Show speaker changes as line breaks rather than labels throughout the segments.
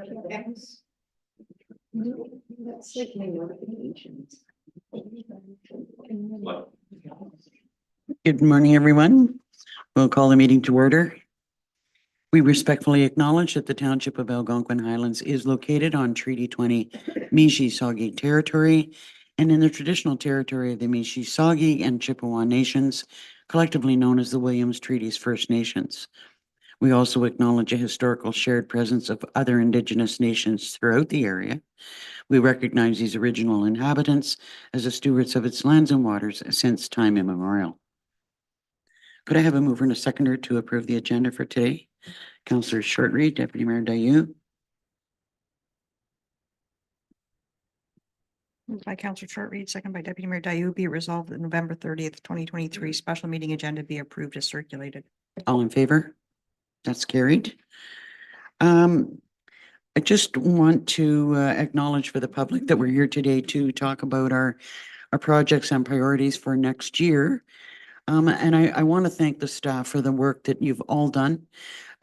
That's like my notifications.
Good morning, everyone. We'll call the meeting to order. We respectfully acknowledge that the Township of Algonquin Highlands is located on Treaty 20 Mississauga territory and in the traditional territory of the Mississauga and Chippewa Nations, collectively known as the Williams Treaties First Nations. We also acknowledge a historical shared presence of other Indigenous nations throughout the area. We recognize these original inhabitants as the stewards of its lands and waters since time immemorial. Could I have a mover and a seconder to approve the agenda for today? Councillor Shortreed, Deputy Mayor Dayu.
Moved by Councillor Shortreed, second by Deputy Mayor Dayu, be it resolved that November 30th, 2023 special meeting agenda be approved as circulated.
All in favor? That's carried. I just want to acknowledge for the public that we're here today to talk about our projects and priorities for next year. And I want to thank the staff for the work that you've all done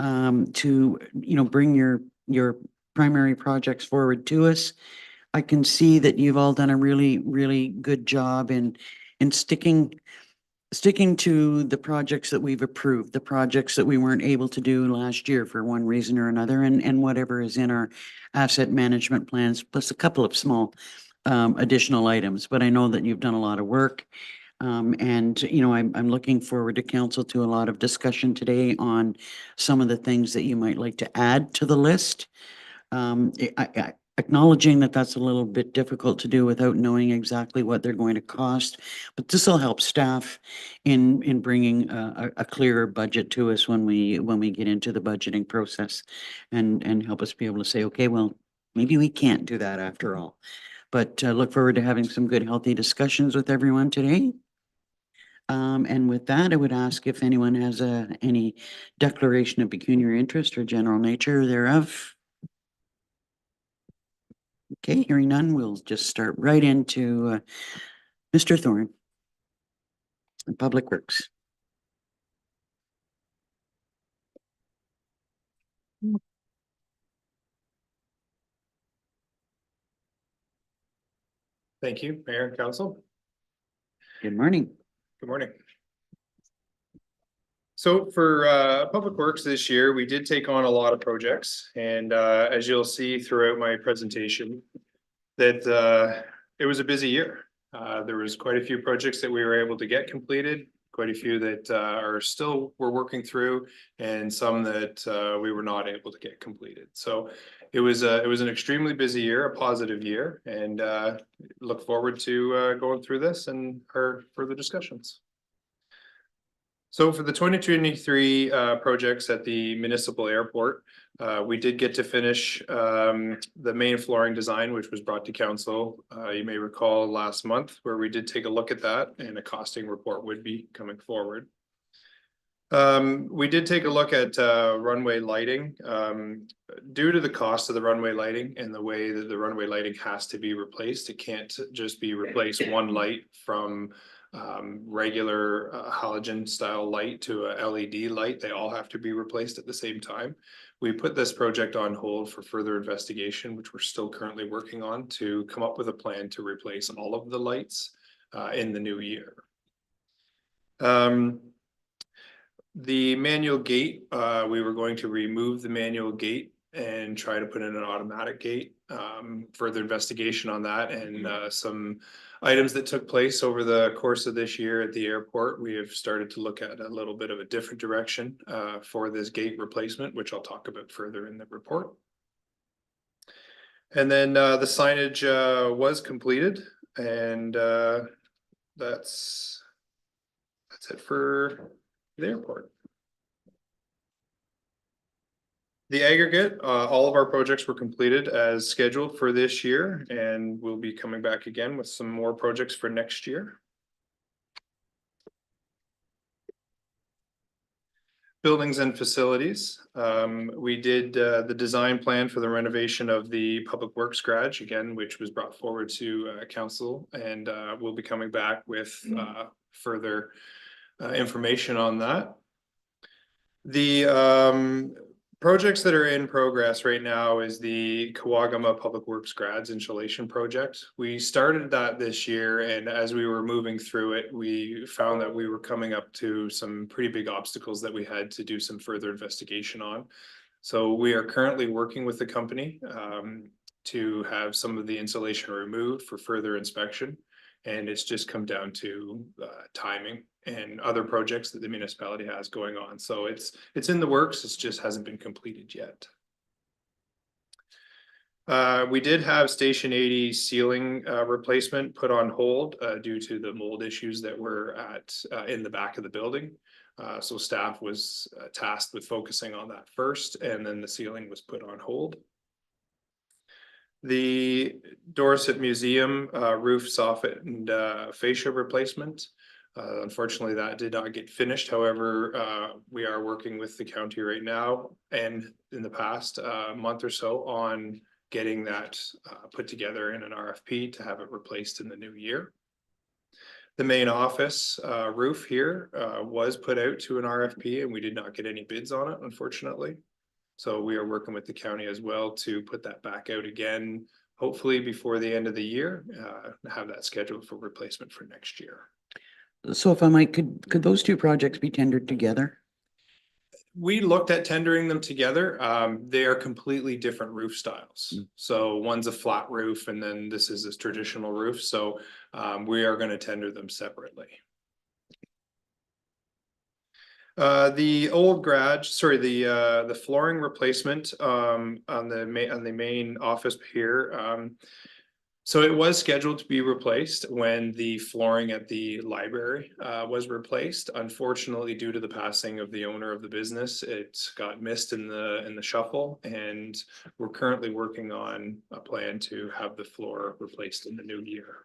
to, bring your primary projects forward to us. I can see that you've all done a really, really good job in sticking to the projects that we've approved, the projects that we weren't able to do last year for one reason or another, and whatever is in our asset management plans, plus a couple of small additional items. But I know that you've done a lot of work. And, I'm looking forward to council to a lot of discussion today on some of the things that you might like to add to the list. Acknowledging that that's a little bit difficult to do without knowing exactly what they're going to cost, but this will help staff in bringing a clearer budget to us when we get into the budgeting process, and help us be able to say, okay, well, maybe we can't do that after all. But look forward to having some good, healthy discussions with everyone today. And with that, I would ask if anyone has any declaration of pecuniary interest or general nature thereof. Okay, hearing none, we'll just start right into Mr. Thorne, Public Works.
Thank you, Mayor and Council.
Good morning.
Good morning. So for Public Works this year, we did take on a lot of projects, and as you'll see throughout my presentation, that it was a busy year. There was quite a few projects that we were able to get completed, quite a few that we're working through, and some that we were not able to get completed. So it was an extremely busy year, a positive year, and look forward to going through this and our further discussions. So for the 2023 projects at the municipal airport, we did get to finish the main flooring design, which was brought to council, you may recall, last month, where we did take a look at that, and a costing report would be coming forward. We did take a look at runway lighting. Due to the cost of the runway lighting and the way that the runway lighting has to be replaced, it can't just be replaced one light from regular halogen style light to a LED light. They all have to be replaced at the same time. We put this project on hold for further investigation, which we're still currently working on, to come up with a plan to replace all of the lights in the new year. The manual gate, we were going to remove the manual gate and try to put in an automatic gate. Further investigation on that, and some items that took place over the course of this year at the airport, we have started to look at a little bit of a different direction for this gate replacement, which I'll talk about further in the report. And then the signage was completed, and that's it for the airport. The aggregate, all of our projects were completed as scheduled for this year, and we'll be coming back again with some more projects for next year. Buildings and facilities. We did the design plan for the renovation of the Public Works garage, again, which was brought forward to council, and we'll be coming back with further information on that. The Projects that are in progress right now is the Kawagama Public Works Grads Insulation Project. We started that this year, and as we were moving through it, we found that we were coming up to some pretty big obstacles that we had to do some further investigation on. So we are currently working with the company to have some of the insulation removed for further inspection. And it's just come down to timing and other projects that the municipality has going on. So it's in the works, it just hasn't been completed yet. We did have Station 80 ceiling replacement put on hold due to the mold issues that were in the back of the building. So staff was tasked with focusing on that first, and then the ceiling was put on hold. The Dorset Museum roof soffit and fascia replacement. Unfortunately, that did not get finished. However, we are working with the county right now and in the past month or so on getting that put together in an RFP to have it replaced in the new year. The main office roof here was put out to an RFP, and we did not get any bids on it, unfortunately. So we are working with the county as well to put that back out again, hopefully before the end of the year, have that scheduled for replacement for next year.
So if I might, could those two projects be tendered together?
We looked at tendering them together. They are completely different roof styles. So one's a flat roof, and then this is a traditional roof. So we are going to tender them separately. The old garage, sorry, the flooring replacement on the main office here. So it was scheduled to be replaced when the flooring at the library was replaced. Unfortunately, due to the passing of the owner of the business, it got missed in the shuffle, and we're currently working on a plan to have the floor replaced in the new year.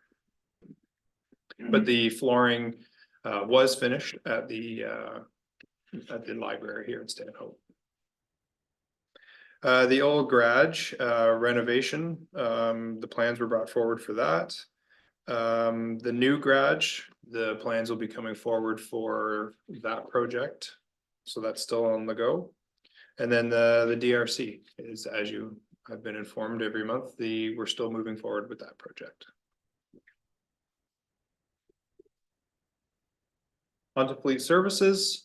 But the flooring was finished at the library here in Stanhope. The old garage renovation, the plans were brought forward for that. The new garage, the plans will be coming forward for that project. So that's still on the go. And then the DRC is, as you have been informed every month, we're still moving forward with that project. Onto fleet services.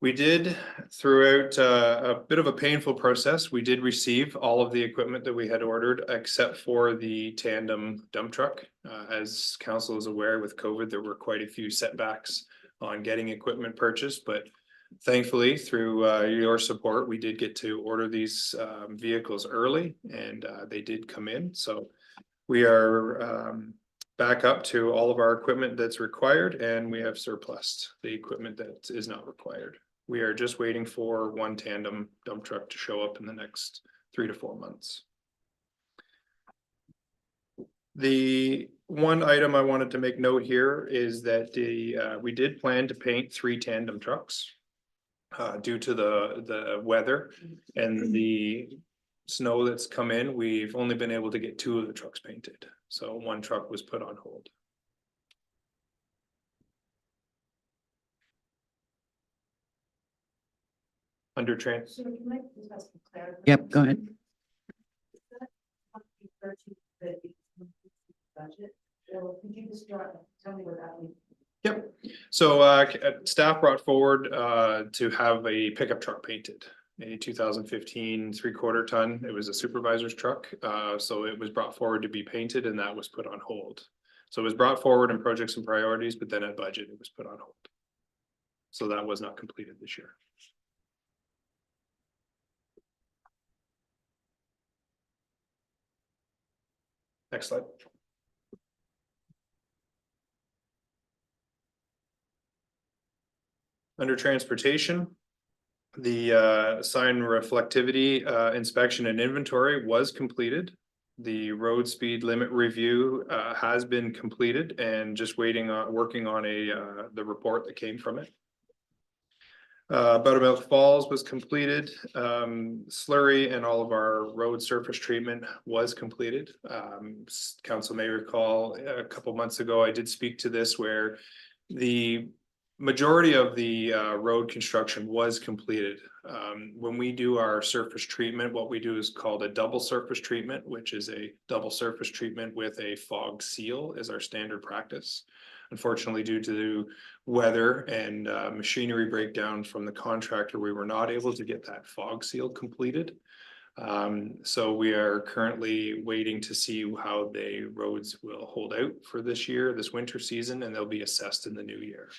We did, throughout a bit of a painful process, we did receive all of the equipment that we had ordered, except for the tandem dump truck. As council is aware, with COVID, there were quite a few setbacks on getting equipment purchased, but thankfully, through your support, we did get to order these vehicles early, and they did come in. So we are back up to all of our equipment that's required, and we have surplus the equipment that is not required. We are just waiting for one tandem dump truck to show up in the next 3 to 4 months. The one item I wanted to make note here is that we did plan to paint 3 tandem trucks due to the weather and the snow that's come in. We've only been able to get 2 of the trucks painted. So 1 truck was put on hold. Under train.
So can I just ask for clarity?
Yep, go ahead.
Budget, or could you just tell me what that means?
Yep. So staff brought forward to have a pickup truck painted, a 2015 3/4 ton. It was a supervisor's truck. So it was brought forward to be painted, and that was put on hold. So it was brought forward in projects and priorities, but then at budget, it was put on hold. So that was not completed this year. Next slide. Under transportation, the sign reflectivity inspection and inventory was completed. The road speed limit review has been completed and just working on the report that came from it. Buttermilk Falls was completed. Slurry and all of our road surface treatment was completed. Council may recall a couple months ago, I did speak to this where the majority of the road construction was completed. When we do our surface treatment, what we do is called a double surface treatment, which is a double surface treatment with a fog seal is our standard practice. Unfortunately, due to weather and machinery breakdown from the contractor, we were not able to get that fog seal completed. So we are currently waiting to see how the roads will hold out for this year, this winter season, and they'll be assessed in the new year.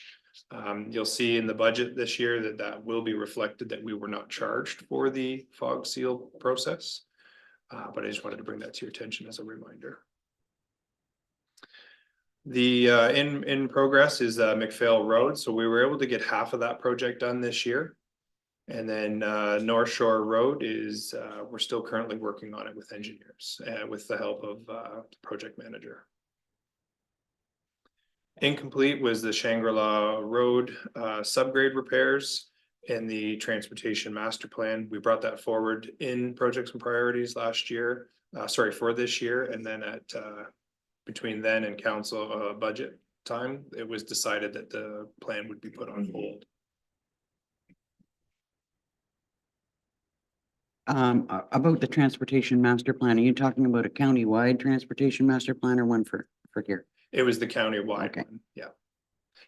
You'll see in the budget this year that that will be reflected that we were not charged for the fog seal process. But I just wanted to bring that to your attention as a reminder. The in progress is McPhail Road, so we were able to get half of that project done this year. And then North Shore Road is we're still currently working on it with engineers with the help of the project manager. Incomplete was the Shangri-La Road subgrade repairs and the transportation master plan. We brought that forward in projects and priorities last year, for this year, and then at between then and council budget time, it was decided that the plan would be put on hold.
About the transportation master plan, are you talking about a county-wide transportation master plan or one for here?
It was the county-wide
Okay.
one, yeah.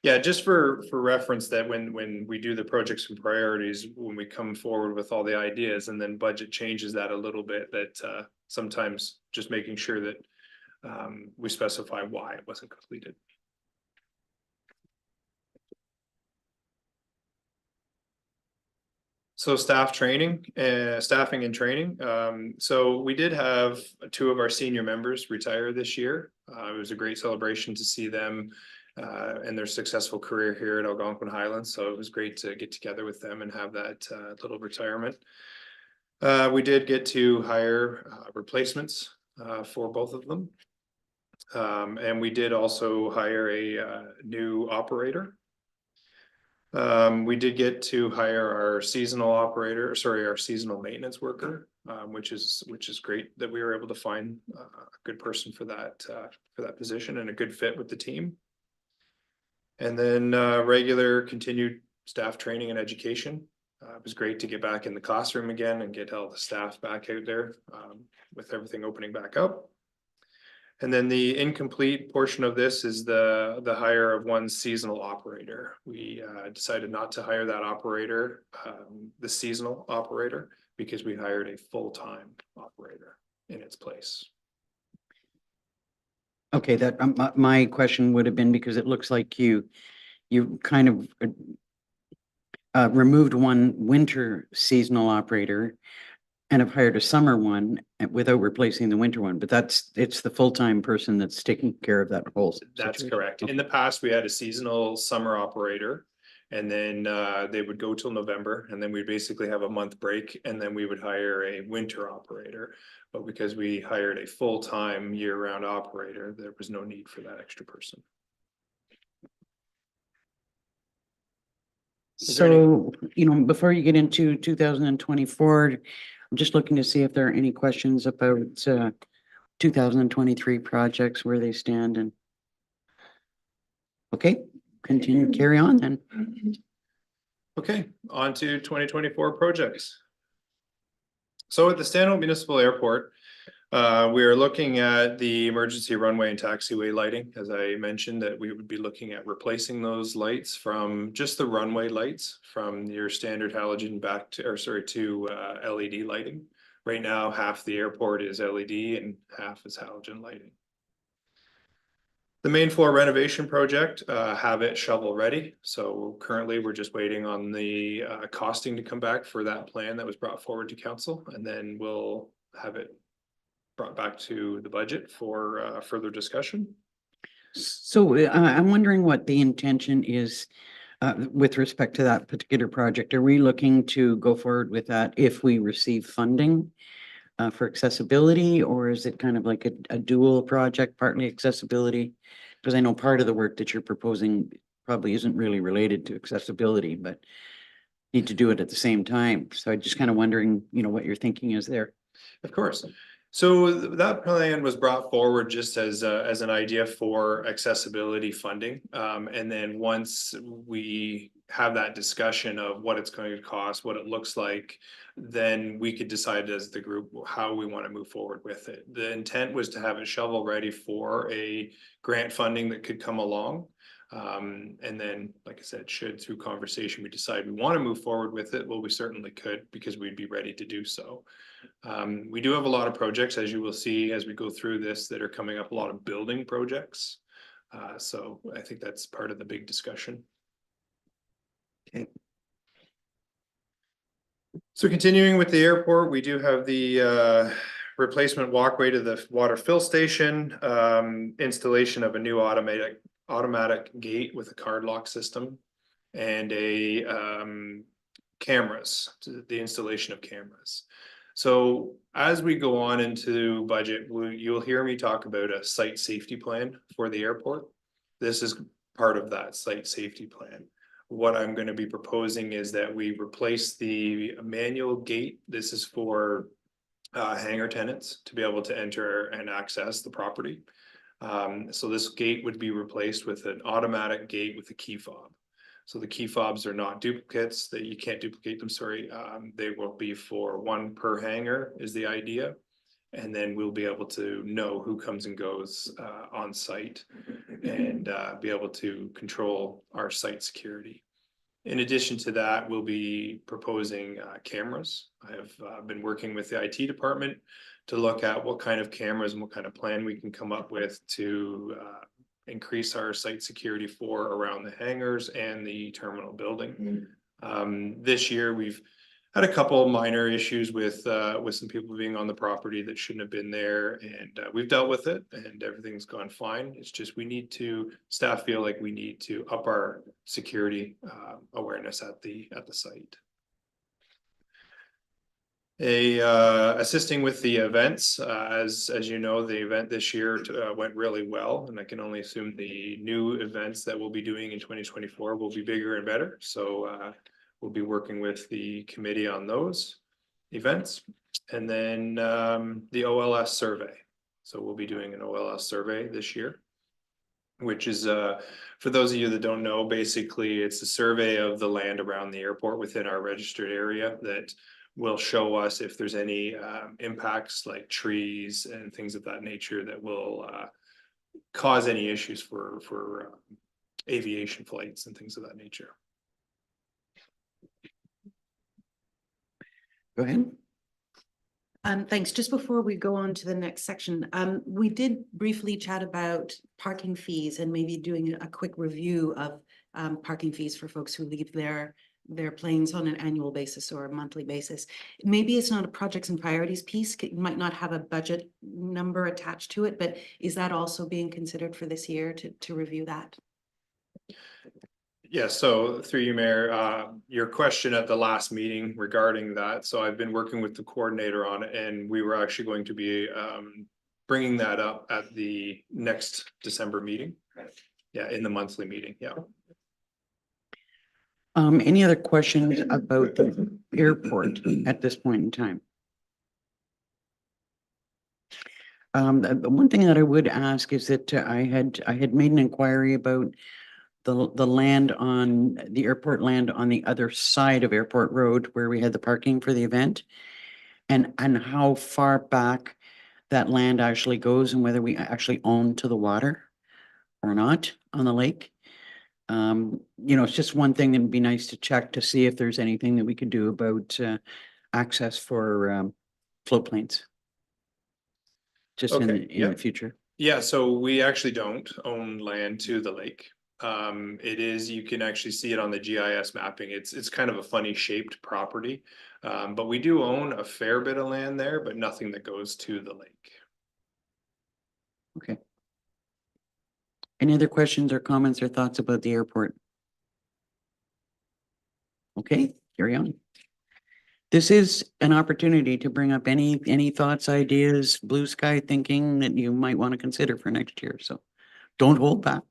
Yeah, just for reference that when we do the projects and priorities, when we come forward with all the ideas and then budget changes that a little bit, that sometimes just making sure that we specify why it wasn't completed. So staffing and training. So we did have 2 of our senior members retire this year. It was a great celebration to see them and their successful career here at Algonquin Highlands. So it was great to get together with them and have that little retirement. We did get to hire replacements for both of them. And we did also hire a new operator. We did get to hire our seasonal our seasonal maintenance worker, which is great that we were able to find a good person for that position and a good fit with the team. And then regular continued staff training and education. It was great to get back in the classroom again and get all the staff back out there with everything opening back up. And then the incomplete portion of this is the hire of one seasonal operator. We decided not to hire that operator, the seasonal operator, because we hired a full-time operator in its place.
Okay, that my question would have been because it looks like you kind of removed one winter seasonal operator and have hired a summer one without replacing the winter one, but it's the full-time person that's taking care of that whole
That's
situation.
correct.
Okay.
In the past, we had a seasonal summer operator, and then they would go till November, and then we'd basically have a month break, and then we would hire a winter operator. But because we hired a full-time year-round operator, there was no need for that extra person.
So, before you get into 2024, I'm just looking to see if there are any questions about 2023 projects, where they stand, and okay, carry on then.
Okay, on to 2024 projects. So at the Stanhope Municipal Airport, we are looking at the emergency runway and taxiway lighting. As I mentioned, that we would be looking at replacing those lights from just the runway lights from your standard halogen back to LED lighting. Right now, half the airport is LED and half is halogen lighting. The main floor renovation project, have it shovel ready. So currently we're just waiting on the costing to come back for that plan that was brought forward to council, and then we'll have it brought back to the budget for further discussion.
So I'm wondering what the intention is with respect to that particular project. Are we looking to go forward with that if we receive funding for accessibility, or is it kind of like a dual project, partly accessibility? Because I know part of the work that you're proposing probably isn't really related to accessibility, but need to do it at the same time. So I'm just kind of wondering, what your thinking is there.
Of course. So that plan was brought forward just as an idea for accessibility funding. And then once we have that discussion of what it's going to cost, what it looks like, then we could decide as the group how we want to move forward with it. The intent was to have it shovel ready for a grant funding that could come along. And then, like I said, should through conversation we decide we want to move forward with it, well, we certainly could, because we'd be ready to do so. We do have a lot of projects, as you will see as we go through this, that are coming up, a lot of building projects. So I think that's part of the big discussion.
Okay.
So continuing with the airport, we do have the replacement walkway to the water fill station, installation of a new automatic gate with a card lock system, and cameras, the installation of cameras. So as we go on into budget, you'll hear me talk about a site safety plan for the airport. This is part of that site safety plan. What I'm going to be proposing is that we replace the manual gate. This is for hangar tenants to be able to enter and access the property. So this gate would be replaced with an automatic gate with a key fob. So the key fobs are not duplicates, that you can't duplicate them, sorry. They will be for one per hangar is the idea. And then we'll be able to know who comes and goes on site and be able to control our site security. In addition to that, we'll be proposing cameras. I have been working with the IT department to look at what kind of cameras and what kind of plan we can come up with to increase our site security for around the hangars and the terminal building. This year, we've had a couple of minor issues with some people being on the property that shouldn't have been there, and we've dealt with it, and everything's gone fine. It's just staff feel like we need to up our security awareness at the site. Assisting with the events, as you know, the event this year went really well, and I can only assume the new events that we'll be doing in 2024 will be bigger and better. So we'll be working with the committee on those events, and then the OLS survey. So we'll be doing an OLS survey this year, which is for those of you that don't know, basically it's a survey of the land around the airport within our registered area that will show us if there's any impacts like trees and things of that nature that will cause any issues for aviation flights and things of that nature.
Go ahead.
Thanks. Just before we go on to the next section, we did briefly chat about parking fees and maybe doing a quick review of parking fees for folks who leave their planes on an annual basis or a monthly basis. Maybe it's not a projects and priorities piece. It might not have a budget number attached to it, but is that also being considered for this year to review that?
Yeah, so through you, Mayor, your question at the last meeting regarding that. So I've been working with the coordinator on it, and we were actually going to be bringing that up at the next December meeting. Yeah, in the monthly meeting, yeah.
Any other questions about the airport at this point in time? The one thing that I would ask is that I had made an inquiry about the land on the airport land on the other side of Airport Road where we had the parking for the event, and how far back that land actually goes and whether we actually own to the water or not on the lake. You know, it's just one thing that would be nice to check to see if there's anything that we could do about access for float planes. Just in the future.
Yeah, so we actually don't own land to the lake. It is, you can actually see it on the GIS mapping. It's kind of a funny shaped property. But we do own a fair bit of land there, but nothing that goes to the lake.
Okay. Any other questions or comments or thoughts about the airport? Okay, carry on. This is an opportunity to bring up any thoughts, ideas, blue sky thinking that you might want to consider for next year. So don't hold back.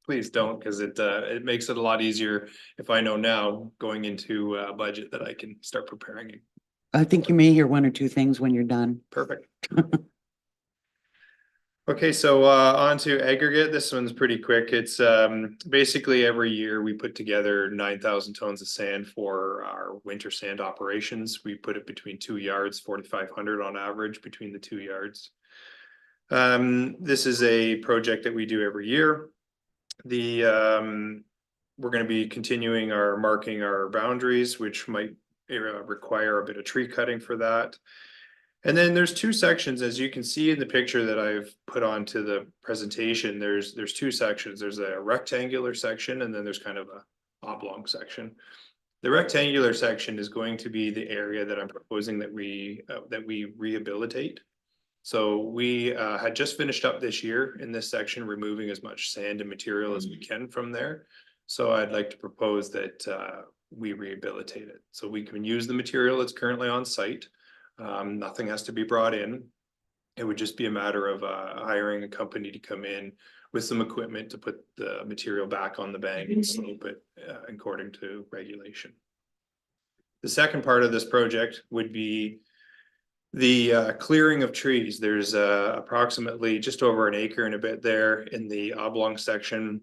Please don't, because it makes it a lot easier if I know now going into a budget that I can start preparing
I think you may hear one or two things when you're done.
Perfect. Okay, so on to aggregate. This one's pretty quick. It's basically every year we put together 9,000 tons of sand for our winter sand operations. We put it between 2 yards, 4,500 on average between the 2 yards. This is a project that we do every year. We're going to be continuing our marking our boundaries, which might require a bit of tree cutting for that. And then there's two sections, as you can see in the picture that I've put onto the presentation. There's two sections. There's a rectangular section, and then there's kind of a oblong section. The rectangular section is going to be the area that I'm proposing that we rehabilitate. So we had just finished up this year in this section, removing as much sand and material as we can from there. So I'd like to propose that we rehabilitate it. So we can use the material that's currently on site. Nothing has to be brought in. It would just be a matter of hiring a company to come in with some equipment to put the material back on the bank and slope it according to regulation. The second part of this project would be the clearing of trees. There's approximately just over an acre and a bit there in the oblong section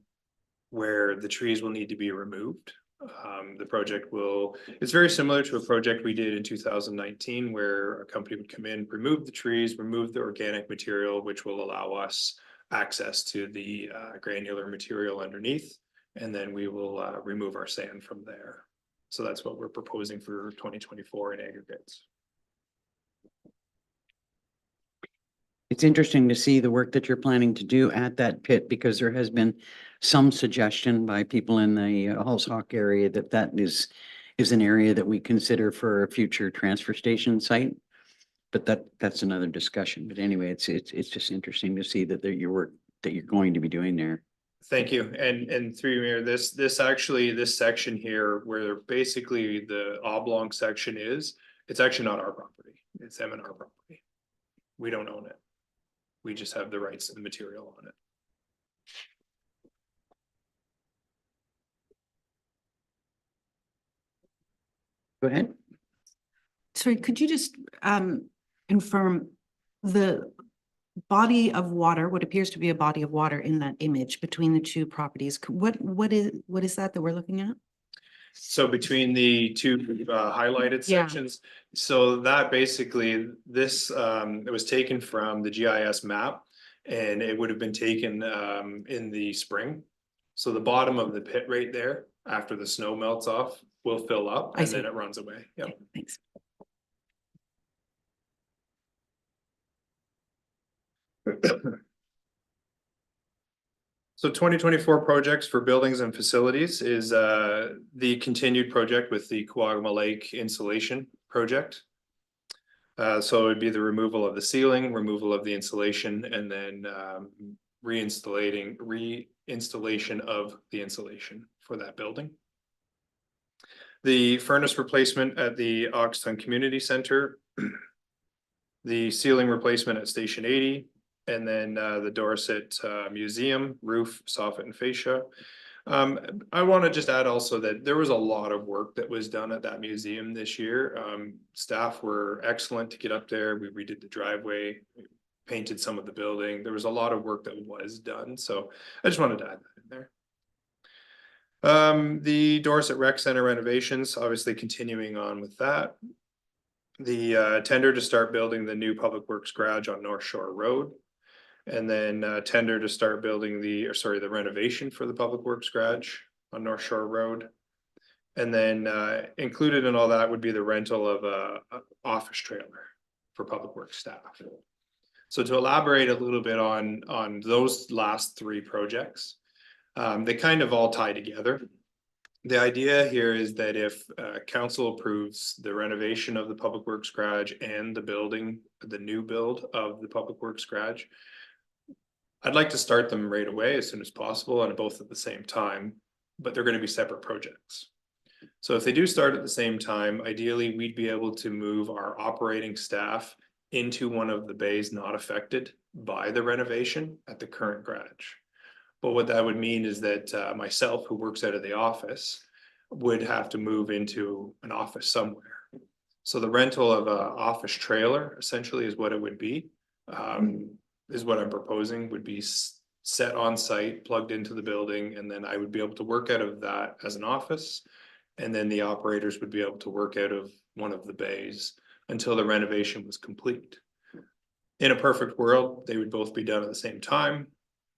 where the trees will need to be removed. The project it's very similar to a project we did in 2019 where a company would come in, remove the trees, remove the organic material, which will allow us access to the granular material underneath, and then we will remove our sand from there. So that's what we're proposing for 2024 in aggregates.
It's interesting to see the work that you're planning to do at that pit, because there has been some suggestion by people in the Hulshawk area that that is an area that we consider for a future transfer station site. But that's another discussion. But anyway, it's just interesting to see that your work that you're going to be doing there.
Thank you. And through you, Mayor, this section here where basically the oblong section is, it's actually not our property. It's M&R property. We don't own it. We just have the rights to the material on it.
Go ahead.
Sorry, could you just confirm the body of water, what appears to be a body of water in that image between the two properties? What is that we're looking at?
So between the two highlighted
Yeah.
sections, so that basically this it was taken from the GIS map, and it would have been taken in the spring. So the bottom of the pit right there, after the snow melts off, will fill up and then it runs away. Yep.
Okay, thanks.
So 2024 projects for buildings and facilities is the continued project with the Kawagama Lake insulation project. So it would be the removal of the ceiling, removal of the insulation, and then reinstallation of the insulation for that building. The furnace replacement at the Oxton Community Center, the ceiling replacement at Station 80, and then the Dorset Museum roof, soffit and fascia. I want to just add also that there was a lot of work that was done at that museum this year. Staff were excellent to get up there. We redid the driveway, painted some of the building. There was a lot of work that was done. So I just wanted to add that in there. The Dorset Rec Center renovations, obviously continuing on with that. The tender to start building the new Public Works garage on North Shore Road. And then tender to start building the renovation for the Public Works garage on North Shore Road. And then included in all that would be the rental of a office trailer for Public Works staff. So to elaborate a little bit on those last three projects, they kind of all tie together. The idea here is that if council approves the renovation of the Public Works garage and the new build of the Public Works garage, I'd like to start them right away as soon as possible and both at the same time, but they're going to be separate projects. So if they do start at the same time, ideally we'd be able to move our operating staff into one of the bays not affected by the renovation at the current garage. But what that would mean is that myself, who works out of the office, would have to move into an office somewhere. So the rental of a office trailer essentially is what it would be. Is what I'm proposing would be set on site, plugged into the building, and then I would be able to work out of that as an office. And then the operators would be able to work out of one of the bays until the renovation was complete. In a perfect world, they would both be done at the same time.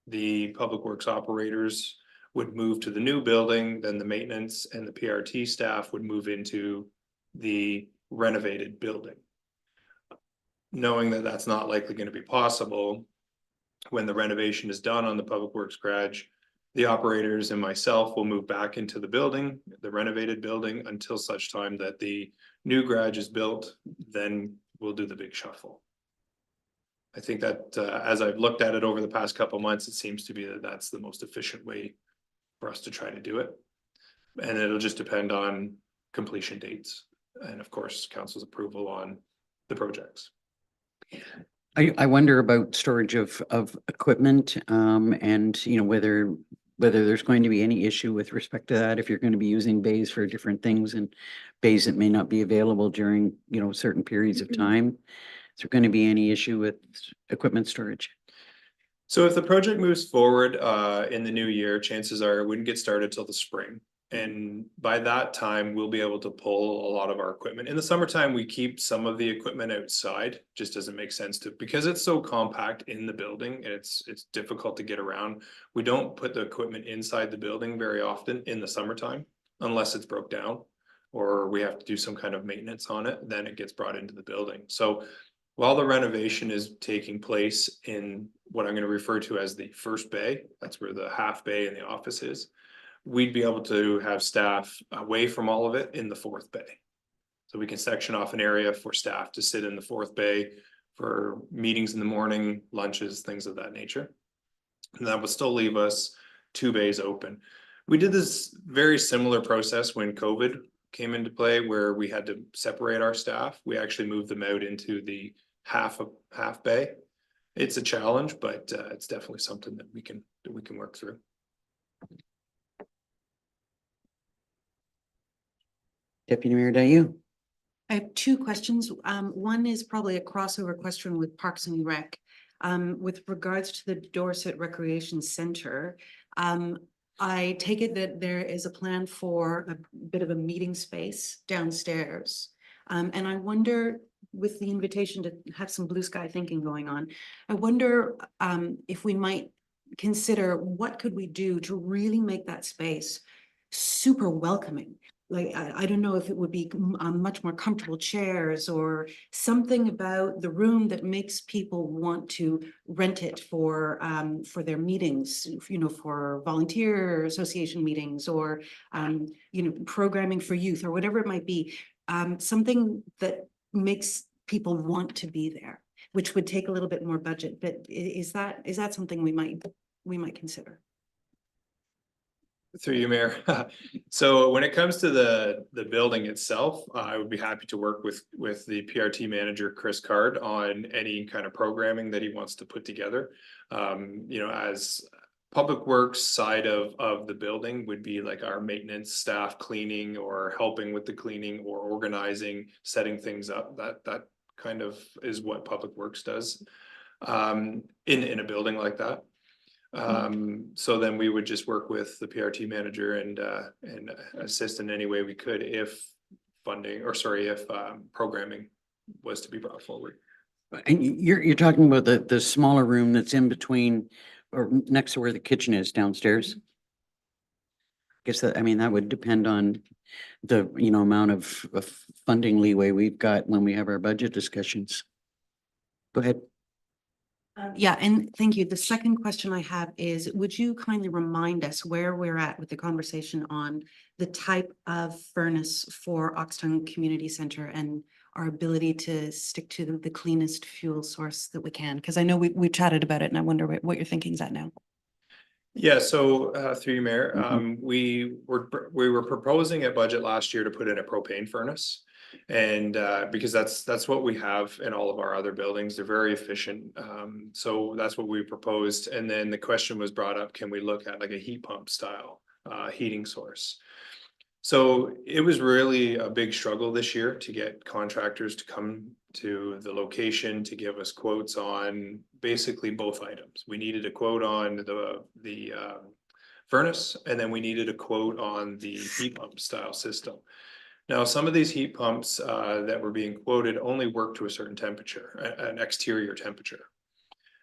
The public works operators would move to the new building, then the maintenance and the PRT staff would move into the renovated building. Knowing that that's not likely going to be possible, when the renovation is done on the public works garage, the operators and myself will move back into the building, the renovated building, until such time that the new garage is built, then we'll do the big shuffle. I think that as I've looked at it over the past couple of months, it seems to be that that's the most efficient way for us to try to do it. And it'll just depend on completion dates and of course, council's approval on the projects.
I wonder about storage of equipment, and you know, whether there's going to be any issue with respect to that, if you're going to be using bays for different things and bays that may not be available during, you know, certain periods of time. Is there going to be any issue with equipment storage?
So if the project moves forward in the new year, chances are it wouldn't get started till the spring. And by that time, we'll be able to pull a lot of our equipment. In the summertime, we keep some of the equipment outside, just doesn't make sense to, because it's so compact in the building, and it's difficult to get around. We don't put the equipment inside the building very often in the summertime, unless it's broke down or we have to do some kind of maintenance on it, then it gets brought into the building. So while the renovation is taking place in what I'm going to refer to as the first bay, that's where the half bay and the office is, we'd be able to have staff away from all of it in the fourth bay. So we can section off an area for staff to sit in the fourth bay for meetings in the morning, lunches, things of that nature. And that would still leave us 2 bays open. We did this very similar process when COVID came into play, where we had to separate our staff. We actually moved them out into the half bay. It's a challenge, but it's definitely something that we can work through.
Deputy Mayor Dayu.
I have 2 questions. One is probably a crossover question with Parks and Rec. With regards to the Dorset Recreation Center, I take it that there is a plan for a bit of a meeting space downstairs. And I wonder, with the invitation to have some blue sky thinking going on, I wonder if we might consider what could we do to really make that space super welcoming. Like, I don't know if it would be much more comfortable chairs or something about the room that makes people want to rent it for their meetings, you know, for volunteer association meetings or, you know, programming for youth or whatever it might be. Something that makes people want to be there, which would take a little bit more budget. But is that something we might consider?
Through you, Mayor. So when it comes to the building itself, I would be happy to work with the PRT manager, Chris Card, on any kind of programming that he wants to put together. You know, as public works side of the building would be like our maintenance staff cleaning or helping with the cleaning or organizing, setting things up. That kind of is what public works does in a building like that. So then we would just work with the PRT manager and assist in any way we could if programming was to be brought forward.
And you're talking about the smaller room that's in between or next to where the kitchen is downstairs? I guess that, I mean, that would depend on the, you know, amount of funding leeway we've got when we have our budget discussions. Go ahead.
Yeah, and thank you. The second question I have is, would you kindly remind us where we're at with the conversation on the type of furnace for Oxtown Community Center and our ability to stick to the cleanest fuel source that we can? Because I know we chatted about it and I wonder what your thinking's at now.
Yeah, so through you, Mayor, we were proposing a budget last year to put in a propane furnace. And because that's what we have in all of our other buildings. They're very efficient. So that's what we proposed. And then the question was brought up, can we look at like a heat pump style heating source? So it was really a big struggle this year to get contractors to come to the location to give us quotes on basically both items. We needed a quote on the furnace, and then we needed a quote on the heat pump style system. Now, some of these heat pumps that were being quoted only work to a certain temperature, an exterior temperature.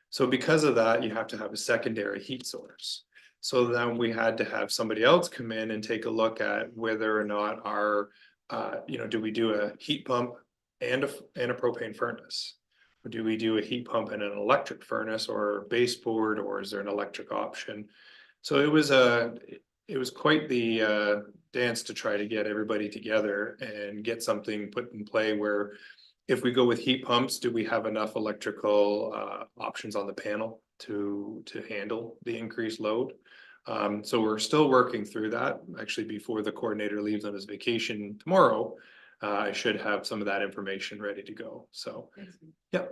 So because of that, you have to have a secondary heat source. So then we had to have somebody else come in and take a look at whether or not our, do we do a heat pump and a propane furnace? Or do we do a heat pump and an electric furnace or baseboard, or is there an electric option? So it was quite the dance to try to get everybody together and get something put in play where if we go with heat pumps, do we have enough electrical options on the panel to handle the increased load? So we're still working through that. Actually, before the coordinator leaves on his vacation tomorrow, I should have some of that information ready to go. So, yeah.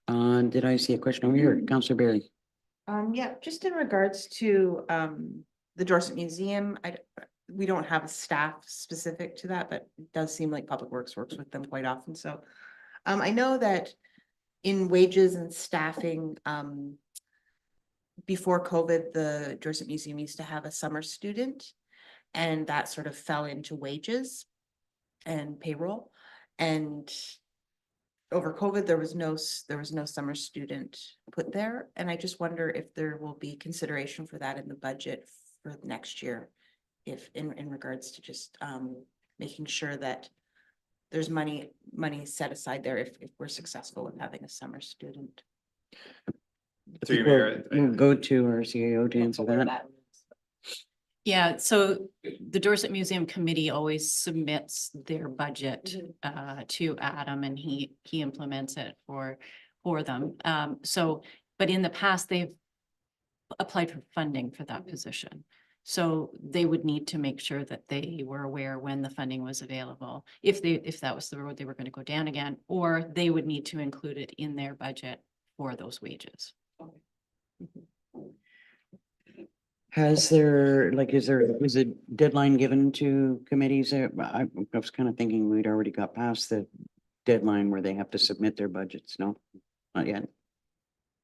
Did I see a question over here? Councillor Barry?
Yeah, just in regards to, the Dorset Museum, we don't have a staff specific to that, but it does seem like Public Works works with them quite often, so. I know that in wages and staffing, before COVID, the Dorset Museum used to have a summer student, and that sort of fell into wages and payroll. And over COVID, there was no summer student put there, and I just wonder if there will be consideration for that in the budget for next year. If in regards to just making sure that there's money set aside there if we're successful in having a summer student.
Through you, Mayor,
We'll go to our CAO to answer that.
Yeah, so the Dorset Museum Committee always submits their budget to Adam, and he implements it for them. But in the past, they've applied for funding for that position. So they would need to make sure that they were aware when the funding was available, if that was the road they were going to go down again, or they would need to include it in their budget for those wages.
Is there a deadline given to committees? I was kind of thinking we'd already got past the deadline where they have to submit their budgets. No, not yet.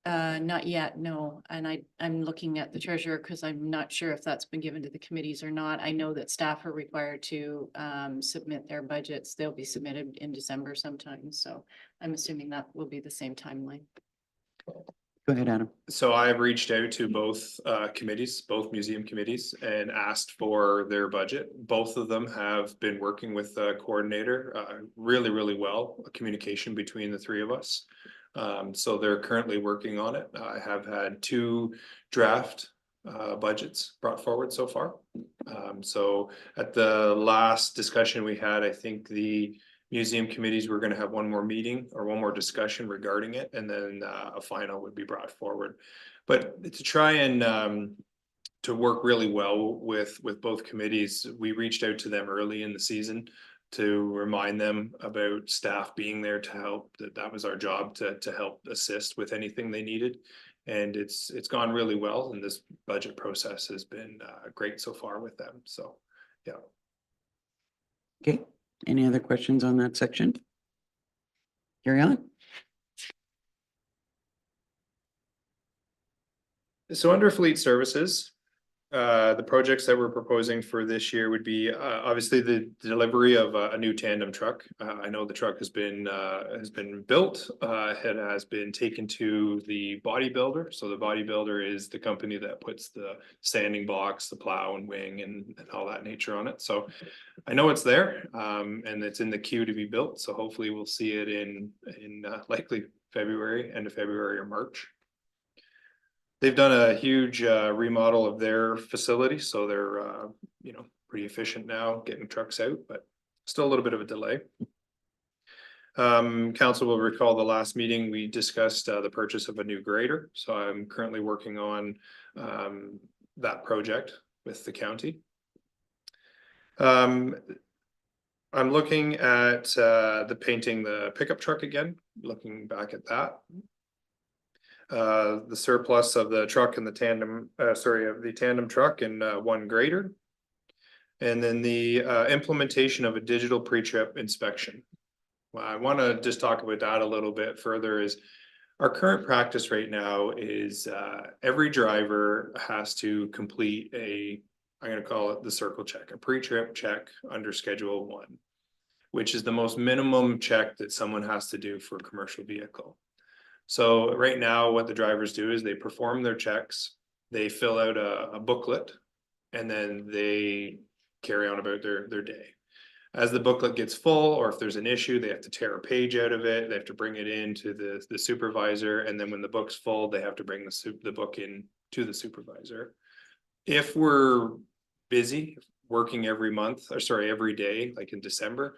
Not yet, no. And I'm looking at the treasurer because I'm not sure if that's been given to the committees or not. I know that staff are required to submit their budgets. They'll be submitted in December sometime. So I'm assuming that will be the same timeline.
Go ahead, Adam.
So I've reached out to both committees, both museum committees, and asked for their budget. Both of them have been working with the coordinator really, really well, communication between the three of us. So they're currently working on it. I have had 2 draft budgets brought forward so far. So at the last discussion we had, I think the museum committees were going to have one more meeting or one more discussion regarding it, and then a final would be brought forward. But to try and to work really well with both committees, we reached out to them early in the season to remind them about staff being there to help. That was our job, to help assist with anything they needed. And it's gone really well, and this budget process has been great so far with them. So, yeah.
Okay, any other questions on that section? Carry on.
So under fleet services, the projects that we're proposing for this year would be obviously the delivery of a new tandem truck. I know the truck has been built. It has been taken to the bodybuilder. So the bodybuilder is the company that puts the standing box, the plow and wing and all that nature on it. So I know it's there and it's in the queue to be built. So hopefully we'll see it in likely February, end of February or March. They've done a huge remodel of their facility, so they're pretty efficient now getting trucks out, but still a little bit of a delay. Council will recall the last meeting we discussed the purchase of a new grader, so I'm currently working on that project with the county. I'm looking at painting the pickup truck again, looking back at that. The surplus of the truck and the tandem, of the tandem truck and 1 grader. And then the implementation of a digital pre-trip inspection. Well, I want to just talk about that a little bit further is our current practice right now is every driver has to complete I'm going to call it the circle check, a pre-trip check under Schedule 1, which is the most minimum check that someone has to do for a commercial vehicle. So right now, what the drivers do is they perform their checks, they fill out a booklet, and then they carry on about their day. As the booklet gets full, or if there's an issue, they have to tear a page out of it, they have to bring it in to the supervisor, and then when the book's full, they have to bring the book in to the supervisor. If we're busy, working every month, or sorry, every day, like in December,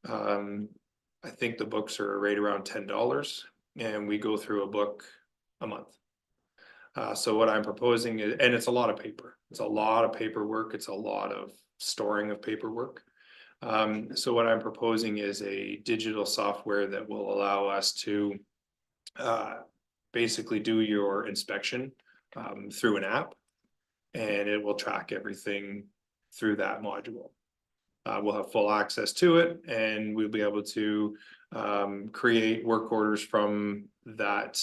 I think the books are right around $10, and we go through a book a month. So what I'm proposing is, and it's a lot of paper, it's a lot of paperwork, it's a lot of storing of paperwork. So what I'm proposing is a digital software that will allow us to basically do your inspection through an app, and it will track everything through that module. We'll have full access to it, and we'll be able to create work orders from that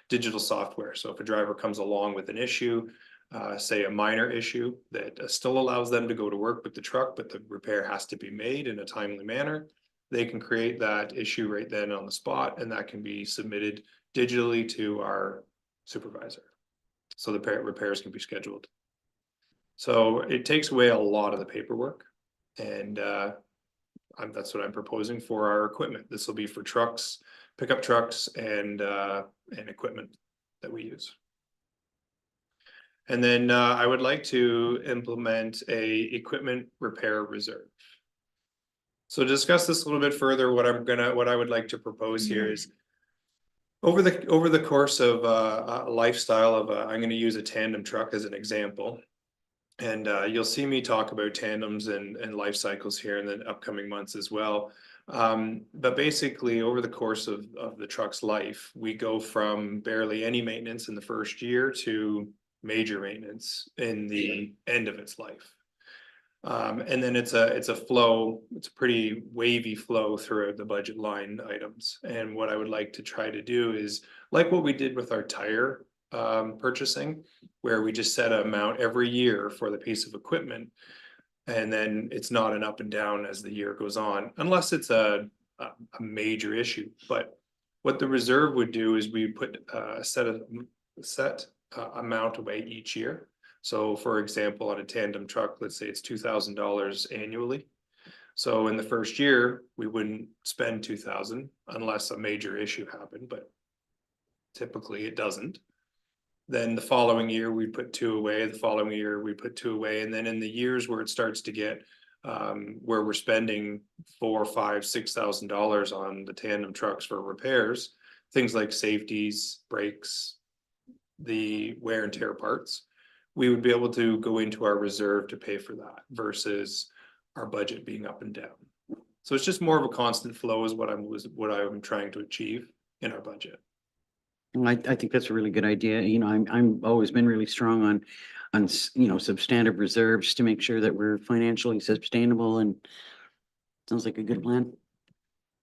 digital software. So if a driver comes along with an issue, say a minor issue that still allows them to go to work with the truck, but the repair has to be made in a timely manner, they can create that issue right then on the spot, and that can be submitted digitally to our supervisor. So the repairs can be scheduled. So it takes away a lot of the paperwork, and that's what I'm proposing for our equipment. This will be for trucks, pickup trucks, and equipment that we use. And then I would like to implement a equipment repair reserve. So to discuss this a little bit further, what I would like to propose here is over the course of a lifestyle of I'm going to use a tandem truck as an example. And you'll see me talk about tandems and life cycles here in the upcoming months as well. But basically over the course of the truck's life, we go from barely any maintenance in the first year to major maintenance in the end of its life. And then it's a flow, it's a pretty wavy flow throughout the budget line items. And what I would like to try to do is like what we did with our tire purchasing, where we just set an amount every year for the piece of equipment, and then it's not an up and down as the year goes on, unless it's a major issue. But what the reserve would do is we put a set amount away each year. So for example, on a tandem truck, let's say it's $2,000 annually. So in the first year, we wouldn't spend $2,000 unless a major issue happened, but typically it doesn't. Then the following year we put $2 away, the following year we put $2 away. And then in the years where it starts to get where we're spending $4,000, $5,000, $6,000 on the tandem trucks for repairs, things like safeties, brakes, the wear and tear parts, we would be able to go into our reserve to pay for that versus our budget being up and down. So it's just more of a constant flow is what I'm trying to achieve in our budget.
I think that's a really good idea. You know, I'm always been really strong on substantive reserves to make sure that we're financially sustainable, and sounds like a good plan.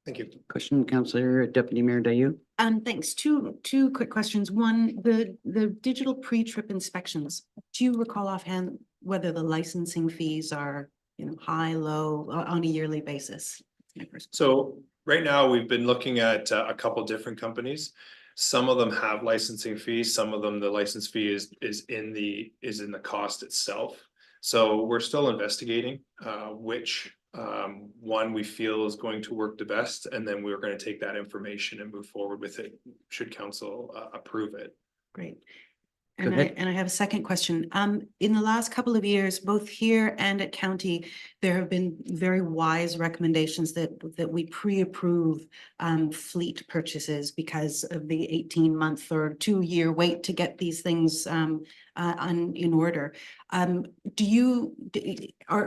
Thank you.
Question, Councillor Deputy Mayor Dayu.
Thanks. Two quick questions. One, the digital pre-trip inspections. Do you recall offhand whether the licensing fees are, high, low, on a yearly basis? That's my first.
So right now we've been looking at a couple different companies. Some of them have licensing fees. Some of them, the license fee is in the cost itself. So we're still investigating which one we feel is going to work the best, and then we're going to take that information and move forward with it should council approve it.
Great.
Go
And
ahead.
I have a second question. In the last couple of years, both here and at county, there have been very wise recommendations that we pre-approve fleet purchases because of the 18-month or 2-year wait to get these things in order.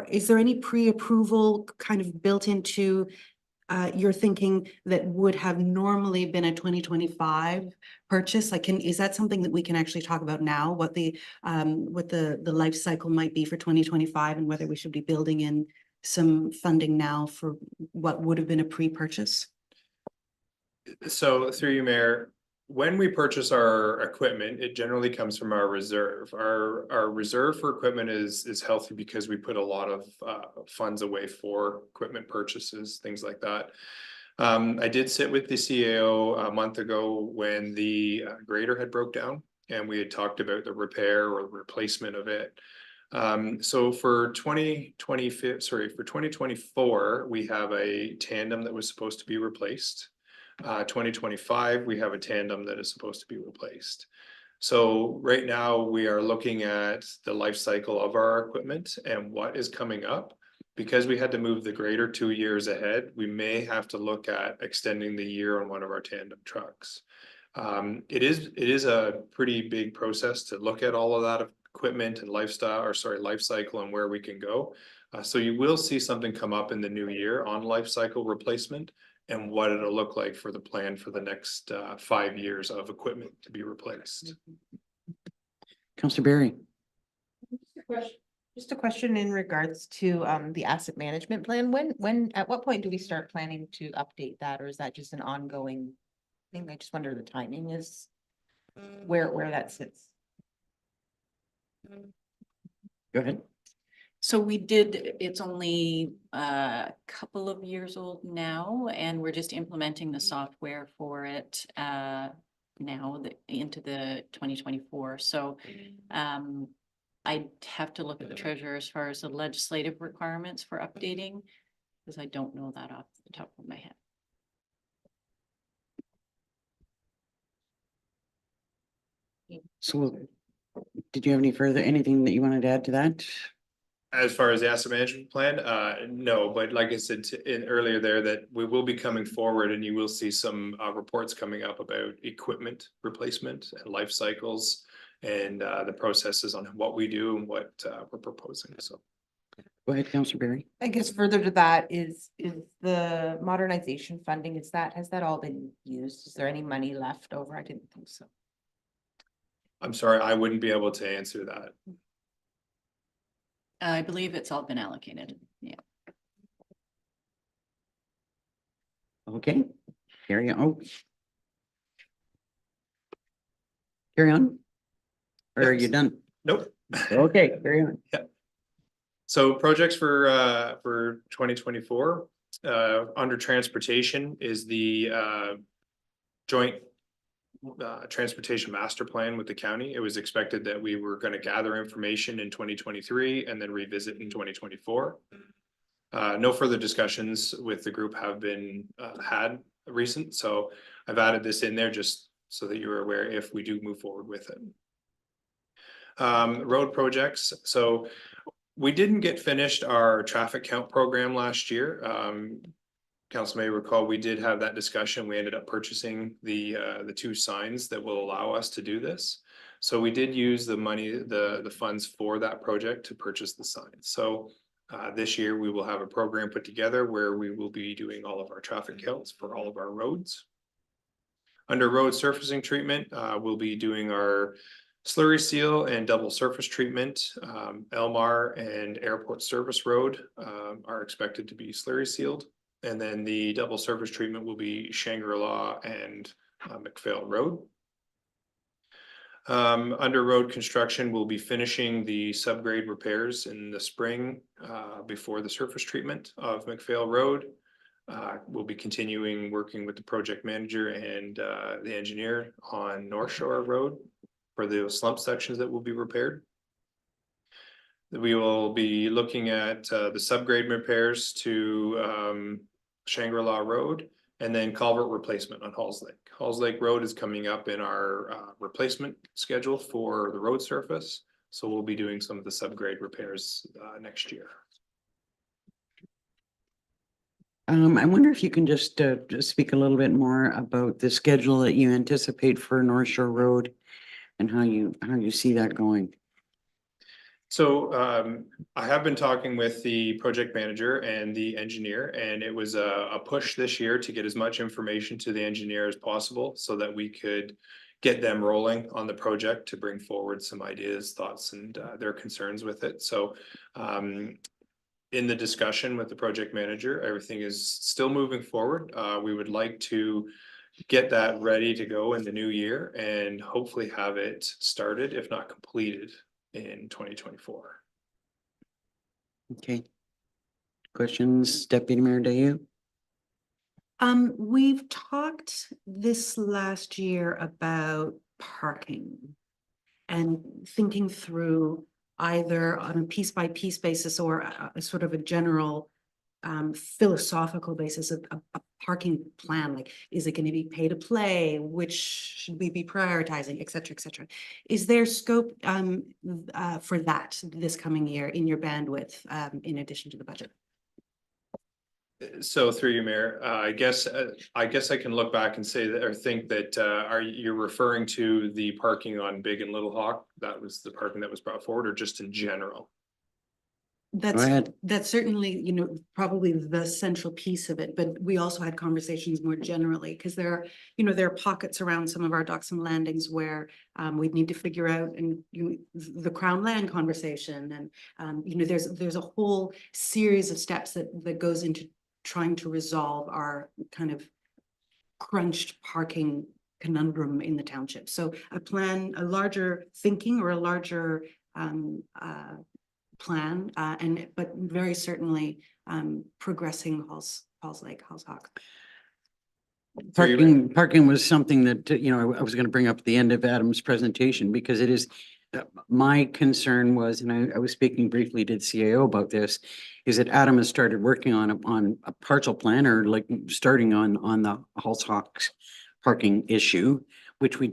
Is there any pre-approval kind of built into you're thinking that would have normally been a 2025 purchase? Like, is that something that we can actually talk about now? What the life cycle might be for 2025 and whether we should be building in some funding now for what would have been a pre-purchase?
So through you, Mayor, when we purchase our equipment, it generally comes from our reserve. Our reserve for equipment is healthy because we put a lot of funds away for equipment purchases, things like that. I did sit with the CAO a month ago when the grader had broke down and we had talked about the repair or replacement of it. So for 2024, we have a tandem that was supposed to be replaced. 2025, we have a tandem that is supposed to be replaced. So right now we are looking at the life cycle of our equipment and what is coming up. Because we had to move the grader 2 years ahead, we may have to look at extending the year on one of our tandem trucks. It is a pretty big process to look at all of that equipment and life cycle and where we can go. So you will see something come up in the new year on life cycle replacement and what it'll look like for the plan for the next 5 years of equipment to be replaced.
Councillor Barry.
Just a question in regards to the asset management plan. At what point do we start planning to update that, or is that just an ongoing thing? I just wonder the timing is where that sits.
Go ahead.
So we did, it's only a couple of years old now, and we're just implementing the software for it now into the 2024. So I'd have to look at the treasurer as far as the legislative requirements for updating, because I don't know that off the top of my head.
So did you have anything that you wanted to add to that?
As far as the asset management plan, no, but like I said earlier there, that we will be coming forward and you will see some reports coming up about equipment replacement and life cycles and the processes on what we do and what we're proposing. So
Go ahead, Councillor Barry.
I guess further to that is the modernization funding, has that all been used? Is there any money left over? I didn't think so.
I'm sorry, I wouldn't be able to answer that.
I believe it's all been allocated. Yeah.
Okay, carry on. Oh. Carry on. Or are you
Yes.
done?
Nope.
Okay, carry on.
So projects for 2024, under transportation is the joint transportation master plan with the county. It was expected that we were going to gather information in 2023 and then revisit in 2024. No further discussions with the group have been had recent, so I've added this in there just so that you're aware if we do move forward with it. Road projects. So we didn't get finished our traffic count program last year. Council may recall, we did have that discussion. We ended up purchasing the 2 signs that will allow us to do this. So we did use the money, the funds for that project to purchase the signs. So this year we will have a program put together where we will be doing all of our traffic counts for all of our roads. Under road surfacing treatment, we'll be doing our slurry seal and double surface treatment. Elmar and Airport Service Road are expected to be slurry sealed. And then the double surface treatment will be Shangri-La and McPhail Road. Under road construction, we'll be finishing the subgrade repairs in the spring before the surface treatment of McPhail Road. We'll be continuing working with the project manager and the engineer on North Shore Road for the slump sections that will be repaired. We will be looking at the subgrade repairs to Shangri-La Road and then culvert replacement on Halls Lake. Halls Lake Road is coming up in our replacement schedule for the road surface. So we'll be doing some of the subgrade repairs next year.
I wonder if you can just speak a little bit more about the schedule that you anticipate for North Shore Road and how you see that going.
So I have been talking with the project manager and the engineer, and it was a push this year to get as much information to the engineer as possible so that we could get them rolling on the project to bring forward some ideas, thoughts, and their concerns with it. So in the discussion with the project manager, everything is still moving forward. We would like to get that ready to go in the new year and hopefully have it started, if not completed, in 2024.
Okay. Questions, Deputy Mayor Dayu?
We've talked this last year about parking and thinking through either on a piece by piece basis or a sort of a general philosophical basis of a parking plan, like, is it going to be pay to play? Which should we be prioritizing, et cetera, et cetera. Is there scope for that this coming year in your bandwidth in addition to the budget?
So through you, Mayor, I guess I can look back and say that, or think that, are you referring to the parking on Big and Little Hawk? That was the parking that was brought forward, or just in general?
Go ahead.
That's certainly, you know, probably the central piece of it, but we also had conversations more generally, because there are, you know, there are pockets around some of our docks and landings where we'd need to figure out, and the Crown land conversation, and you know, there's a whole series of steps that goes into trying to resolve our kind of crunched parking conundrum in the township. So a plan, a larger thinking or a larger plan, but very certainly progressing Halls Lake, Halls Hawk.
Parking was something that, you know, I was going to bring up at the end of Adam's presentation, because it is, my concern was, and I was speaking briefly to the CAO about this, is that Adam has started working on a parcel plan, or like starting on the Halls Hawks parking issue, which we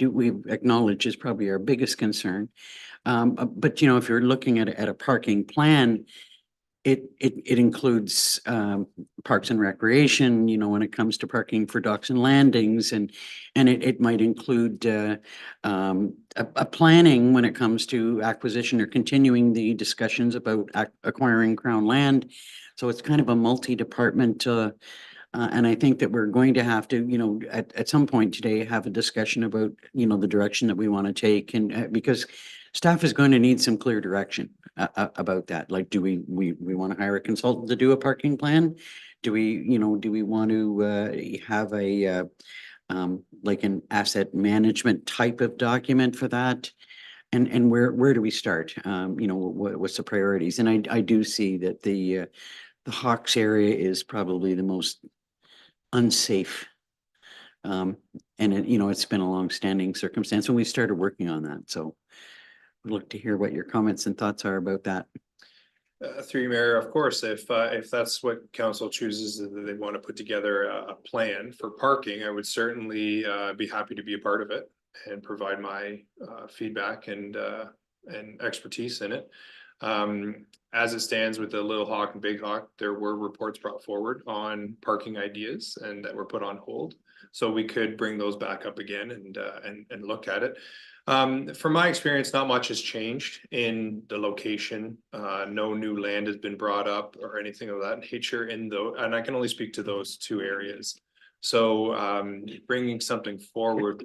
acknowledge is probably our biggest concern. But you know, if you're looking at a parking plan, it includes parks and recreation, you know, when it comes to parking for docks and landings, and it might include a planning when it comes to acquisition or continuing the discussions about acquiring Crown land. So it's kind of a multi-department, and I think that we're going to have to, you know, at some point today, have a discussion about, you know, the direction that we want to take, and because staff is going to need some clear direction about that. Like, do we want to hire a consultant to do a parking plan? Do we want to have a like an asset management type of document for that? And where do we start? You know, what's the priorities? And I do see that the Hawks area is probably the most unsafe. And it, you know, it's been a long-standing circumstance when we started working on that. So I'd look to hear what your comments and thoughts are about that.
Through you, Mayor, of course, if that's what council chooses, that they want to put together a plan for parking, I would certainly be happy to be a part of it and provide my feedback and expertise in it. As it stands with the Little Hawk and Big Hawk, there were reports brought forward on parking ideas and that were put on hold. So we could bring those back up again and look at it. From my experience, not much has changed in the location. No new land has been brought up or anything of that nature and I can only speak to those two areas. So bringing something forward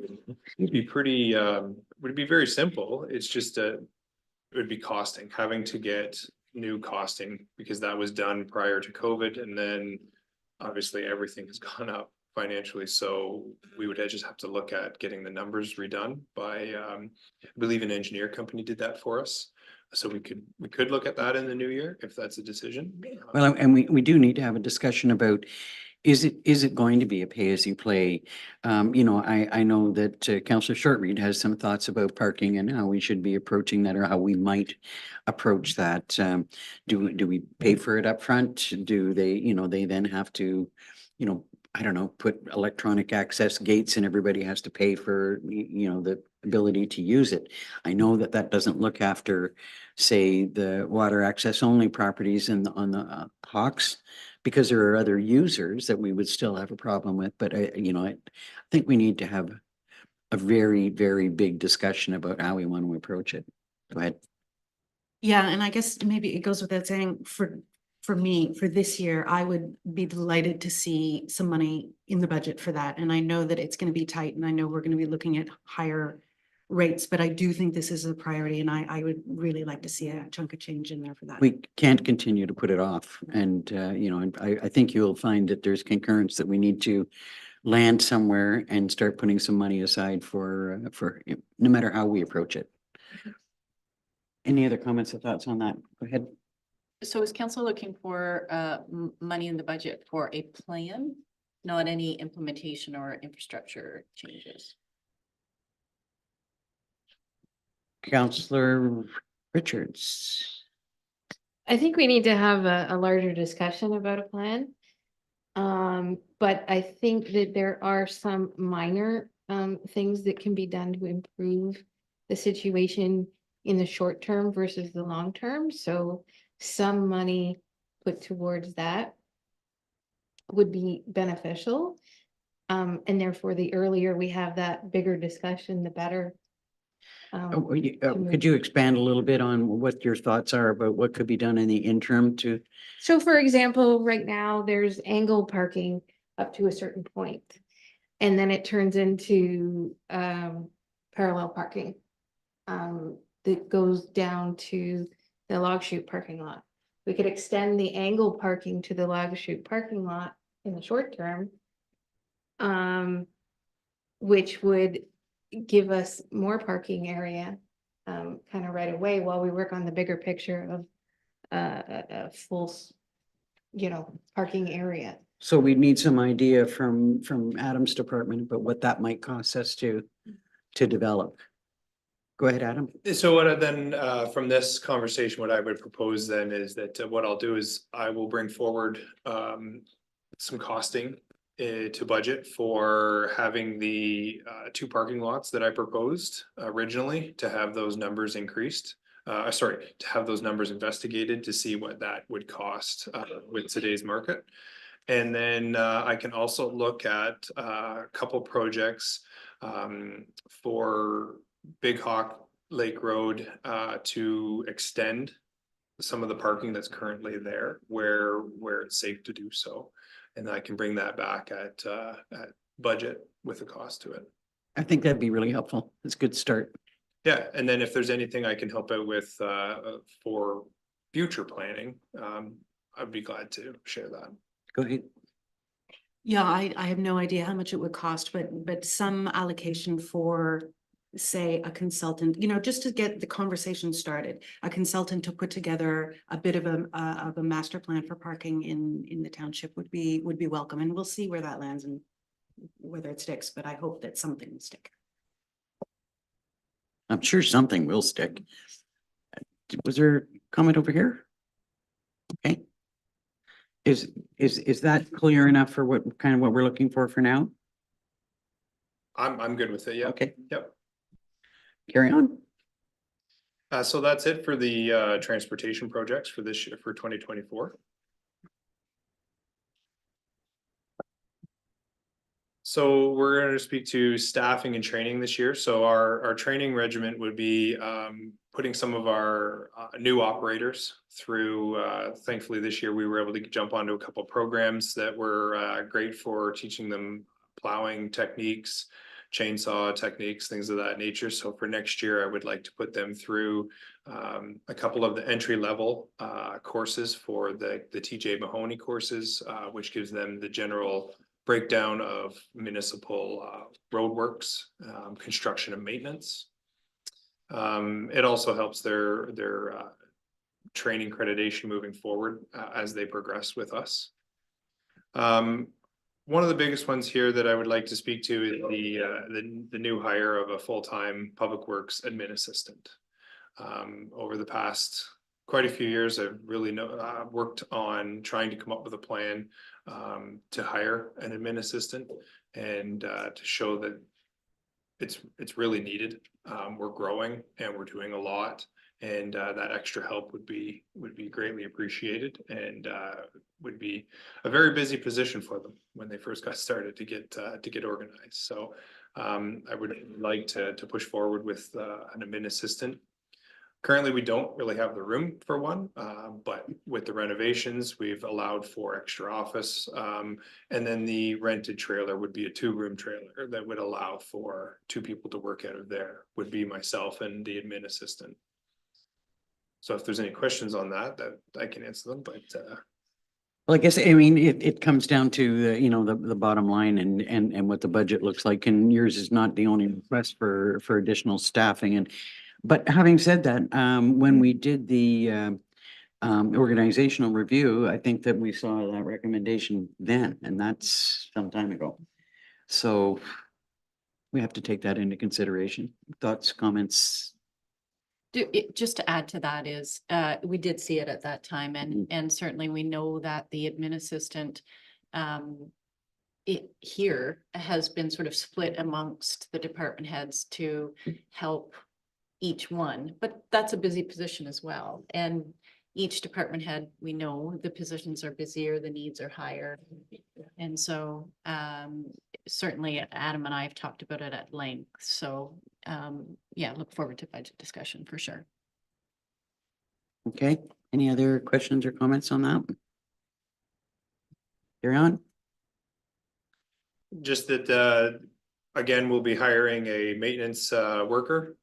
would be pretty, would be very simple. It's just it would be costing, having to get new costing, because that was done prior to COVID, and then obviously everything has gone up financially. So we would just have to look at getting the numbers redone by, I believe an engineer company did that for us. So we could look at that in the new year if that's a decision.
Well, and we do need to have a discussion about, is it going to be a pay as you play? You know, I know that Councillor Shortreed has some thoughts about parking and how we should be approaching that, or how we might approach that. Do we pay for it up front? Do they, you know, they then have to, you know, I don't know, put electronic access gates and everybody has to pay for, you know, the ability to use it. I know that that doesn't look after, say, the water access only properties on the Hawks, because there are other users that we would still have a problem with. But you know, I think we need to have a very, very big discussion about how we want to approach it. Go ahead.
Yeah, and I guess maybe it goes without saying, for me, for this year, I would be delighted to see some money in the budget for that. And I know that it's gonna be tight, and I know we're gonna be looking at higher rates, but I do think this is a priority, and I would really like to see a chunk of change in there for that.
We can't continue to put it off. And, you know, and I think you'll find that there's concurrence that we need to land somewhere and start putting some money aside for, no matter how we approach it. Any other comments or thoughts on that? Go ahead.
So is council looking for money in the budget for a plan, not any implementation or infrastructure changes?
Counselor Richards.
I think we need to have a larger discussion about a plan. But I think that there are some minor things that can be done to improve the situation in the short term versus the long term. So some money put towards that would be beneficial. And therefore, the earlier we have that bigger discussion, the better.
Could you expand a little bit on what your thoughts are about what could be done in the interim to?
So for example, right now, there's angle parking up to a certain point. And then it turns into parallel parking that goes down to the log chute parking lot. We could extend the angle parking to the log chute parking lot in the short term, which would give us more parking area kind of right away while we work on the bigger picture of a full, parking area.
So we need some idea from Adam's department about what that might cost us to develop. Go ahead, Adam.
So what I then, from this conversation, what I would propose then is that what I'll do is I will bring forward some costing to budget for having the 2 parking lots that I proposed originally to have those numbers increased. Sorry, to have those numbers investigated to see what that would cost with today's market. And then I can also look at a couple projects for Big Hawk Lake Road to extend some of the parking that's currently there where it's safe to do so. And I can bring that back at budget with a cost to it.
I think that'd be really helpful. It's a good start.
Yeah, and then if there's anything I can help out with for future planning, I'd be glad to share that.
Go ahead.
Yeah, I have no idea how much it would cost, but some allocation for, say, a consultant, just to get the conversation started, a consultant to put together a bit of a master plan for parking in the township would be welcome, and we'll see where that lands and whether it sticks, but I hope that something will stick.
I'm sure something will stick. Was there a comment over here? Okay. Is that clear enough for what we're looking for now?
I'm good with it, yeah.
Okay.
Yep.
Carry on.
So that's it for the transportation projects for this year, for 2024. So we're going to speak to staffing and training this year. So our training regiment would be putting some of our new operators through. Thankfully, this year we were able to jump onto a couple of programs that were great for teaching them plowing techniques, chainsaw techniques, things of that nature. So for next year, I would like to put them through a couple of the entry level courses for the TJ Mahoney courses, which gives them the general breakdown of municipal roadworks, construction and maintenance. It also helps their training accreditation moving forward as they progress with us. One of the biggest ones here that I would like to speak to is the new hire of a full-time public works admin assistant. Over the past quite a few years, I've really worked on trying to come up with a plan to hire an admin assistant and to show that it's really needed. We're growing and we're doing a lot, and that extra help would be greatly appreciated, and would be a very busy position for them when they first got started to get organized. So I would like to push forward with an admin assistant. Currently, we don't really have the room for one, but with the renovations, we've allowed for extra office. And then the rented trailer would be a 2-room trailer that would allow for 2 people to work out of there, would be myself and the admin assistant. So if there's any questions on that I can answer them, but
Well, I guess, I mean, it comes down to, the bottom line and what the budget looks like, and yours is not the only request for additional staffing. But having said that, when we did the organizational review, I think that we saw that recommendation then, and that's some time ago. So we have to take that into consideration. Thoughts, comments?
Just to add to that is, we did see it at that time and certainly we know that the admin assistant it here has been sort of split amongst the department heads to help each one, but that's a busy position as well. And each department head, we know the positions are busier, the needs are higher. And so certainly Adam and I have talked about it at length. So yeah, look forward to budget discussion for sure.
Okay, any other questions or comments on that? Carry on.
just that, again, we'll be hiring a maintenance worker.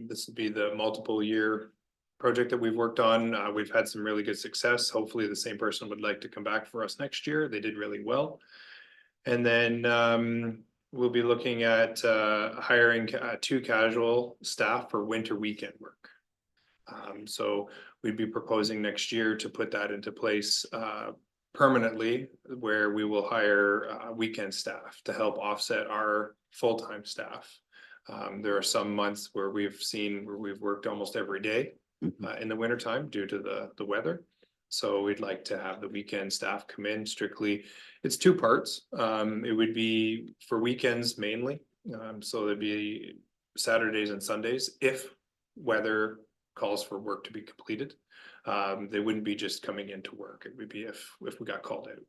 This will be the multiple year project that we've worked on. We've had some really good success. Hopefully the same person would like to come back for us next year. They did really well. And then we'll be looking at hiring 2 casual staff for winter weekend work. So we'd be proposing next year to put that into place permanently, where we will hire weekend staff to help offset our full-time staff. There are some months where we've worked almost every day in the wintertime due to the weather. So we'd like to have the weekend staff come in strictly. It's 2 parts. It would be for weekends mainly. So there'd be Saturdays and Sundays if weather calls for work to be completed. They wouldn't be just coming into work. It would be if we got called out.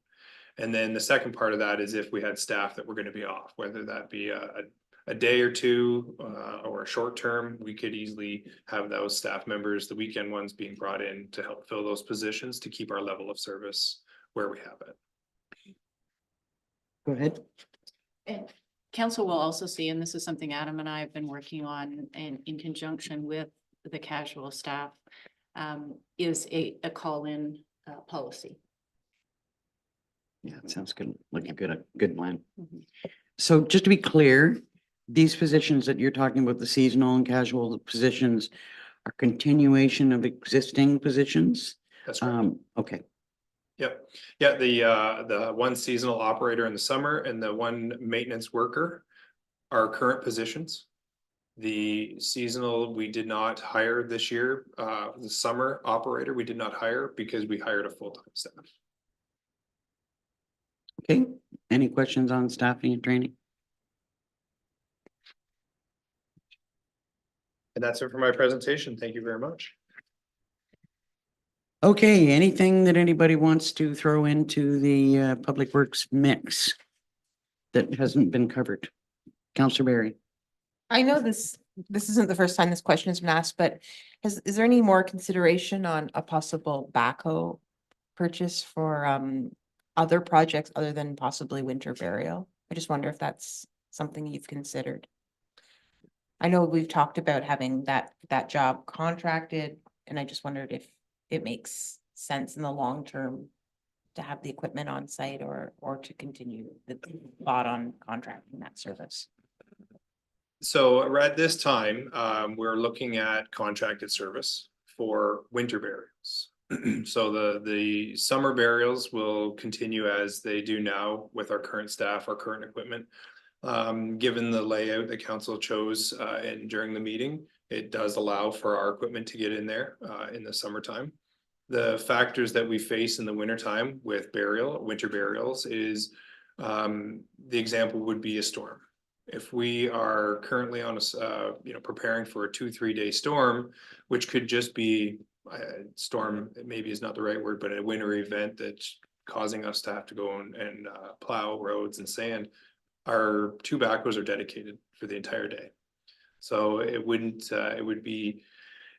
And then the second part of that is if we had staff that were going to be off, whether that be a day or 2 or a short term, we could easily have those staff members, the weekend ones, being brought in to help fill those positions to keep our level of service where we have it.
Go ahead.
And council will also see, and this is something Adam and I have been working on in conjunction with the casual staff, is a call-in policy.
Yeah, it sounds good, like a good plan.
Mhm.
So just to be clear, these positions that you're talking about, the seasonal and casual positions, are continuation of existing positions?
That's right.
Okay,
Yep. Yeah, the 1 seasonal operator in the summer and the 1 maintenance worker are current positions. The seasonal, we did not hire this year. The summer operator, we did not hire because we hired a full-time staff.
okay. Any questions on staffing and training?
And that's it for my presentation. Thank you very much.
Okay, anything that anybody wants to throw into the Public Works mix that hasn't been covered? Counselor Barry.
I know this isn't the first time this question has been asked, but is there any more consideration on a possible backhoe purchase for other projects other than possibly winter burial? I just wonder if that's something you've considered. I know we've talked about having that job contracted, and I just wondered if it makes sense in the long term to have the equipment on site or to continue the thought on contracting that service.
So at this time, we're looking at contracted service for winter burials. So the summer burials will continue as they do now with our current staff, our current equipment. Given the layout that council chose and during the meeting, it does allow for our equipment to get in there in the summertime. The factors that we face in the wintertime with winter burials is the example would be a storm. If we are currently on a, preparing for a 2-3 day storm, which could just be a storm, maybe is not the right word, but a winter event that's causing us to have to go and plow roads and sand, our 2 backhoes are dedicated for the entire day. So it would be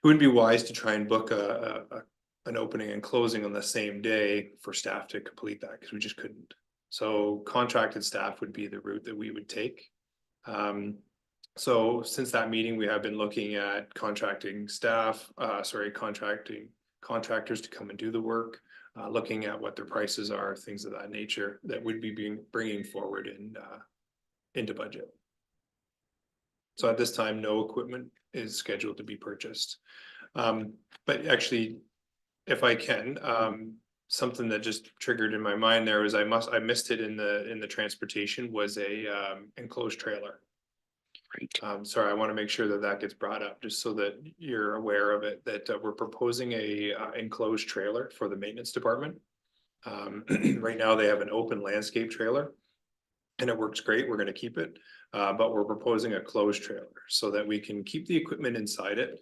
wouldn't be wise to try and book an opening and closing on the same day for staff to complete that, because we just couldn't. So contracted staff would be the route that we would take. So since that meeting, we have been looking at contracting contractors to come and do the work, looking at what their prices are, things of that nature that would be bringing forward into budget. So at this time, no equipment is scheduled to be purchased. But actually, if I can, something that just triggered in my mind there was I missed it in the transportation was a enclosed trailer.
Right.
Sorry, I want to make sure that gets brought up just so that you're aware of it, that we're proposing a enclosed trailer for the maintenance department. Right now they have an open landscape trailer and it works great. We're going to keep it. But we're proposing a closed trailer so that we can keep the equipment inside it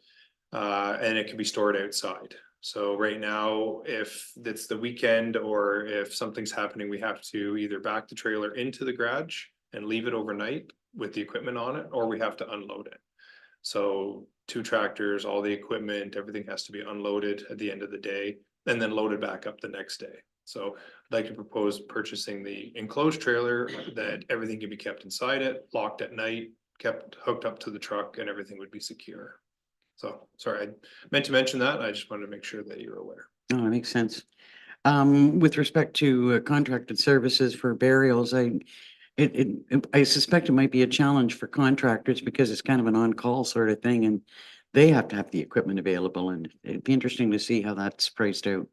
and it can be stored outside. So right now, if it's the weekend or if something's happening, we have to either back the trailer into the garage and leave it overnight with the equipment on it, or we have to unload it. So 2 tractors, all the equipment, everything has to be unloaded at the end of the day and then loaded back up the next day. So I'd like to propose purchasing the enclosed trailer that everything can be kept inside it, locked at night, kept hooked up to the truck, and everything would be secure. So sorry, I meant to mention that. I just wanted to make sure that you're aware.
Oh, that makes sense. With respect to contracted services for burials, I suspect it might be a challenge for contractors because it's kind of an on-call sort of thing and they have to have the equipment available, and it'd be interesting to see how that's priced out.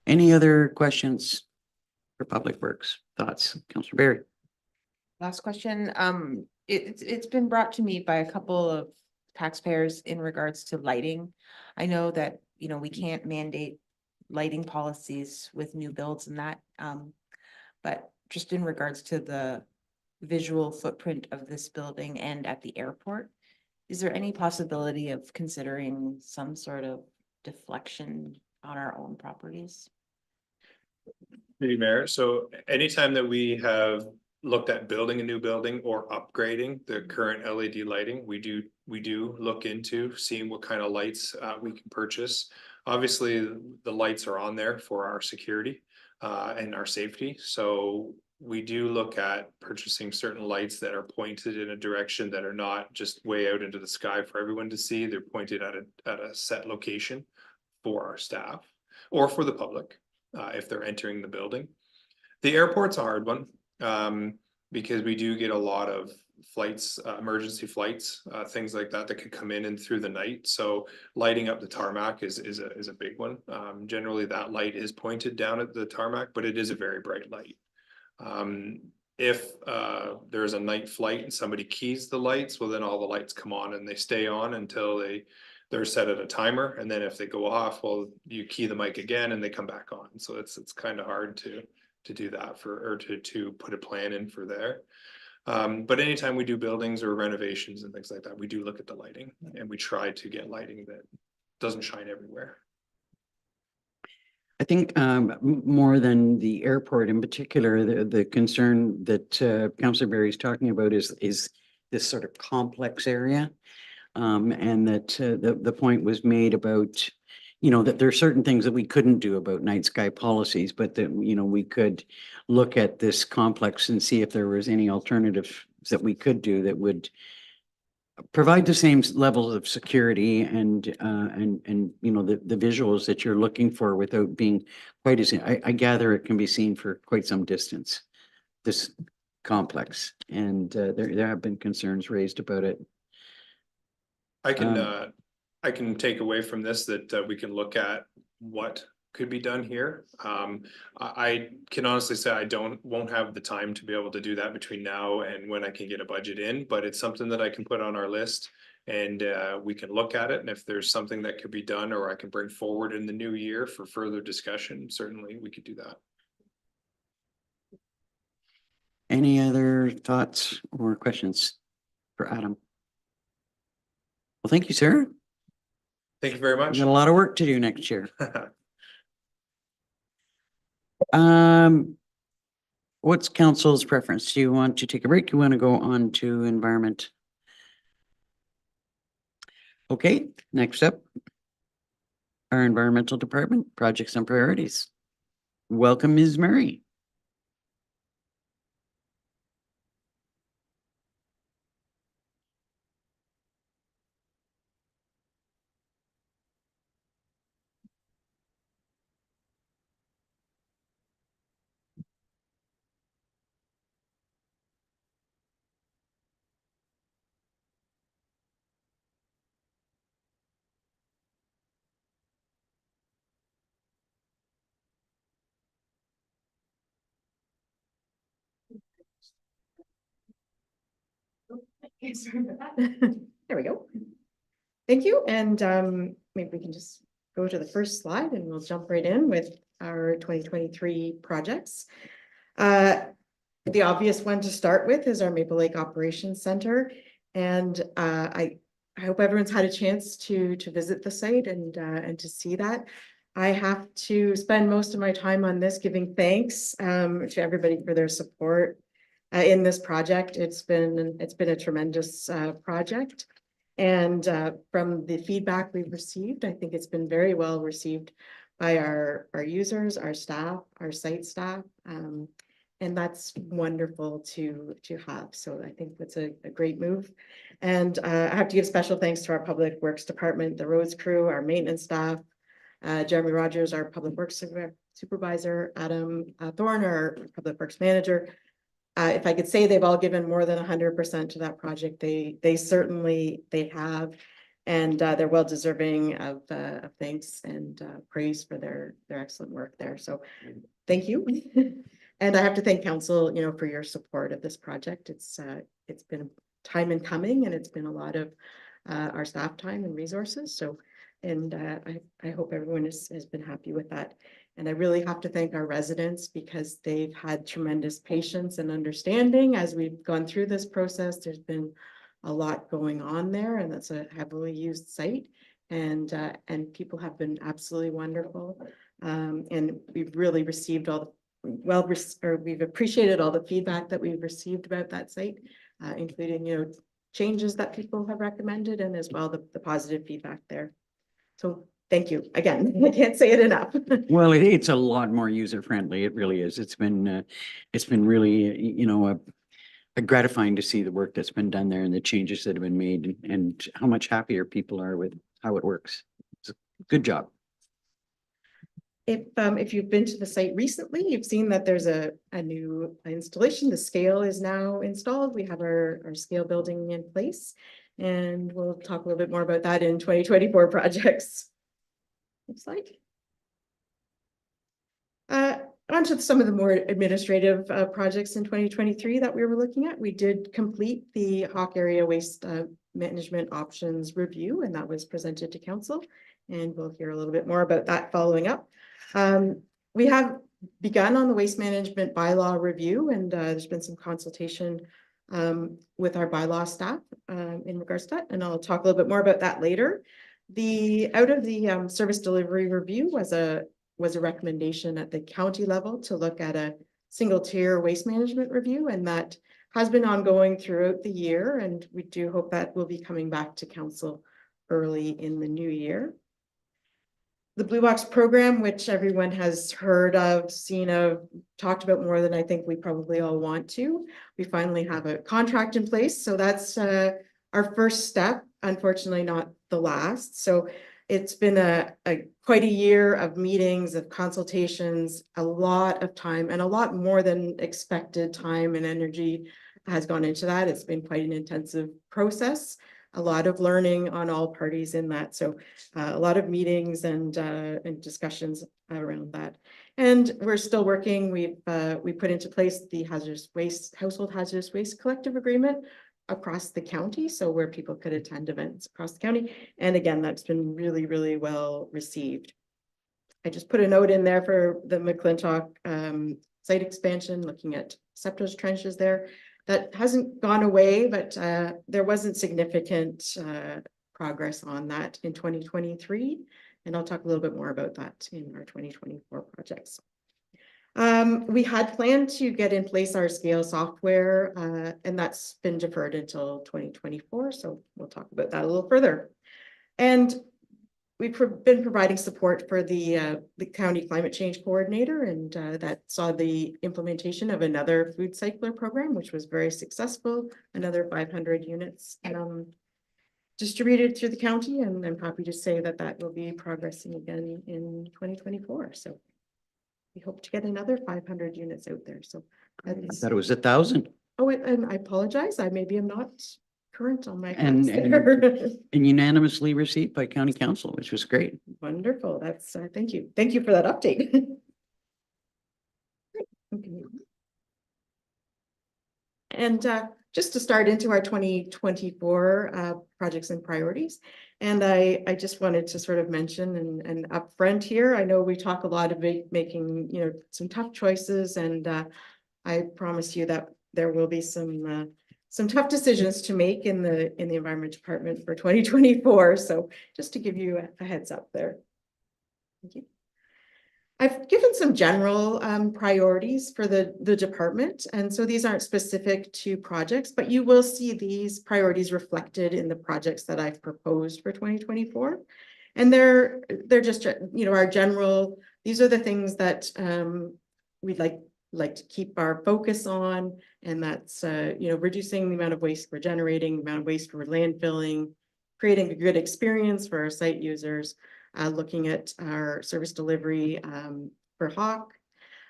Any other questions for Public Works? Thoughts, Councillor Barry?
Last question. It's been brought to me by a couple of taxpayers in regards to lighting. I know that, we can't mandate lighting policies with new builds and that, but just in regards to the visual footprint of this building and at the airport, is there any possibility of considering some sort of deflection on our own properties?
Maybe Mayor, so anytime that we have looked at building a new building or upgrading the current LED lighting, we do look into seeing what kind of lights we can purchase. Obviously, the lights are on there for our security and our safety. So we do look at purchasing certain lights that are pointed in a direction that are not just way out into the sky for everyone to see. They're pointed at a set location for our staff or for the public if they're entering the building. The airport's a hard one because we do get a lot of flights, emergency flights, things like that could come in and through the night. So lighting up the tarmac is a big one. Generally, that light is pointed down at the tarmac, but it is a very bright light. If there's a night flight and somebody keys the lights, well, then all the lights come on and they stay on until they're set at a timer. And then if they go off, well, you key the mic again and they come back on. So it's kind of hard to do that to put a plan in for there. But anytime we do buildings or renovations and things like that, we do look at the lighting and we try to get lighting that doesn't shine everywhere.
I think more than the airport in particular, the concern that Councillor Barry is talking about is this sort of complex area. And that the point was made about, that there are certain things that we couldn't do about night sky policies, but that, we could look at this complex and see if there was any alternative that we could do that would provide the same levels of security and the visuals that you're looking for without being quite as, I gather it can be seen for quite some distance, this complex, and there have been concerns raised about it.
I can take away from this that we can look at what could be done here. I can honestly say I won't have the time to be able to do that between now and when I can get a budget in, but it's something that I can put on our list and we can look at it. And if there's something that could be done or I can bring forward in the new year for further discussion, certainly we could do that.
Any other thoughts or questions for Adam? Well, thank you, sir.
Thank you very much.
We've got a lot of work to do next year. What's council's preference? Do you want to take a break? You want to go on to environment? Okay, next up. Our environmental department, projects and priorities. Welcome, Ms. Murray.
Okay, sorry about that. There we go. Thank you, and maybe we can just go to the first slide and we'll jump right in with our 2023 projects. The obvious one to start with is our Maple Lake Operations Center. And I hope everyone's had a chance to visit the site and to see that. I have to spend most of my time on this giving thanks to everybody for their support in this project. It's been a tremendous project. And from the feedback we've received, I think it's been very well received by our users, our staff, our site staff. And that's wonderful to have. So I think that's a great move. And I have to give special thanks to our Public Works Department, the roads crew, our maintenance staff, Jeremy Rogers, our Public Works Supervisor, Adam Thorne, our Public Works Manager. If I could say they've all given more than 100% to that project, they certainly have. And they're well deserving of thanks and praise for their excellent work there. So thank you. And I have to thank council, for your support of this project. It's been time in coming, and it's been a lot of our staff time and resources. So, and I hope everyone has been happy with that. And I really have to thank our residents because they've had tremendous patience and understanding as we've gone through this process. There's been a lot going on there, and that's a heavily used site. And people have been absolutely wonderful. And we've really received all the we've appreciated all the feedback that we've received about that site, including, changes that people have recommended, and as well the positive feedback there. So thank you again. I can't say it enough.
Well, it's a lot more user friendly. It really is. It's been really, gratifying to see the work that's been done there and the changes that have been made and how much happier people are with how it works. It's a good job.
If you've been to the site recently, you've seen that there's a new installation. The scale is now installed. We have our scale building in place, and we'll talk a little bit more about that in 2024 projects. Next slide. On to some of the more administrative projects in 2023 that we were looking at. We did complete the Hawk Area Waste Management Options Review, and that was presented to council, and we'll hear a little bit more about that following up. We have begun on the waste management bylaw review, and there's been some consultation with our bylaw staff in regards to that, and I'll talk a little bit more about that later. Out of the service delivery review was a recommendation at the county level to look at a single tier waste management review, and that has been ongoing throughout the year, and we do hope that will be coming back to council early in the new year. The Blue Box program, which everyone has heard of, seen of, talked about more than I think we probably all want to. We finally have a contract in place. So that's our first step, unfortunately not the last. So it's been quite a year of meetings, of consultations, a lot of time, and a lot more than expected time and energy has gone into that. It's been quite an intensive process. A lot of learning on all parties in that. So a lot of meetings and discussions around that. And we're still working. We put into place the household hazardous waste collective agreement across the county. So where people could attend events across the county. And again, that's been really, really well received. I just put a note in there for the McClintock site expansion, looking at septos trenches there. That hasn't gone away, but there wasn't significant progress on that in 2023. And I'll talk a little bit more about that in our 2024 projects. We had planned to get in place our scale software, and that's been deferred until 2024. So we'll talk about that a little further. And we've been providing support for the county climate change coordinator, and that saw the implementation of another food cycler program, which was very successful, another 500 units distributed through the county, and I'm happy to say that that will be progressing again in 2024. So we hope to get another 500 units out there. So
I
that's,
thought it was 1,000
oh, and I apologize. I maybe am not current on my
And-
facts there.
and unanimously received by county council, which was great.
Wonderful. That's, thank you. Thank you for that update. Okay. And just to start into our 2024 projects and priorities. And I just wanted to sort of mention and upfront here, I know we talk a lot about making, some tough choices, and I promise you that there will be some tough decisions to make in the environment department for 2024. So just to give you a heads up there. Thank you. I've given some general priorities for the department, and so these aren't specific to projects, but you will see these priorities reflected in the projects that I've proposed for 2024. And they're just, our general, these are the things that we'd like to keep our focus on, and that's reducing the amount of waste we're generating, the amount of waste we're landfilling, creating a good experience for our site users, looking at our service delivery for Hawk,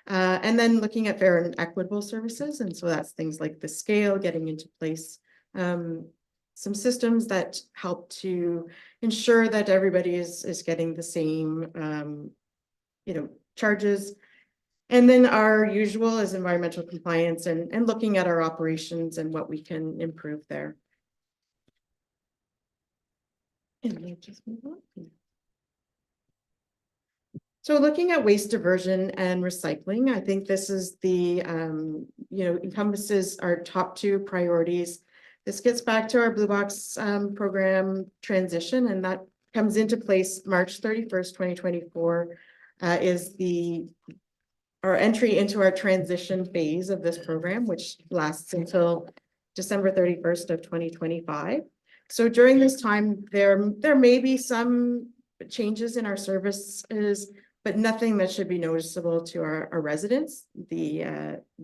and then looking at fair and equitable services. And so that's things like the scale, getting into place some systems that help to ensure that everybody is getting the same charges. And then our usual is environmental compliance and looking at our operations and what we can improve there. And we'll just move on. So looking at waste diversion and recycling, I think this is the, encompasses our top two priorities. This gets back to our Blue Box program transition, and that comes into place March 31st, 2024, is our entry into our transition phase of this program, which lasts until December 31st of 2025. So during this time, there may be some changes in our services, but nothing that should be noticeable to our residents. The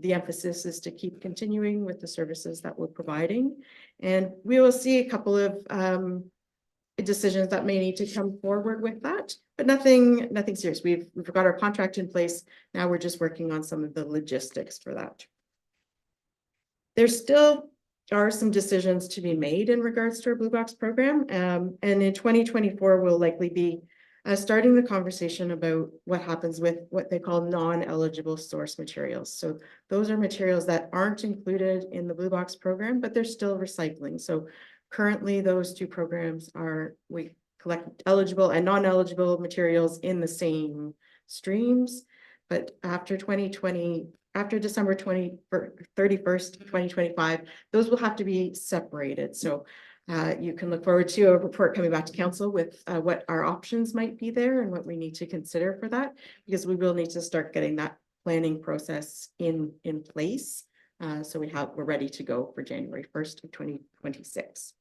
emphasis is to keep continuing with the services that we're providing. And we will see a couple of decisions that may need to come forward with that, but nothing serious. We've got our contract in place. Now we're just working on some of the logistics for that. There still are some decisions to be made in regards to our Blue Box program. And in 2024, we'll likely be starting the conversation about what happens with what they call non-eligible source materials. So those are materials that aren't included in the Blue Box program, but they're still recycling. So currently those two programs we collect eligible and non-eligible materials in the same streams. But after December 31st, 2025, those will have to be separated. So you can look forward to a report coming back to council with what our options might be there and what we need to consider for that, because we will need to start getting that planning process in place. So we're ready to go for January 1st of 2026.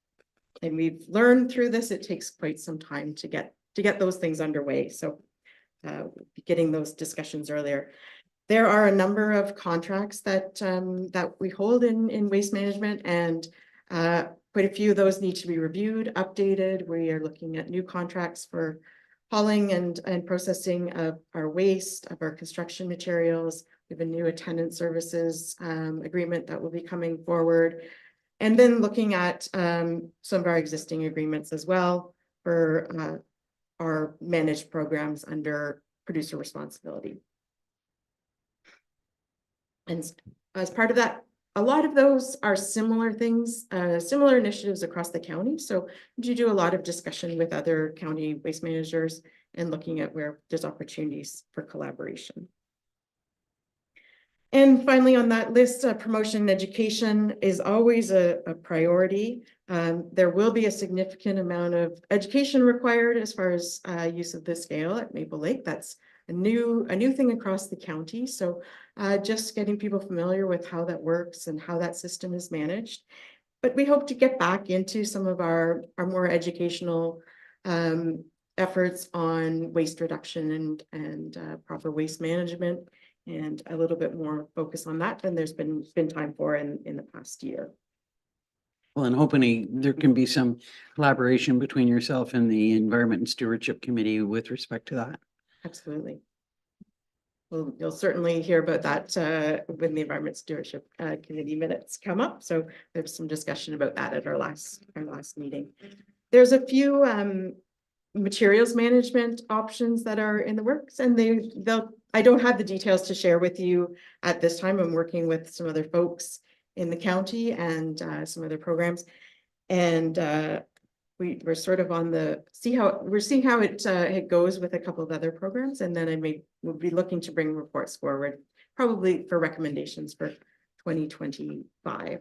And we've learned through this, it takes quite some time to get those things underway. So getting those discussions earlier. There are a number of contracts that we hold in waste management, and quite a few of those need to be reviewed, updated. We are looking at new contracts for hauling and processing of our waste, of our construction materials. We have a new attendant services agreement that will be coming forward. And then looking at some of our existing agreements as well for our managed programs under producer responsibility. And as part of that, a lot of those are similar things, similar initiatives across the county. So you do a lot of discussion with other county waste managers and looking at where there's opportunities for collaboration. And finally, on that list, promotion and education is always a priority. There will be a significant amount of education required as far as use of the scale at Maple Lake. That's a new thing across the county. So just getting people familiar with how that works and how that system is managed. But we hope to get back into some of our more educational efforts on waste reduction and proper waste management, and a little bit more focus on that than there's been time for in the past year.
Well, and hopefully there can be some collaboration between yourself and the Environment and Stewardship Committee with respect to that.
Absolutely. Well, you'll certainly hear about that when the Environment Stewardship Committee minutes come up. So there's some discussion about that at our last meeting. There's a few materials management options that are in the works, and I don't have the details to share with you at this time. I'm working with some other folks in the county and some other programs, and we're sort of on we're seeing how it goes with a couple of other programs, and then we'll be looking to bring reports forward, probably for recommendations for 2025.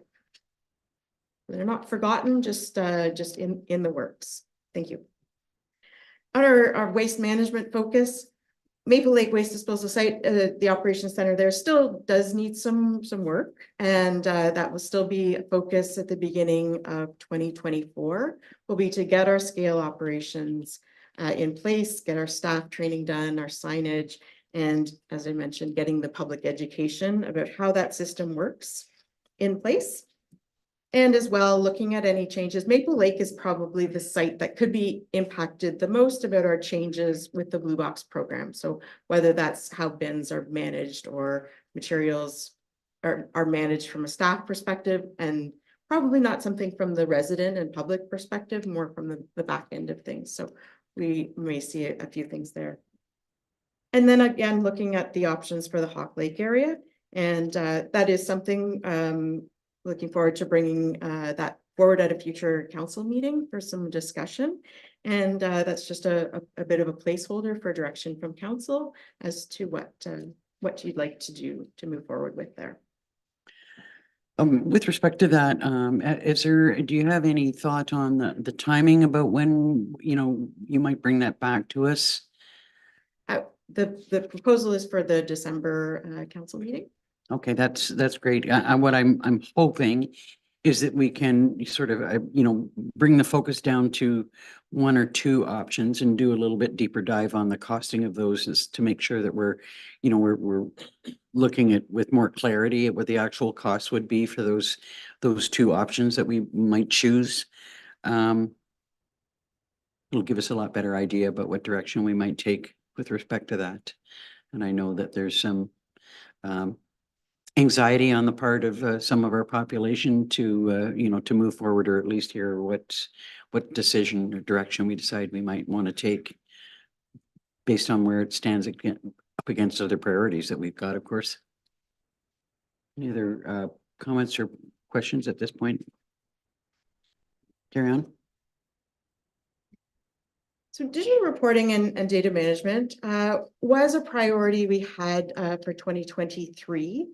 They're not forgotten, just in the works. Thank you. On our waste management focus, Maple Lake Waste Disposal Site, the operations center there still does need some work, and that will still be a focus at the beginning of 2024. Will be to get our scale operations in place, get our staff training done, our signage, and as I mentioned, getting the public education about how that system works in place. And as well, looking at any changes. Maple Lake is probably the site that could be impacted the most about our changes with the Blue Box program. So whether that's how bins are managed or materials are managed from a staff perspective, and probably not something from the resident and public perspective, more from the back end of things. So we may see a few things there. And then again, looking at the options for the Hawk Lake area. And that is something looking forward to bringing that forward at a future council meeting for some discussion. And that's just a bit of a placeholder for direction from council as to what you'd like to do to move forward with there.
With respect to that, do you have any thought on the timing about when, you might bring that back to us?
The proposal is for the December council meeting.
Okay, that's great. What I'm hoping is that we can sort of, bring the focus down to one or two options and do a little bit deeper dive on the costing of those, is to make sure that we're looking at with more clarity at what the actual cost would be for those two options that we might choose. It'll give us a lot better idea about what direction we might take with respect to that. And I know that there's some anxiety on the part of some of our population to move forward, or at least hear what decision or direction we decide we might want to take based on where it stands up against other priorities that we've got, of course. Any other comments or questions at this point? Carry on.
So digital reporting and data management was a priority we had for 2023.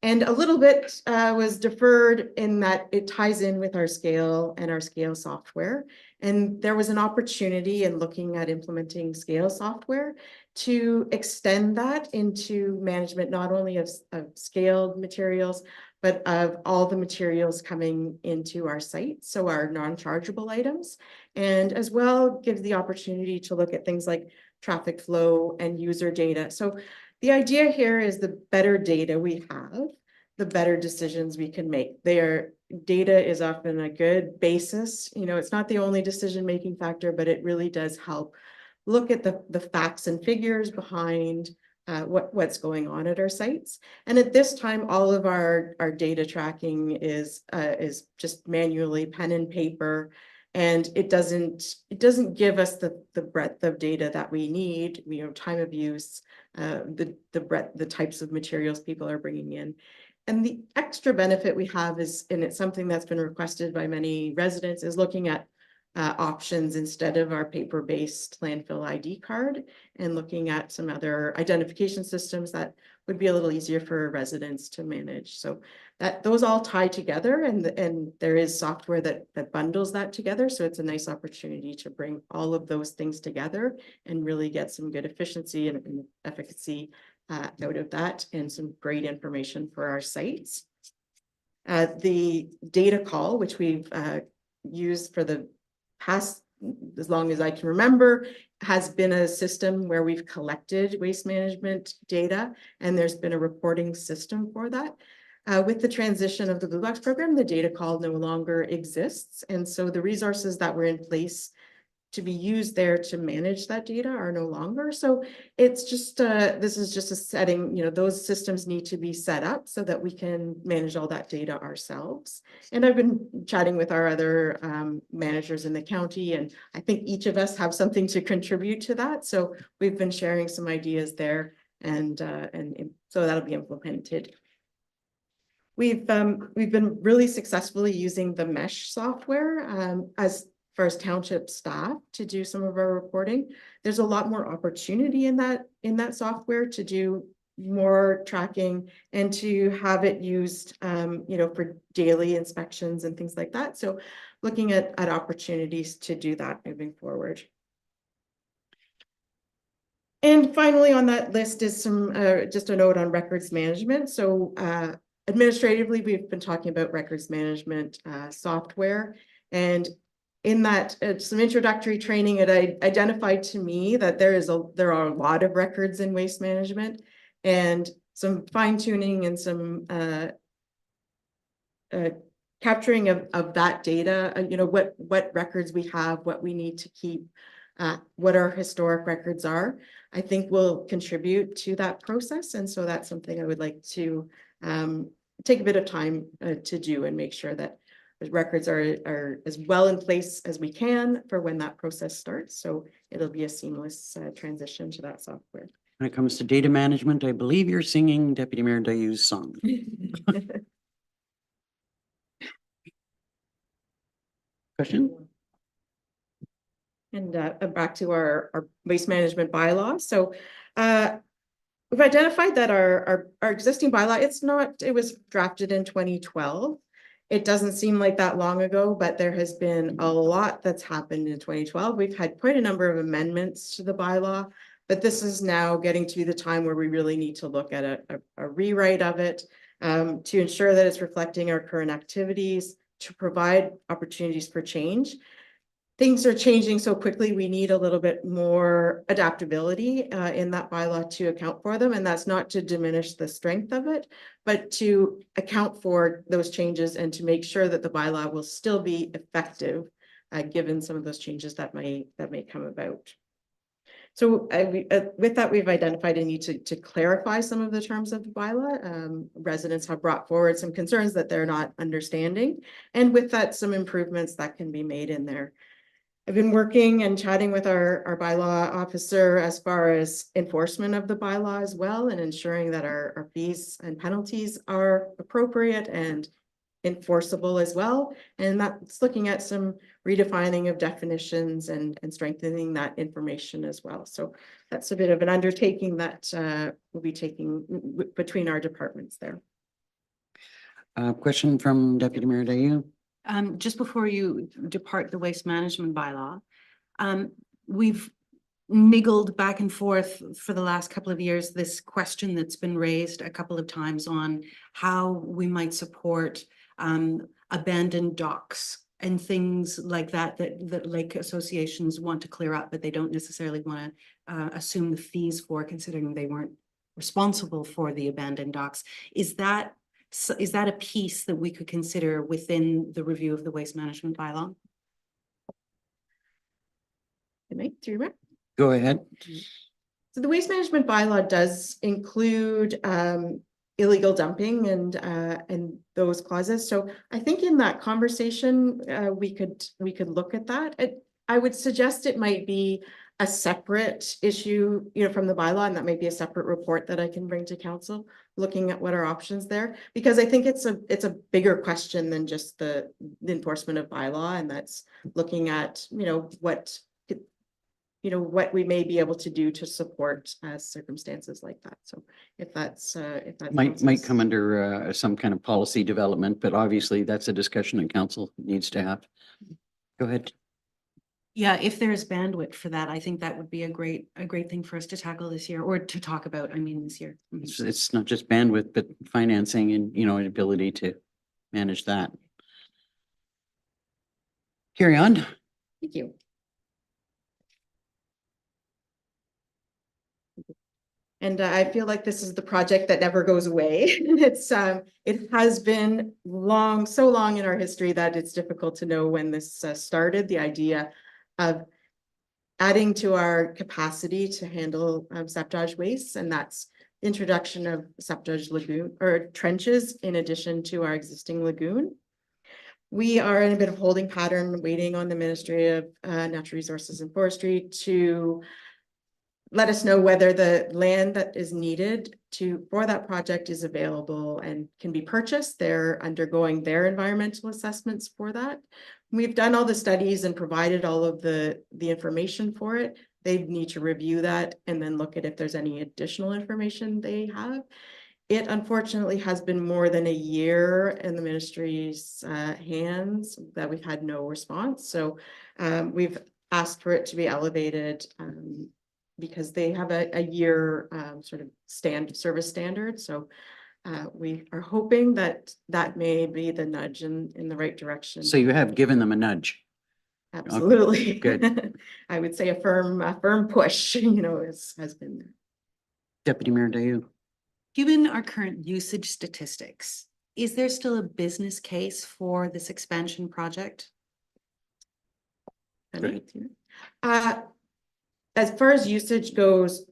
And a little bit was deferred in that it ties in with our scale and our scale software. And there was an opportunity in looking at implementing scale software to extend that into management, not only of scaled materials, but of all the materials coming into our site. So our non-chargeable items, and as well gives the opportunity to look at things like traffic flow and user data. So the idea here is the better data we have, the better decisions we can make. Data is often a good basis. It's not the only decision-making factor, but it really does help look at the facts and figures behind what's going on at our sites. And at this time, all of our data tracking is just manually pen and paper. And it doesn't give us the breadth of data that we need, time of use, the breadth, the types of materials people are bringing in. And the extra benefit we have is, and it's something that's been requested by many residents, is looking at options instead of our paper-based landfill ID card, and looking at some other identification systems that would be a little easier for residents to manage. So those all tie together, and there is software that bundles that together. So it's a nice opportunity to bring all of those things together and really get some good efficiency and efficacy out of that, and some great information for our sites. The data call, which we've used for the past as long as I can remember, has been a system where we've collected waste management data, and there's been a reporting system for that. With the transition of the Blue Box program, the data call no longer exists. And so the resources that were in place to be used there to manage that data are no longer. So it's just, this is just a setting, those systems need to be set up so that we can manage all that data ourselves. And I've been chatting with our other managers in the county, and I think each of us have something to contribute to that. So we've been sharing some ideas there, and so that'll be implemented. We've been really successfully using the mesh software as far as township staff to do some of our reporting. There's a lot more opportunity in that software to do more tracking and to have it used, for daily inspections and things like that. So looking at opportunities to do that moving forward. And finally, on that list is some just a note on records management. So administratively, we've been talking about records management software, and in that, some introductory training, it identified to me that there are a lot of records in waste management, and some fine tuning and some capturing of that data. What records we have, what we need to keep, what our historic records are, I think will contribute to that process. And so that's something I would like to take a bit of time to do and make sure that the records are as well in place as we can for when that process starts. So it'll be a seamless transition to that software.
When it comes to data management, I believe you're singing Deputy Mayor Dayu's song. Question?
And back to our waste management bylaw. So we've identified that our existing bylaw, it was drafted in 2012. It doesn't seem like that long ago, but there has been a lot that's happened in 2012. We've had quite a number of amendments to the bylaw, but this is now getting to be the time where we really need to look at a rewrite of it to ensure that it's reflecting our current activities, to provide opportunities for change. Things are changing so quickly, we need a little bit more adaptability in that bylaw to account for them. And that's not to diminish the strength of it, but to account for those changes and to make sure that the bylaw will still be effective given some of those changes that may come about. So with that, we've identified a need to clarify some of the terms of the bylaw. Residents have brought forward some concerns that they're not understanding. And with that, some improvements that can be made in there. I've been working and chatting with our bylaw officer as far as enforcement of the bylaw as well, and ensuring that our fees and penalties are appropriate and enforceable as well. And that's looking at some redefining of definitions and strengthening that information as well. So that's a bit of an undertaking that we'll be taking between our departments there.
Question from Deputy Mayor Dayu.
Just before you depart the waste management bylaw, we've niggled back and forth for the last couple of years, this question that's been raised a couple of times on how we might support abandoned docks and things like that lake associations want to clear up, but they don't necessarily want to assume the fees for, considering they weren't responsible for the abandoned docks. Is that a piece that we could consider within the review of the waste management bylaw?
Go ahead.
So the waste management bylaw does include illegal dumping and those clauses. So I think in that conversation, we could look at that. I would suggest it might be a separate issue, from the bylaw, and that might be a separate report that I can bring to council, looking at what are options there, because I think it's a bigger question than just the enforcement of bylaw, and that's looking at, what we may be able to do to support circumstances like that. So if that's
Might come under some kind of policy development, but obviously that's a discussion that council needs to have. Go ahead.
Yeah, if there's bandwidth for that, I think that would be a great thing for us to tackle this year, or to talk about, this year.
It's not just bandwidth, but financing and, an ability to manage that. Carry on.
Thank you. And I feel like this is the project that never goes away. It has been so long in our history that it's difficult to know when this started. The idea of adding to our capacity to handle septage wastes, and that's introduction of septage lagoon or trenches in addition to our existing lagoon. We are in a bit of holding pattern, waiting on the Ministry of Natural Resources and Forestry to let us know whether the land that is needed for that project is available and can be purchased. They're undergoing their environmental assessments for that. We've done all the studies and provided all of the information for it. They need to review that and then look at if there's any additional information they have. It unfortunately has been more than a year in the ministry's hands that we've had no response. So we've asked for it to be elevated because they have a year sort of service standard. So we are hoping that that may be the nudge in the right direction.
So you have given them a nudge.
Absolutely.
good.
I would say a firm push, has been there.
Deputy Mayor Dayu.
Given our current usage statistics, is there still a business case for this expansion project?
As far as usage goes,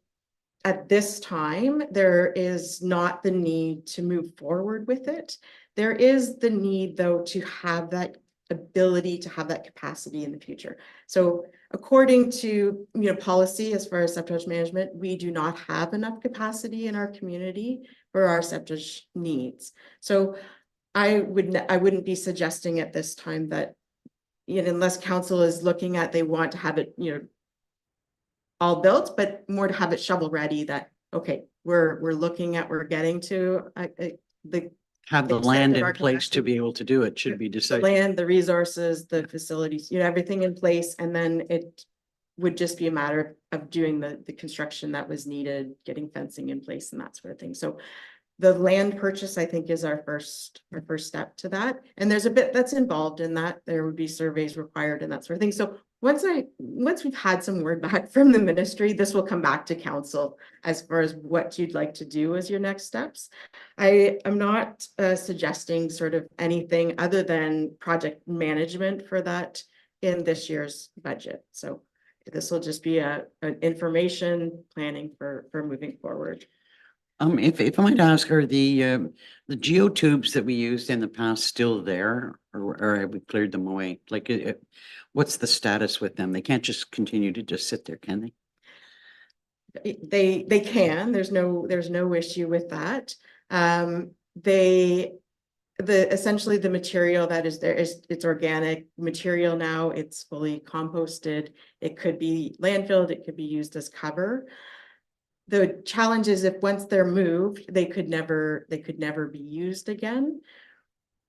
at this time, there is not the need to move forward with it. There is the need, though, to have that ability to have that capacity in the future. So according to policy, as far as septage management, we do not have enough capacity in our community for our septage needs. So I wouldn't be suggesting at this time that unless council is looking at, they want to have it all built, but more to have it shovel ready, that okay, we're looking at, we're getting to the
Have the
extent
land
of
in
our
place to
capacity.
be able to do it, should be
the
decided.
land, the resources, the facilities, everything in place, and then it would just be a matter of doing the construction that was needed, getting fencing in place and that sort of thing. So the land purchase, I think, is our first step to that. And there's a bit that's involved in that. There would be surveys required and that sort of thing. So once we've had some word back from the ministry, this will come back to council as far as what you'd like to do as your next steps. I am not suggesting sort of anything other than project management for that in this year's budget. So this will just be an information planning for moving forward.
If I might ask, are the geotubes that we used in the past still there, or have we cleared them away? Like, what's the status with them? They can't just continue to just sit there, can they?
They can. There's no issue with that. Essentially the material that is there it's organic material now. It's fully composted. It could be landfilled. It could be used as cover. The challenge is if once they're moved, they could never be used again.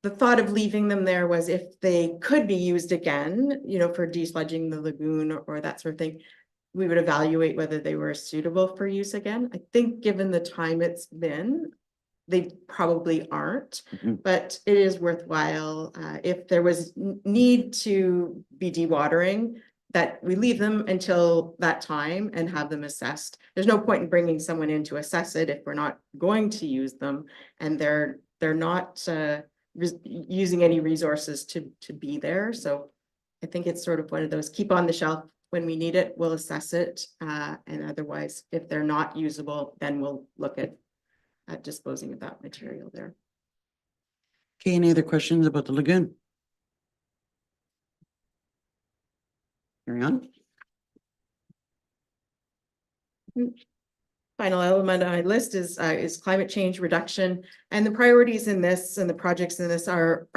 The thought of leaving them there was if they could be used again, for desludging the lagoon or that sort of thing, we would evaluate whether they were suitable for use again. I think given the time it's been, they probably aren't, but it is worthwhile if there was need to be dewatering, that we leave them until that time and have them assessed. There's no point in bringing someone in to assess it if we're not going to use them and they're not using any resources to be there. So I think it's sort of one of those keep on the shelf. When we need it, we'll assess it. And otherwise, if they're not usable, then we'll look at disposing of that material there.
Okay, any other questions about the lagoon? Carry on.
Final element on my list is climate change reduction, and the priorities in this and the projects in this are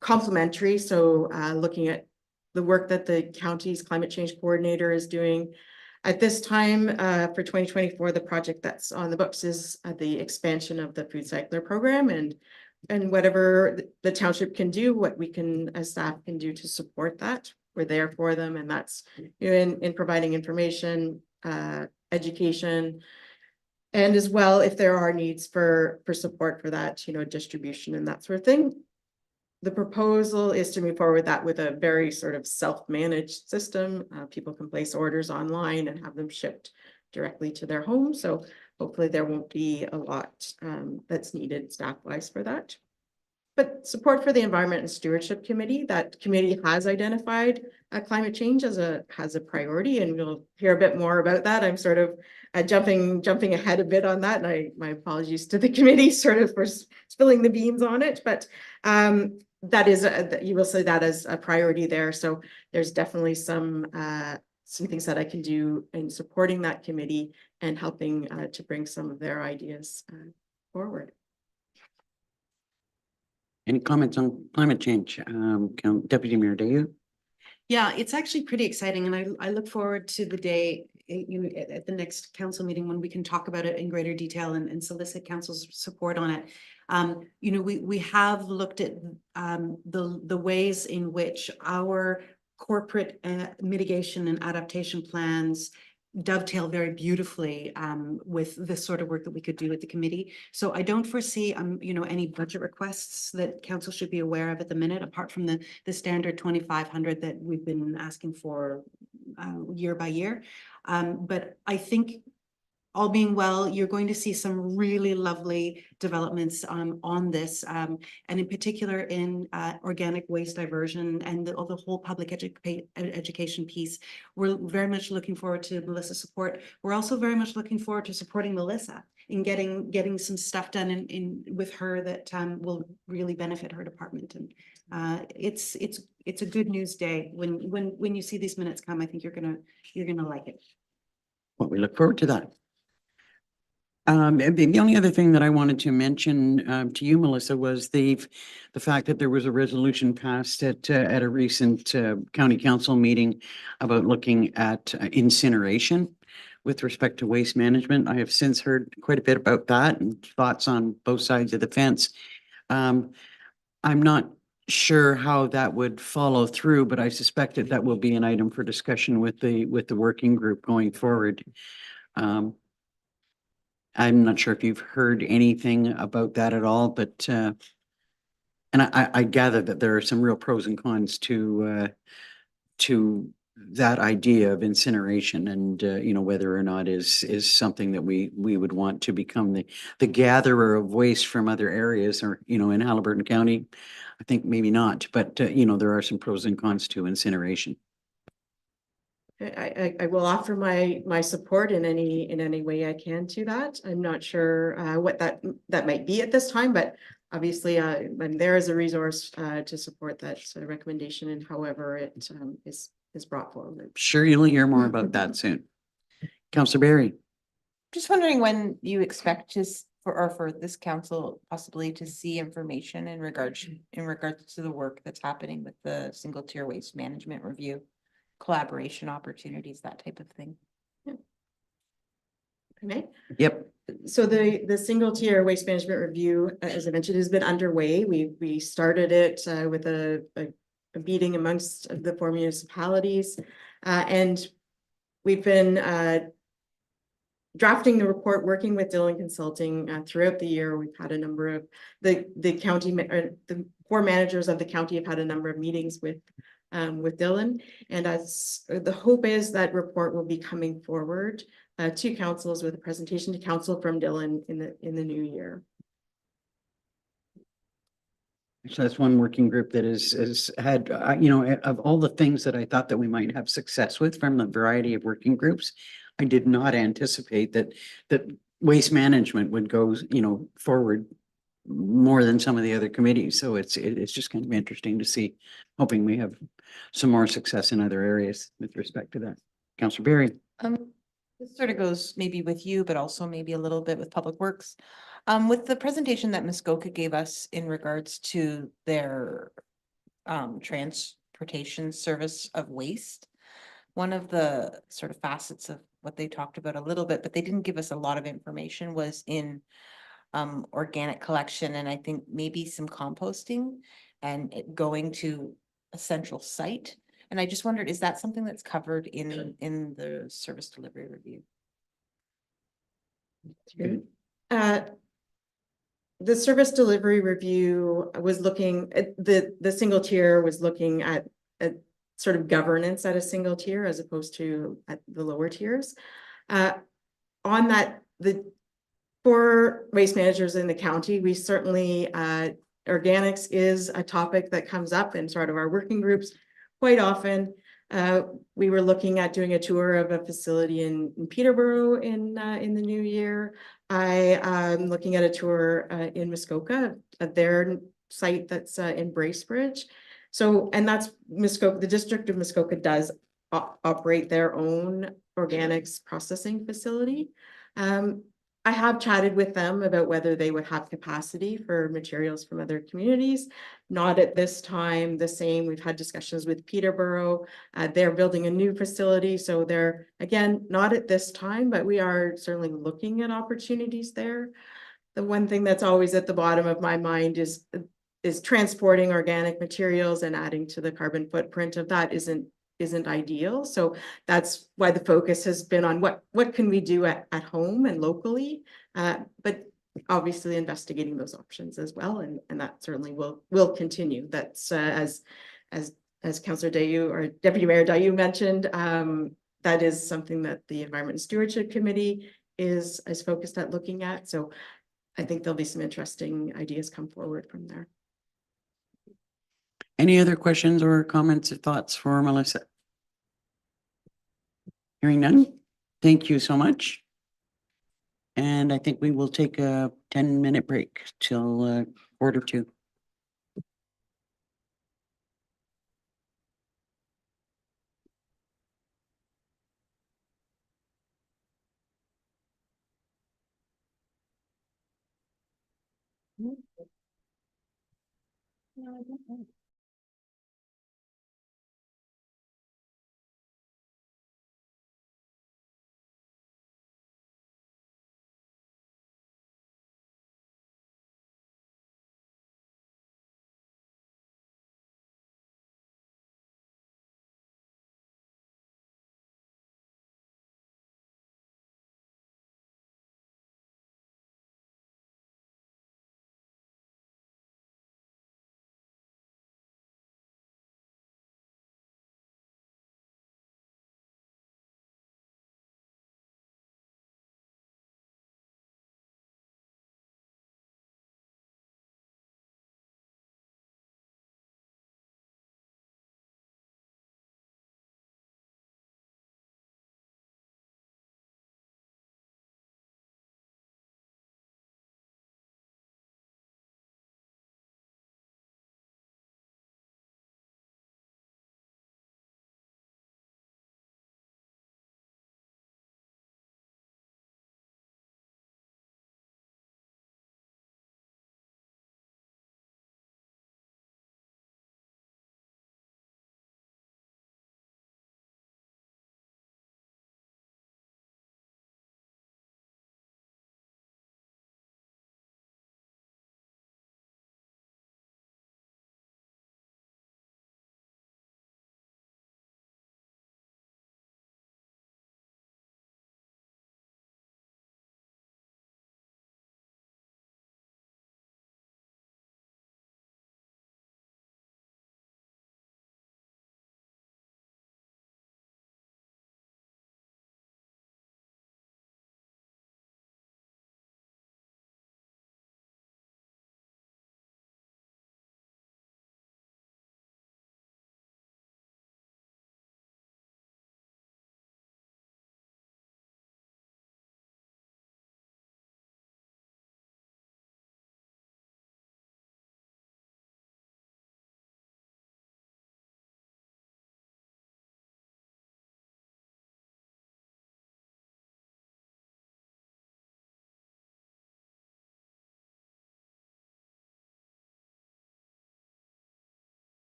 complementary. So looking at the work that the county's climate change coordinator is doing at this time for 2024, the project that's on the books is the expansion of the food cycler program, and whatever the township can do, what we can as staff can do to support that. We're there for them, and that's in providing information, education, and as well if there are needs for support for that, distribution and that sort of thing. The proposal is to move forward with that with a very sort of self-managed system. People can place orders online and have them shipped directly to their home. So hopefully there won't be a lot that's needed staff-wise for that. But support for the Environment and Stewardship Committee, that committee has identified climate change as a priority, and we'll hear a bit more about that. I'm sort of jumping ahead a bit on that, and my apologies to the committee sort of for spilling the beans on it, but that is you will see that as a priority there. So there's definitely some things that I can do in supporting that committee and helping to bring some of their ideas forward.
Any comments on climate change? Deputy Mayor, do you?
Yeah, it's actually pretty exciting, and I look forward to the day, at the next council meeting when we can talk about it in greater detail and solicit council's support on it. We have looked at the ways in which our corporate mitigation and adaptation plans dovetail very beautifully with the sort of work that we could do at the committee. So I don't foresee any budget requests that council should be aware of at the minute, apart from the standard 2,500 that we've been asking for year by year. But I think, all being well, you're going to see some really lovely developments on this, and in particular in organic waste diversion and the whole public education piece. We're very much looking forward to Melissa's support. We're also very much looking forward to supporting Melissa in getting some stuff done in with her that will really benefit her department. And it's a good news day when you see these minutes come. I think you're gonna like it.
Well, we look forward to that. The only other thing that I wanted to mention to you, Melissa, was the fact that there was a resolution passed at a recent county council meeting about looking at incineration with respect to waste management. I have since heard quite a bit about that and thoughts on both sides of the fence. I'm not sure how that would follow through, but I suspect that will be an item for discussion with the working group going forward. I'm not sure if you've heard anything about that at all, but and I gather that there are some real pros and cons to that idea of incineration, and whether or not is something that we would want to become the gatherer of waste from other areas, or in Haliburton County. I think maybe not, but there are some pros and cons to incineration.
I will offer my support in any way I can to that. I'm not sure what that might be at this time, but obviously I'm there as a resource to support that sort of recommendation, and however it is brought forward.
Sure, you'll hear more about that soon. Councillor Barry.
Just wondering when you expect for this council possibly to see information in regards to the work that's happening with the single tier waste management review, collaboration opportunities, that type of thing.
Okay.
Yep.
So the single tier waste management review, as I mentioned, has been underway. We started it with a meeting amongst the 4 municipalities, and we've been drafting the report, working with Dillon Consulting throughout the year. We've had a number of the 4 managers of the county have had a number of meetings with Dillon, and as the hope is that report will be coming forward to councils with a presentation to council from Dillon in the new year.
So that's one working group that has had, of all the things that I thought that we might have success with from the variety of working groups, I did not anticipate that waste management would go, forward more than some of the other committees. So it's just kind of interesting to see, hoping we have some more success in other areas with respect to that. Councillor Barry.
This sort of goes maybe with you, but also maybe a little bit with Public Works. With the presentation that Muskoka gave us in regards to their transportation service of waste, one of the sort of facets of what they talked about a little bit, but they didn't give us a lot of information, was in organic collection, and I think maybe some composting and it going to a central site. And I just wondered, is that something that's covered in the service delivery review?
The service delivery review was looking at the single tier was looking at sort of governance at a single tier as opposed to at the lower tiers. On that, for waste managers in the county, we certainly, organics is a topic that comes up in sort of our working groups quite often. We were looking at doing a tour of a facility in Peterborough in the new year. I am looking at a tour in Muskoka of their site that's in Bracebridge. So, and that's Muskoka, the district of Muskoka does operate their own organics processing facility. I have chatted with them about whether they would have capacity for materials from other communities. Not at this time, the same, we've had discussions with Peterborough. They're building a new facility, so they're, again, not at this time, but we are certainly looking at opportunities there. The one thing that's always at the bottom of my mind is transporting organic materials and adding to the carbon footprint of that isn't ideal. So that's why the focus has been on what can we do at home and locally, but obviously investigating those options as well, and that certainly will continue. That's as Councillor Dayu or Deputy Mayor Dayu mentioned, that is something that the Environment and Stewardship Committee is focused at looking at. So I think there'll be some interesting ideas come forward from there.
Any other questions or comments or thoughts for Melissa? Hearing none, thank you so much. And I think we will take a 10-minute break till 1:45.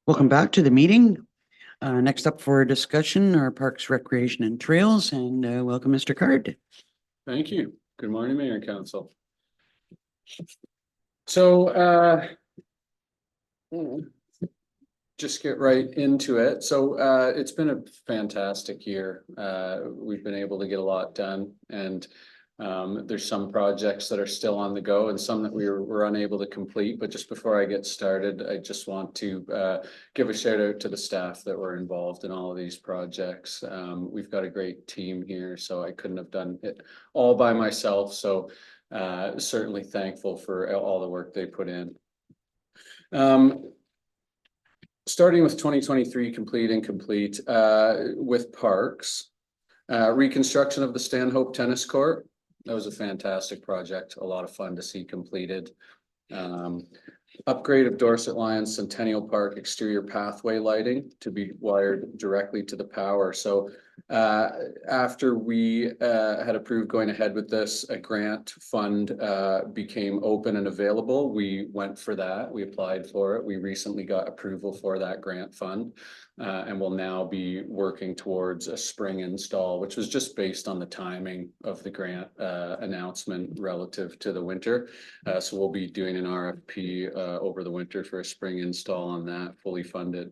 Welcome back to the meeting. Next up for discussion are Parks, Recreation and Trails, and welcome, Mr. Card.
Thank you. Good morning, Mayor and Council. So, just get right into it. So, it's been a fantastic year. We've been able to get a lot done, and there's some projects that are still on the go and some that we were unable to complete. But just before I get started, I just want to give a shout out to the staff that were involved in all of these projects. We've got a great team here, so I couldn't have done it all by myself. So certainly thankful for all the work they put in. Starting with 2023 complete and complete with parks, reconstruction of the Stanhope Tennis Court. That was a fantastic project, a lot of fun to see completed. Upgrade of Dorset Lions Centennial Park exterior pathway lighting to be wired directly to the power. So after we had approved going ahead with this, a grant fund became open and available. We went for that. We applied for it. We recently got approval for that grant fund and will now be working towards a spring install, which was just based on the timing of the grant announcement relative to the winter. So we'll be doing an RFP over the winter for a spring install on that, fully funded.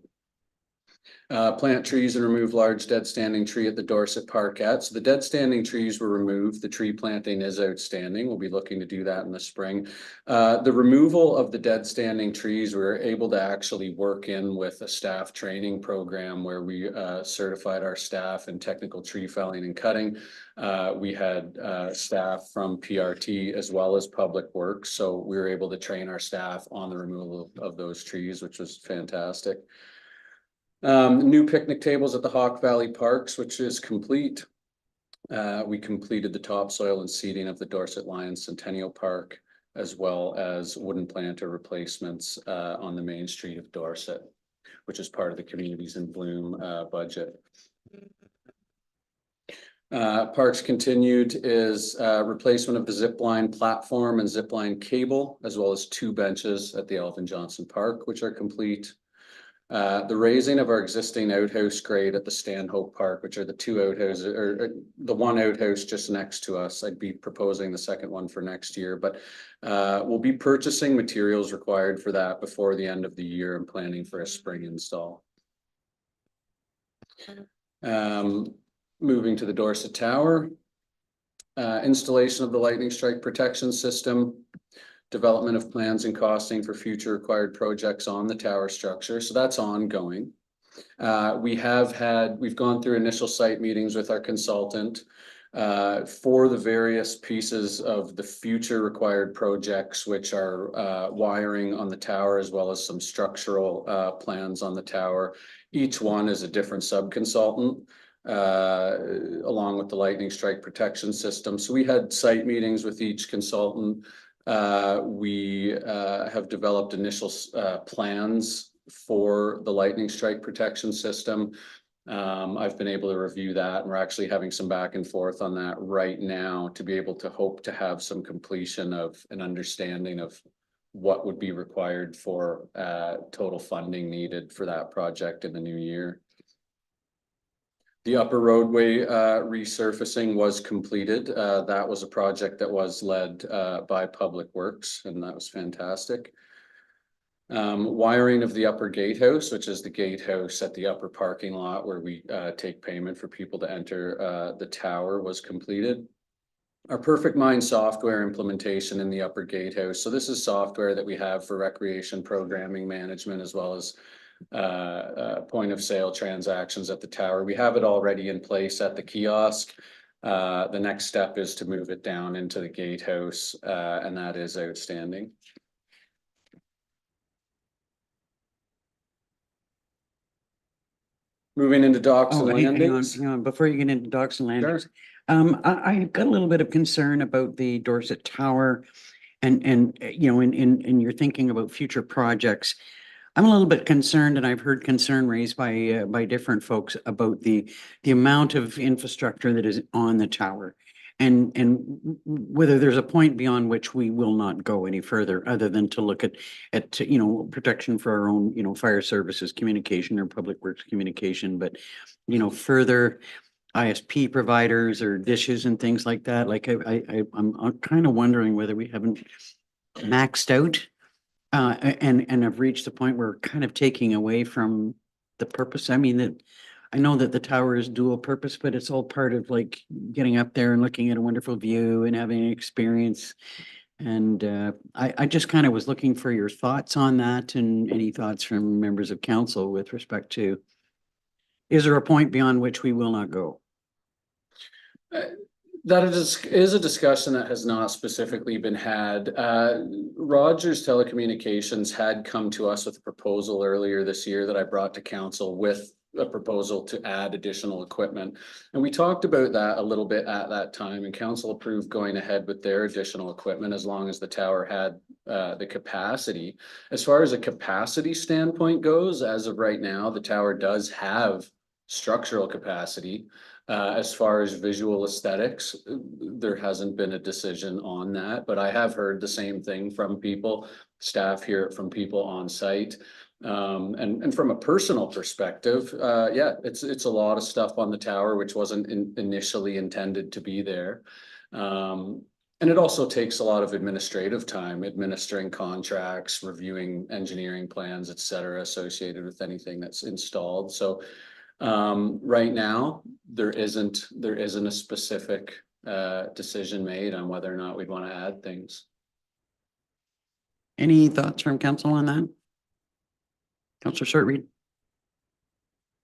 Plant trees and remove large dead standing tree at the Dorset Parkette. So the dead standing trees were removed. The tree planting is outstanding. We'll be looking to do that in the spring. The removal of the dead standing trees, we were able to actually work in with a staff training program where we certified our staff in technical tree felling and cutting. We had staff from PRT as well as Public Works. So we were able to train our staff on the removal of those trees, which was fantastic. New picnic tables at the Hawk Valley Parks, which is complete. We completed the topsoil and seeding of the Dorset Lions Centennial Park, as well as wooden planter replacements on the main street of Dorset, which is part of the Communities in Bloom budget. Parks continued is replacement of the zipline platform and zipline cable, as well as 2 benches at the Alvin Johnson Park, which are complete. The raising of our existing outhouse grade at the Stanhope Park, which are the 2 outhouses, or the 1 outhouse just next to us. I'd be proposing the second one for next year, but we'll be purchasing materials required for that before the end of the year and planning for a spring install. Moving to the Dorset Tower, installation of the lightning strike protection system. Development of plans and costing for future required projects on the tower structure. So that's ongoing. We've gone through initial site meetings with our consultant for the various pieces of the future required projects, which are wiring on the tower, as well as some structural plans on the tower. Each one is a different sub-consultant, along with the lightning strike protection system. So we had site meetings with each consultant. We have developed initial plans for the lightning strike protection system. I've been able to review that, and we're actually having some back and forth on that right now to be able to hope to have some completion of an understanding of what would be required for total funding needed for that project in the new year. The upper roadway resurfacing was completed. That was a project that was led by Public Works, and that was fantastic. Wiring of the upper gatehouse, which is the gatehouse at the upper parking lot where we take payment for people to enter the tower, was completed. Our Perfect Mind software implementation in the upper gatehouse. So this is software that we have for recreation programming management, as well as point of sale transactions at the tower. We have it already in place at the kiosk. The next step is to move it down into the gatehouse, and that is outstanding. Moving into docks and landings.
Hang on. Before you get into docks and landings, I got a little bit of concern about the Dorset Tower, and you know, in your thinking about future projects. I'm a little bit concerned, and I've heard concern raised by different folks about the amount of infrastructure that is on the tower. whether there's a point beyond which we will not go any further, other than to look at, protection for our own, fire services communication or public works communication, but, further ISP providers or dishes and things like that, like I'm kind of wondering whether we haven't maxed out and have reached the point where we're kind of taking away from the purpose. I mean, that I know that the tower is dual purpose, but it's all part of like getting up there and looking at a wonderful view and having an experience. And I just kind of was looking for your thoughts on that and any thoughts from members of council with respect to, is there a point beyond which we will not go?
That is a discussion that has not specifically been had. Rogers Telecommunications had come to us with a proposal earlier this year that I brought to council with a proposal to add additional equipment. And we talked about that a little bit at that time, and council approved going ahead with their additional equipment as long as the tower had the capacity. As far as a capacity standpoint goes, as of right now, the tower does have structural capacity. As far as visual aesthetics, there hasn't been a decision on that, but I have heard the same thing from people, staff hear it from people on site. And from a personal perspective, yeah, it's a lot of stuff on the tower, which wasn't initially intended to be there. And it also takes a lot of administrative time, administering contracts, reviewing engineering plans, et cetera, associated with anything that's installed. So right now, there isn't a specific decision made on whether or not we'd want to add things.
Any thoughts from council on that? Councillor Shortreed?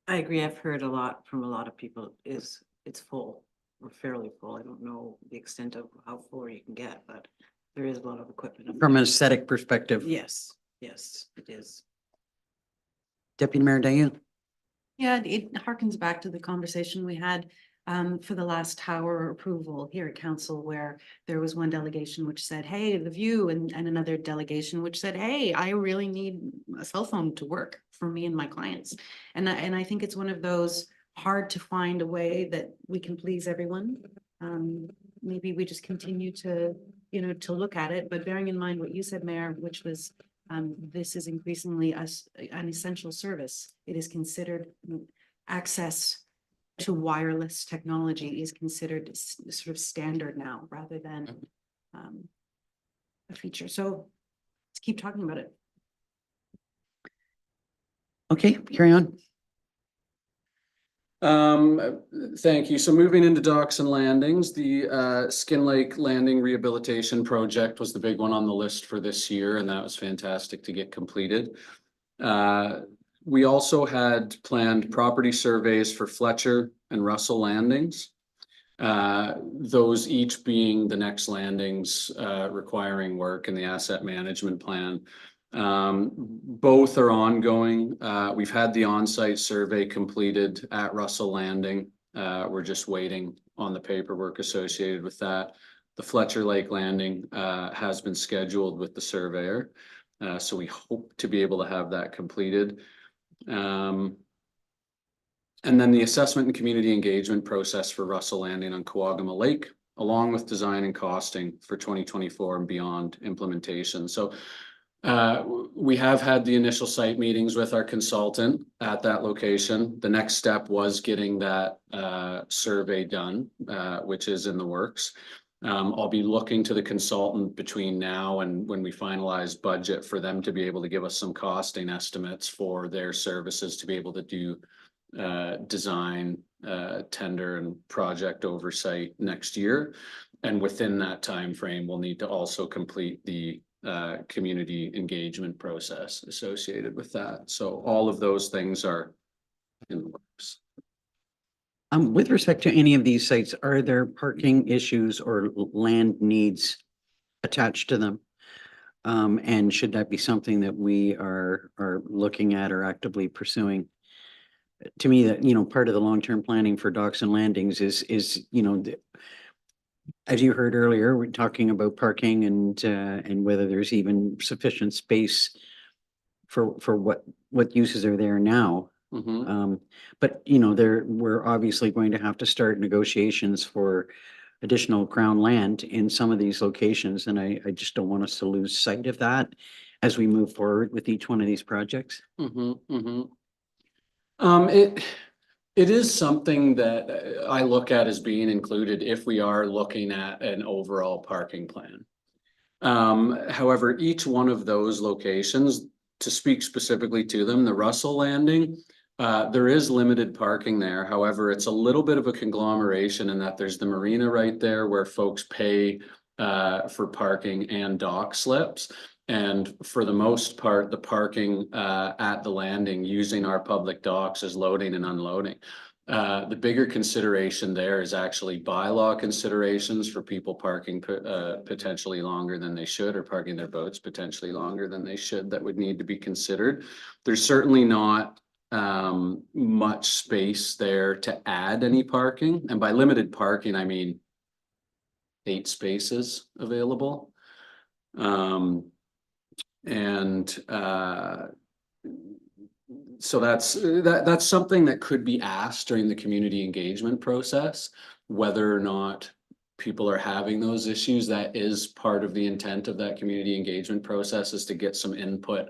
I agree. I've heard a lot from a lot of people it's full or fairly full. I don't know the extent of how full you can get, but there is a lot of equipment. up
From
there.
an aesthetic perspective.
Yes, it is.
Deputy Mayor Dayu?
Yeah, it harkens back to the conversation we had for the last tower approval here at council, where there was one delegation which said, hey, the view, and another delegation which said, hey, I really need a cell phone to work for me and my clients. And I think it's one of those hard to find a way that we can please everyone. Maybe we just continue to, to look at it, but bearing in mind what you said, Mayor, which was this is increasingly an essential service. It is considered access to wireless technology is considered sort of standard now rather than a feature. So let's keep talking about it.
Okay, carry on.
Thank you. So moving into docks and landings, the Skin Lake Landing Rehabilitation Project was the big one on the list for this year, and that was fantastic to get completed. We also had planned property surveys for Fletcher and Russell landings. Those each being the next landings requiring work in the asset management plan. Both are ongoing. We've had the on-site survey completed at Russell Landing. We're just waiting on the paperwork associated with that. The Fletcher Lake Landing has been scheduled with the surveyor. So we hope to be able to have that completed. And then the assessment and community engagement process for Russell Landing on Coagama Lake, along with design and costing for 2024 and beyond implementation. So we have had the initial site meetings with our consultant at that location. The next step was getting that survey done, which is in the works. I'll be looking to the consultant between now and when we finalize budget for them to be able to give us some costing estimates for their services to be able to do design, tender and project oversight next year. And within that time frame, we'll need to also complete the community engagement process associated with that. So all of those things are in the works.
With respect to any of these sites, are there parking issues or land needs attached to them? And should that be something that we are looking at or actively pursuing? To me, that, part of the long-term planning for docks and landings is, as you heard earlier, we're talking about parking and whether there's even sufficient space for what uses are there now.
Mm-hmm.
But we're obviously going to have to start negotiations for additional crown land in some of these locations, and I just don't want us to lose sight of that as we move forward with each one of these projects.
It is something that I look at as being included if we are looking at an overall parking plan. However, each one of those locations, to speak specifically to them, the Russell Landing, there is limited parking there. However, it's a little bit of a conglomeration in that there's the marina right there where folks pay for parking and dock slips. And for the most part, the parking at the landing using our public docks is loading and unloading. The bigger consideration there is actually bylaw considerations for people parking potentially longer than they should, or parking their boats potentially longer than they should, that would need to be considered. There's certainly not much space there to add any parking. And by limited parking, I mean 8 spaces available. So that's something that could be asked during the community engagement process, whether or not people are having those issues. That is part of the intent of that community engagement process, is to get some input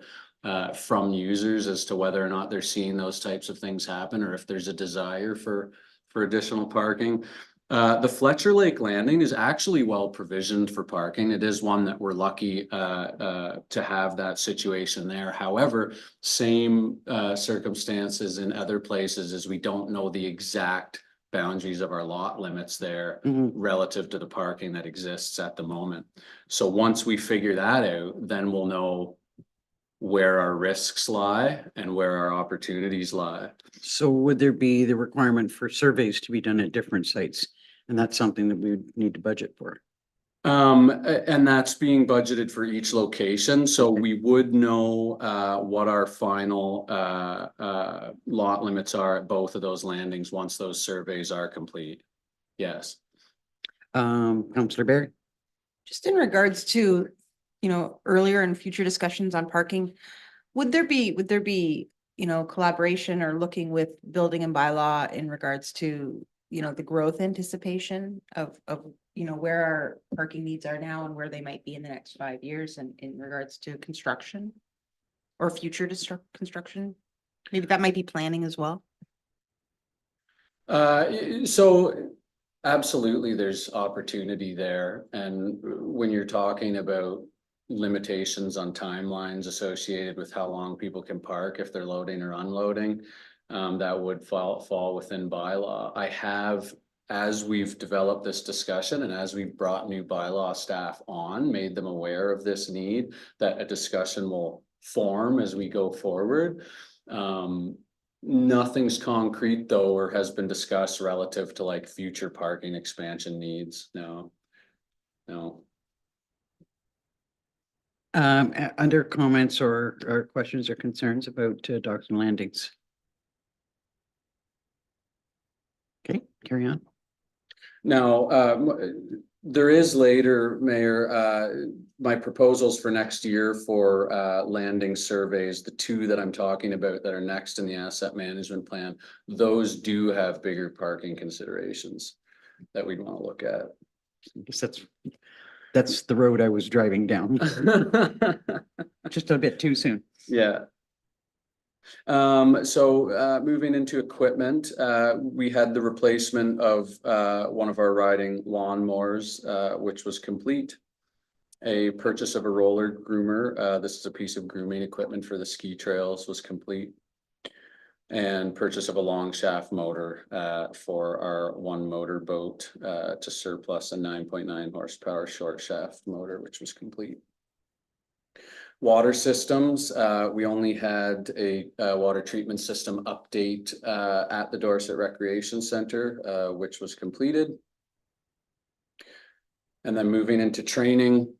from users as to whether or not they're seeing those types of things happen, or if there's a desire for additional parking. The Fletcher Lake Landing is actually well provisioned for parking. It is one that we're lucky to have that situation there. However, same circumstances in other places, as we don't know the exact boundaries of our lot limits there relative to the parking that exists at the moment. So once we figure that out, then we'll know where our risks lie and where our opportunities lie.
So would there be the requirement for surveys to be done at different sites? And that's something that we would need to budget for.
And that's being budgeted for each location. So we would know what our final lot limits are at both of those landings once those surveys are complete. Yes.
Councillor Barry?
Just in regards to, earlier and future discussions on parking, would there be, collaboration or looking with building and bylaw in regards to, the growth anticipation of, where our parking needs are now and where they might be in the next 5 years, and in regards to construction or future construction? Maybe that might be planning as well.
So absolutely, there's opportunity there. And when you're talking about limitations on timelines associated with how long people can park if they're loading or unloading, that would fall within bylaw. I have, as we've developed this discussion and as we've brought new bylaw staff on, made them aware of this need, that a discussion will form as we go forward. Nothing's concrete though, or has been discussed relative to like future parking expansion needs. No.
Under comments or questions or concerns about docks and landings? Okay, carry on.
Now, there is later, Mayor, my proposals for next year for landing surveys, the 2 that I'm talking about that are next in the asset management plan, those do have bigger parking considerations that we'd want to look at.
I guess that's the road I was driving down. Just a bit too soon.
Yeah. So moving into equipment, we had the replacement of one of our riding lawnmowers, which was complete. A purchase of a roller groomer. This is a piece of grooming equipment for the ski trails, was complete. And purchase of a long shaft motor for our one motor boat to surplus a 9.9 horsepower short shaft motor, which was complete. Water systems, we only had a water treatment system update at the Dorset Recreation Center, which was completed. And then moving into training,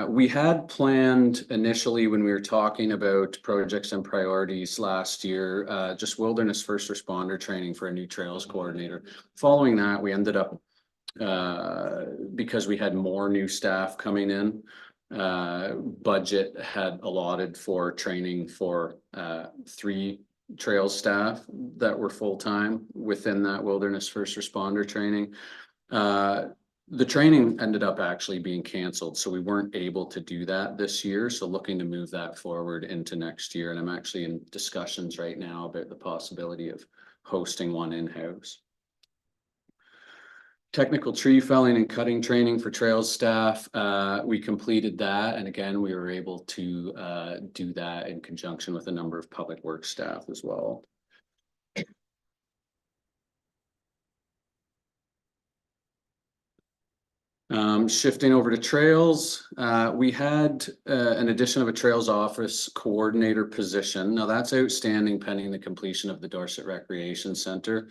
we had planned initially when we were talking about projects and priorities last year, just wilderness first responder training for a new trails coordinator. Following that, we ended up, because we had more new staff coming in, budget had allotted for training for 3 trails staff that were full-time within that wilderness first responder training. the training ended up actually being canceled, so we weren't able to do that this year. So looking to move that forward into next year. And I'm actually in discussions right now about the possibility of hosting one in-house. Technical tree felling and cutting training for trails staff, we completed that. And again, we were able to do that in conjunction with a number of public works staff as well. Shifting over to trails, we had an addition of a trails office coordinator position. Now that's outstanding pending the completion of the Dorset Recreation Center.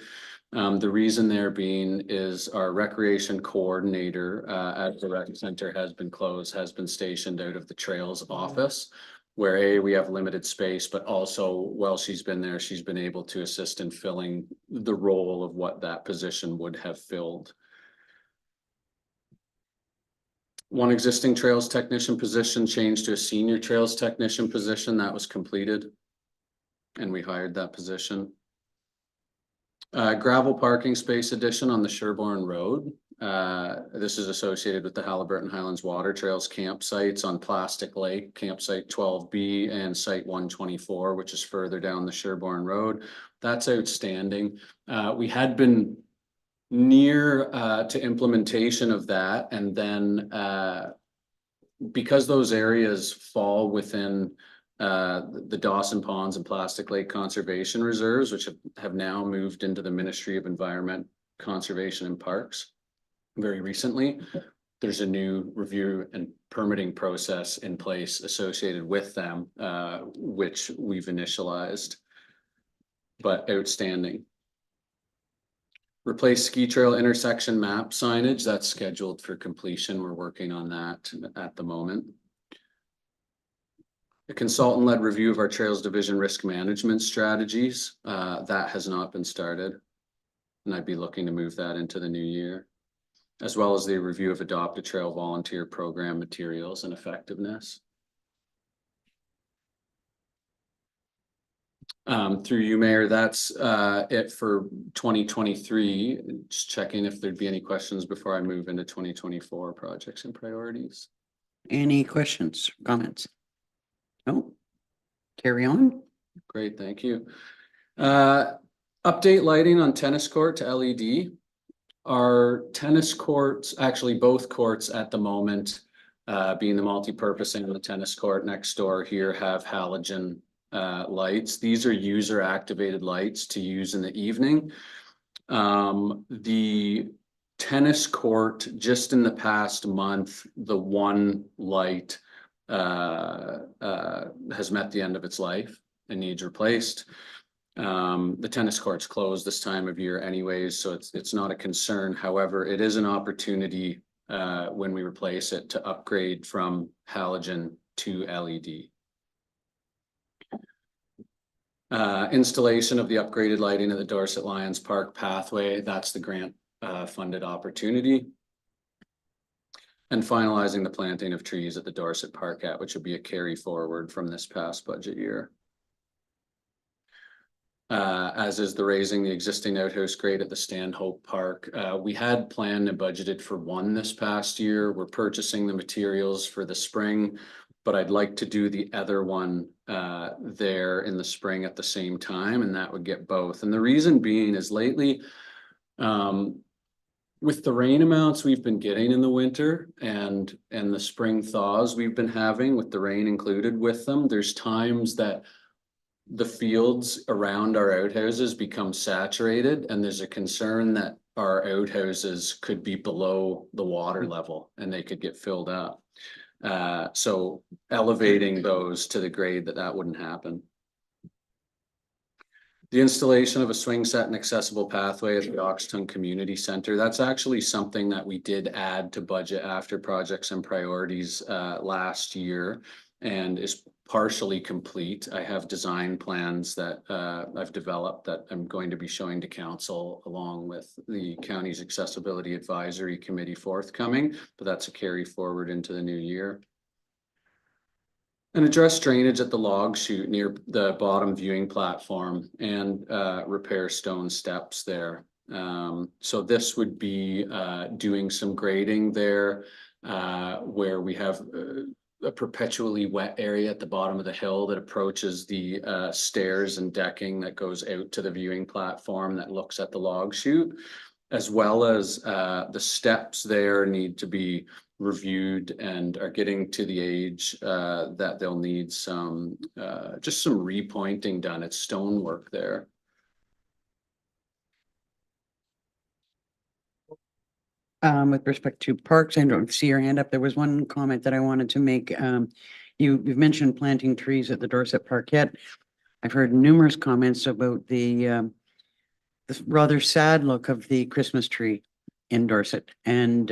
The reason there being is our recreation coordinator at the rec center has been closed, has been stationed out of the trails office, where we have limited space, but also while she's been there, she's been able to assist in filling the role of what that position would have filled. One existing trails technician position changed to a senior trails technician position. That was completed. And we hired that position. Gravel parking space addition on the Sherbourne Road. This is associated with the Halliburton Highlands Water Trails campsites on Plastic Lake, campsite 12B and site 124, which is further down the Sherbourne Road. That's outstanding. We had been near to implementation of that, and then because those areas fall within the Dawson Ponds and Plastic Lake Conservation Reserves, which have now moved into the Ministry of Environment, Conservation and Parks very recently, there's a new review and permitting process in place associated with them, which we've initialized, but outstanding. Replace ski trail intersection map signage. That's scheduled for completion. We're working on that at the moment. A consultant-led review of our Trails Division risk management strategies. That has not been started. And I'd be looking to move that into the new year, as well as the review of Adopt a Trail volunteer program materials and effectiveness. Through you, Mayor, that's it for 2023. Just checking if there'd be any questions before I move into 2024 projects and priorities.
Any questions, comments? No? Carry on.
Great, thank you. Update lighting on tennis court to LED. Our tennis courts, actually both courts at the moment, being the multi-purpose and the tennis court next door here, have halogen lights. These are user activated lights to use in the evening. The tennis court, just in the past month, the one light has met the end of its life and needs replaced. The tennis court's closed this time of year anyways, so it's not a concern. However, it is an opportunity when we replace it to upgrade from halogen to LED. Installation of the upgraded lighting at the Dorset Lions Park pathway. That's the grant funded opportunity. And finalizing the planting of trees at the Dorset Parkette, which will be a carry forward from this past budget year. As is the raising the existing outhouse grade at the Stanhope Park. We had planned and budgeted for one this past year. We're purchasing the materials for the spring, but I'd like to do the other one there in the spring at the same time, and that would get both. And the reason being is lately, with the rain amounts we've been getting in the winter and the spring thaws we've been having with the rain included with them, there's times that the fields around our outhouses become saturated, and there's a concern that our outhouses could be below the water level and they could get filled up. So elevating those to the grade that wouldn't happen. The installation of a swing set and accessible pathway at the Oxton Community Center. That's actually something that we did add to budget after projects and priorities last year, and is partially complete. I have design plans that I've developed that I'm going to be showing to council along with the county's accessibility advisory committee forthcoming, but that's a carry forward into the new year. And address drainage at the log chute near the bottom viewing platform and repair stone steps there. So this would be doing some grading there where we have a perpetually wet area at the bottom of the hill that approaches the stairs and decking that goes out to the viewing platform that looks at the log chute, as well as the steps there need to be reviewed and are getting to the age that they'll need some just some repointing done. It's stonework there.
With respect to parks, I don't see your hand up. There was one comment that I wanted to make. You've mentioned planting trees at the Dorset Parkette. I've heard numerous comments about the rather sad look of the Christmas tree in Dorset, and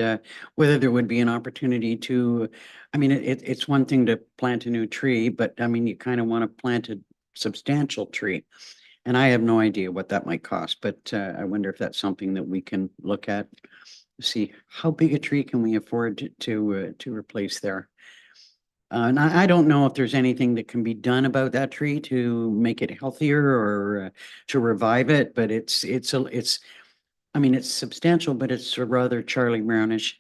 whether there would be an opportunity to, I mean, it's one thing to plant a new tree, but I mean, you kind of want to plant a substantial tree. And I have no idea what that might cost, but I wonder if that's something that we can look at, see how big a tree can we afford to replace there. And I don't know if there's anything that can be done about that tree to make it healthier or to revive it, but I mean, it's substantial, but it's a rather Charlie Brownish.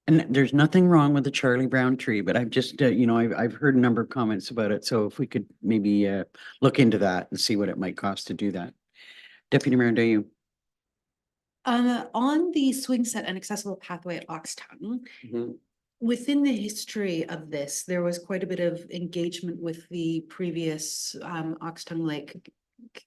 And there's nothing wrong with the Charlie Brown tree, but I've just, you know, I've heard a number of comments about it. So if we could maybe look into that and see what it might cost to do that. Deputy Mayor, do you?
On the swing set and accessible pathway at Oxtown, within the history of this, there was quite a bit of engagement with the previous Oxtown Lake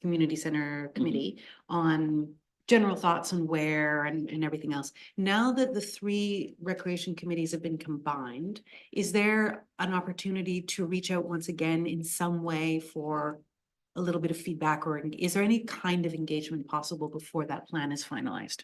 Community Center Committee on general thoughts on where and everything else. Now that the 3 recreation committees have been combined, is there an opportunity to reach out once again in some way for a little bit of feedback, or is there any kind of engagement possible before that plan is finalized?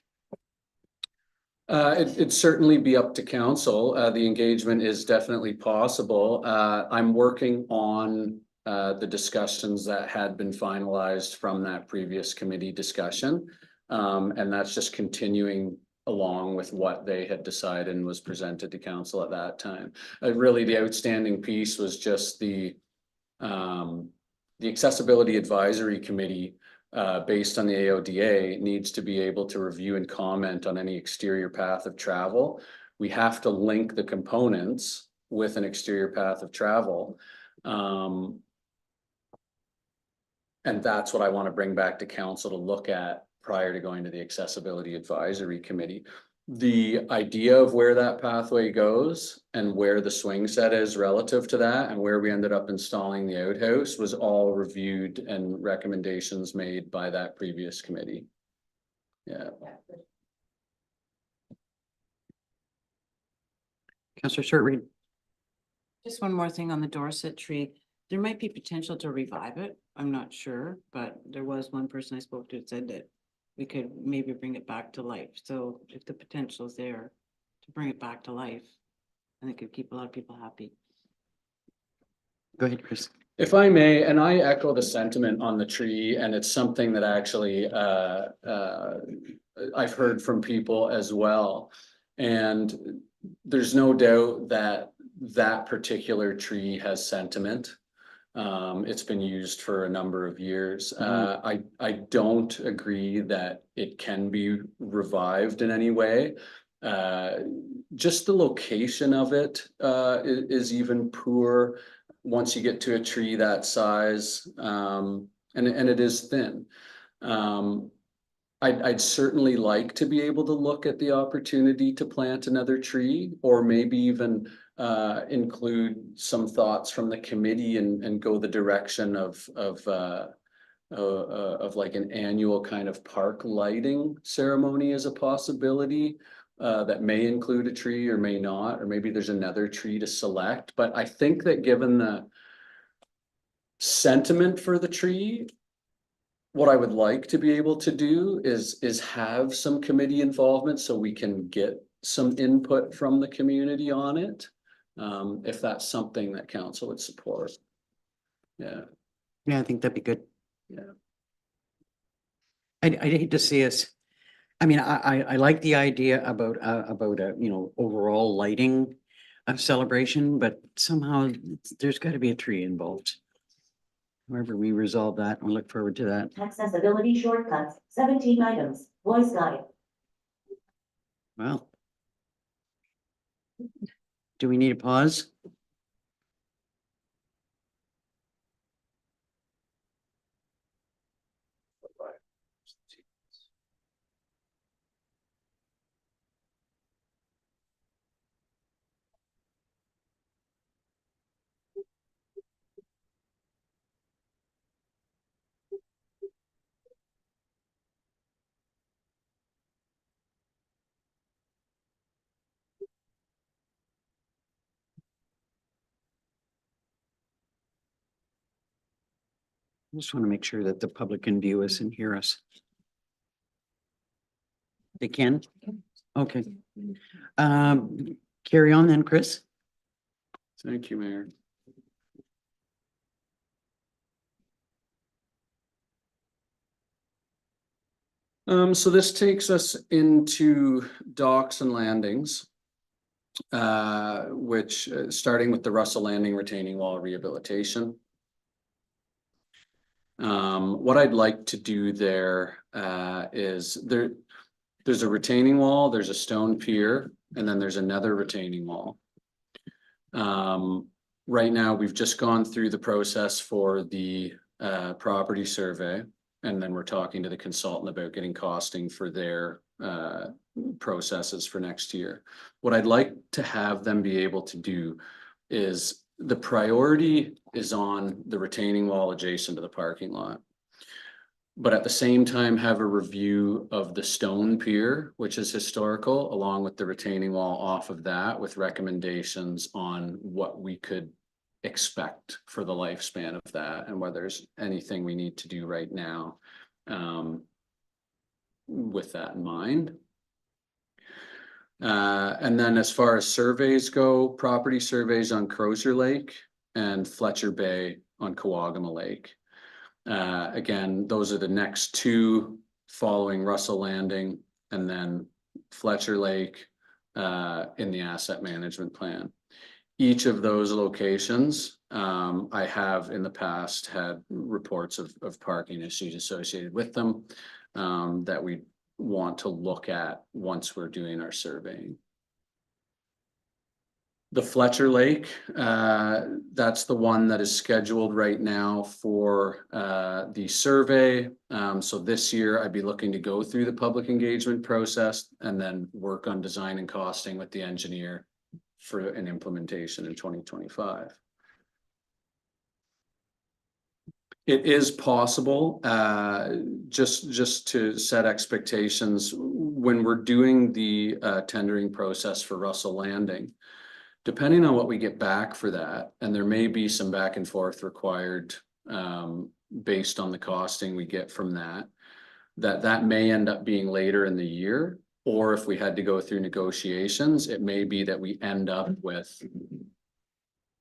It'd certainly be up to council. The engagement is definitely possible. I'm working on the discussions that had been finalized from that previous committee discussion. And that's just continuing along with what they had decided and was presented to council at that time. Really, the outstanding piece was just the Accessibility Advisory Committee, based on the AODA, needs to be able to review and comment on any exterior path of travel. We have to link the components with an exterior path of travel. And that's what I want to bring back to council to look at prior to going to the Accessibility Advisory Committee. The idea of where that pathway goes and where the swing set is relative to that and where we ended up installing the outhouse was all reviewed and recommendations made by that previous committee. Yeah.
Councillor Shortreed.
Just one more thing on the Dorset tree. There might be potential to revive it. I'm not sure, but there was one person I spoke to that said that we could maybe bring it back to life. So if the potential is there to bring it back to life, I think it could keep a lot of people happy.
Go ahead, Chris.
If I may, and I echo the sentiment on the tree, and it's something that actually I've heard from people as well. And there's no doubt that that particular tree has sentiment. It's been used for a number of years. I don't agree that it can be revived in any way. Just the location of it is even poor once you get to a tree that size, and it is thin. I'd certainly like to be able to look at the opportunity to plant another tree, or maybe even include some thoughts from the committee and go the direction of like an annual kind of park lighting ceremony as a possibility. That may include a tree or may not, or maybe there's another tree to select. But I think that given the sentiment for the tree, what I would like to be able to do is have some committee involvement so we can get some input from the community on it. If that's something that council would support. Yeah.
Yeah, I think that'd be good.
Yeah.
I'd hate to see us. I mean, I like the idea about a, you know, overall lighting of celebration, but somehow there's got to be a tree involved. However, we resolve that, we look forward to that.
Accessibility shortcuts, 17 items, voice guide.
Well. Do we need a pause? Just want to make sure that the public can view us and hear us. They can? Okay. Carry on then, Chris.
Thank you, Mayor. So this takes us into docks and landings. Which, starting with the Russell Landing retaining wall rehabilitation. What I'd like to do there, is there's a retaining wall, there's a stone pier, and then there's another retaining wall. Right now, we've just gone through the process for the property survey, and then we're talking to the consultant about getting costing for their processes for next year. What I'd like to have them be able to do is the priority is on the retaining wall adjacent to the parking lot. But at the same time, have a review of the stone pier, which is historical, along with the retaining wall off of that, with recommendations on what we could expect for the lifespan of that and whether there's anything we need to do right now with that in mind. And then as far as surveys go, property surveys on Crozier Lake and Fletcher Bay on Kawagama Lake. Again, those are the next two following Russell Landing and then Fletcher Lake in the asset management plan. Each of those locations, I have in the past had reports of parking issues associated with them that we want to look at once we're doing our surveying. The Fletcher Lake, that's the one that is scheduled right now for the survey. So this year I'd be looking to go through the public engagement process and then work on design and costing with the engineer for an implementation in 2025. It is possible, just to set expectations, when we're doing the tendering process for Russell Landing, depending on what we get back for that, and there may be some back and forth required based on the costing we get from that may end up being later in the year, or if we had to go through negotiations, it may be that we end up with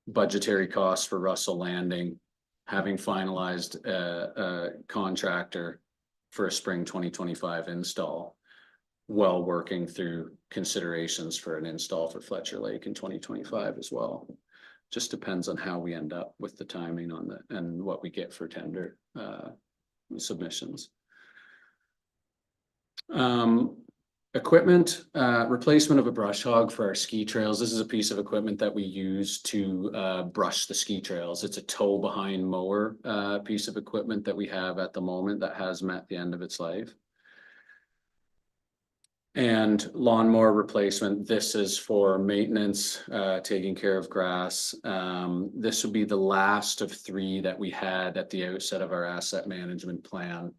budgetary costs for Russell Landing, having finalized a contractor for a spring 2025 install, while working through considerations for an install for Fletcher Lake in 2025 as well. Just depends on how we end up with the timing on the and what we get for tender submissions. Equipment, replacement of a brush hog for our ski trails. This is a piece of equipment that we use to brush the ski trails. It's a tow behind mower piece of equipment that we have at the moment that has met the end of its life. And lawnmower replacement. This is for maintenance, taking care of grass. This would be the last of 3 that we had at the outset of our asset management plan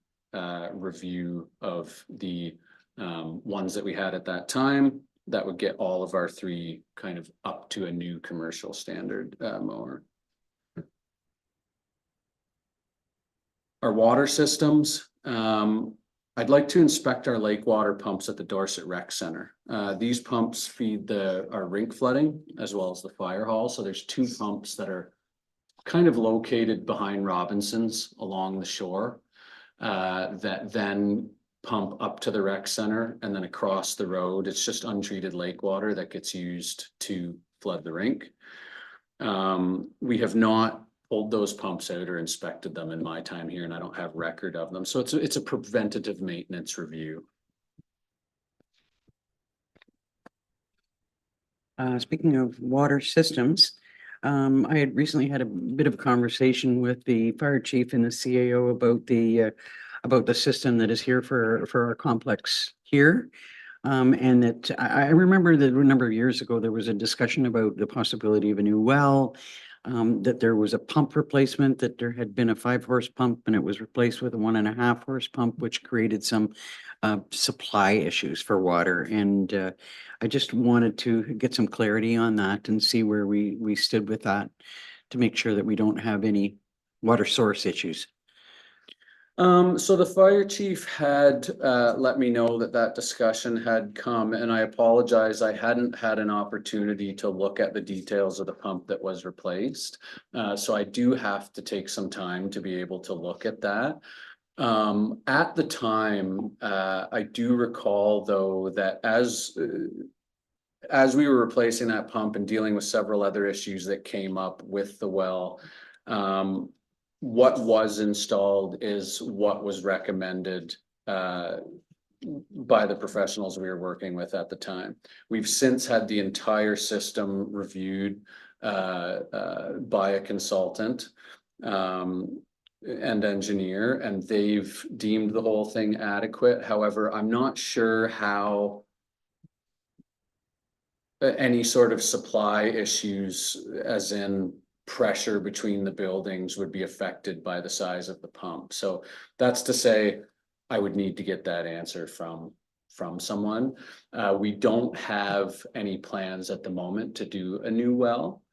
review of the ones that we had at that time. That would get all of our 3 kind of up to a new commercial standard mower. Our water systems. I'd like to inspect our lake water pumps at the Dorset Rec Center. These pumps feed our rink flooding as well as the fire hall. So there's 2 pumps that are kind of located behind Robinson's along the shore that then pump up to the rec center and then across the road. It's just untreated lake water that gets used to flood the rink. We have not pulled those pumps out or inspected them in my time here, and I don't have record of them. So it's a preventative maintenance review.
Speaking of water systems, I had recently had a bit of a conversation with the fire chief and the CAO about the system that is here for our complex here. And that I remember that a number of years ago, there was a discussion about the possibility of a new well. That there was a pump replacement, that there had been a 5-horse pump and it was replaced with a 1.5-horse pump, which created some supply issues for water. And I just wanted to get some clarity on that and see where we stood with that to make sure that we don't have any water source issues.
So the fire chief had let me know that discussion had come, and I apologize, I hadn't had an opportunity to look at the details of the pump that was replaced. So I do have to take some time to be able to look at that. At the time, I do recall though that as we were replacing that pump and dealing with several other issues that came up with the well, what was installed is what was recommended by the professionals we were working with at the time. We've since had the entire system reviewed by a consultant and engineer, and they've deemed the whole thing adequate. However, I'm not sure how any sort of supply issues, as in pressure between the buildings, would be affected by the size of the pump. So that's to say, I would need to get that answer from someone. We don't have any plans at the moment to do a new well.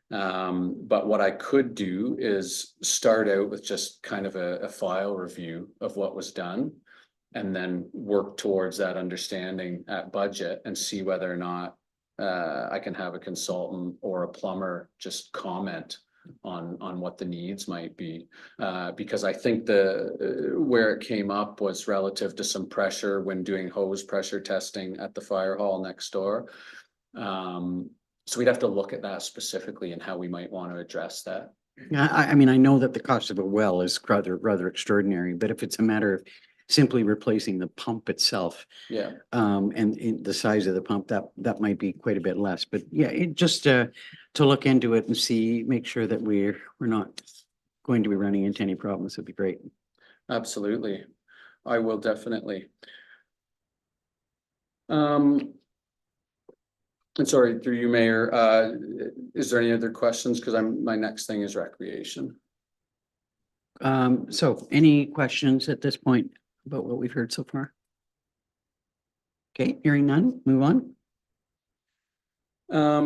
But what I could do is start out with just kind of a file review of what was done, and then work towards that understanding at budget and see whether or not I can have a consultant or a plumber just comment on what the needs might be. Because I think where it came up was relative to some pressure when doing hose pressure testing at the fire hall next door. So we'd have to look at that specifically and how we might want to address that.
Yeah, I mean, I know that the cost of a well is rather extraordinary, but if it's a matter of simply replacing the pump itself,
Yeah.
and the size of the pump, that might be quite a bit less. But yeah, it just to look into it and see, make sure that we're not going to be running into any problems would be great.
Absolutely. I will definitely. And sorry, through you, Mayor, is there any other questions? Because my next thing is recreation.
So any questions at this point about what we've heard so far? Okay, hearing none, move on.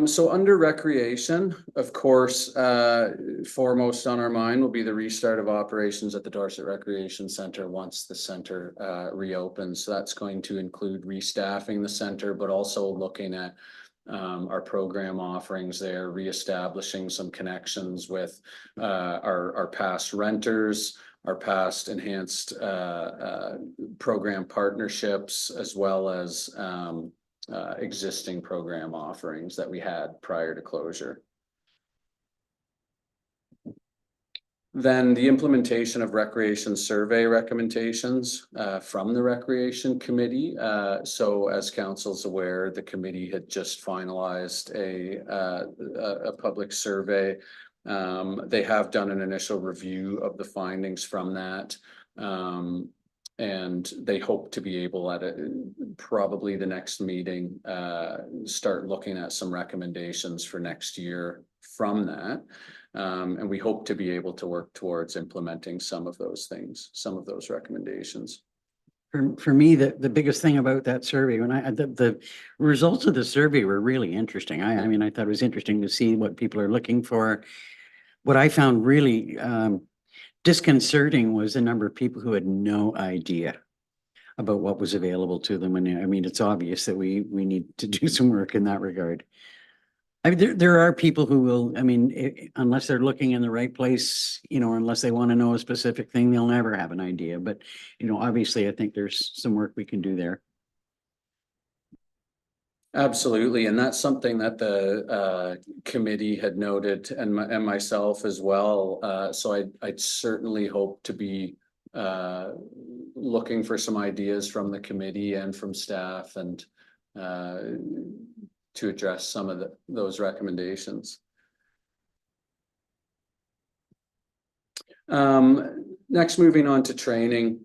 So under recreation, of course, foremost on our mind will be the restart of operations at the Dorset Recreation Center once the center reopens. So that's going to include restaffing the center, but also looking at our program offerings there, reestablishing some connections with our past renters, our past enhanced program partnerships, as well as existing program offerings that we had prior to closure. Then the implementation of recreation survey recommendations from the Recreation Committee. So as council's aware, the committee had just finalized a public survey. They have done an initial review of the findings from that. And they hope to be able at probably the next meeting, start looking at some recommendations for next year from that. And we hope to be able to work towards implementing some of those things, some of those recommendations.
For me, the biggest thing about that survey, when the results of the survey were really interesting. I mean, I thought it was interesting to see what people are looking for. What I found really disconcerting was the number of people who had no idea about what was available to them. And I mean, it's obvious that we need to do some work in that regard. I mean, there are people who will, I mean, unless they're looking in the right place, you know, unless they want to know a specific thing, they'll never have an idea. But, you know, obviously, I think there's some work we can do there.
Absolutely, and that's something that the committee had noted and myself as well. So I'd certainly hope to be looking for some ideas from the committee and from staff and to address some of those recommendations. Next, moving on to training.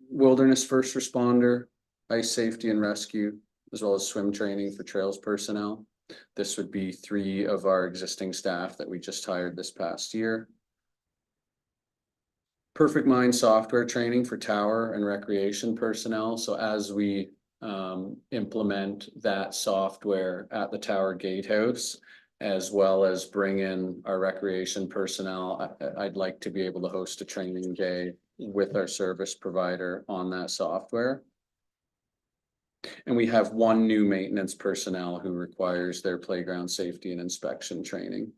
Wilderness first responder, ice safety and rescue, as well as swim training for trails personnel. This would be 3 of our existing staff that we just hired this past year. Perfect Mind software training for tower and recreation personnel. So as we implement that software at the tower gatehouse, as well as bring in our recreation personnel, I'd like to be able to host a training day with our service provider on that software. And we have 1 new maintenance personnel who requires their playground safety and inspection training.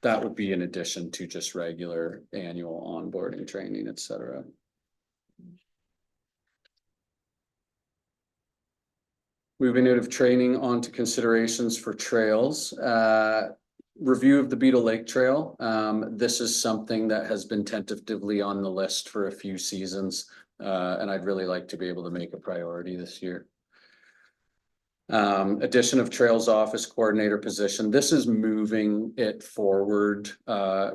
That would be in addition to just regular annual onboarding training, et cetera. Moving out of training onto considerations for trails. Review of the Beetle Lake Trail. This is something that has been tentatively on the list for a few seasons. And I'd really like to be able to make a priority this year. Addition of Trails Office Coordinator position. This is moving it forward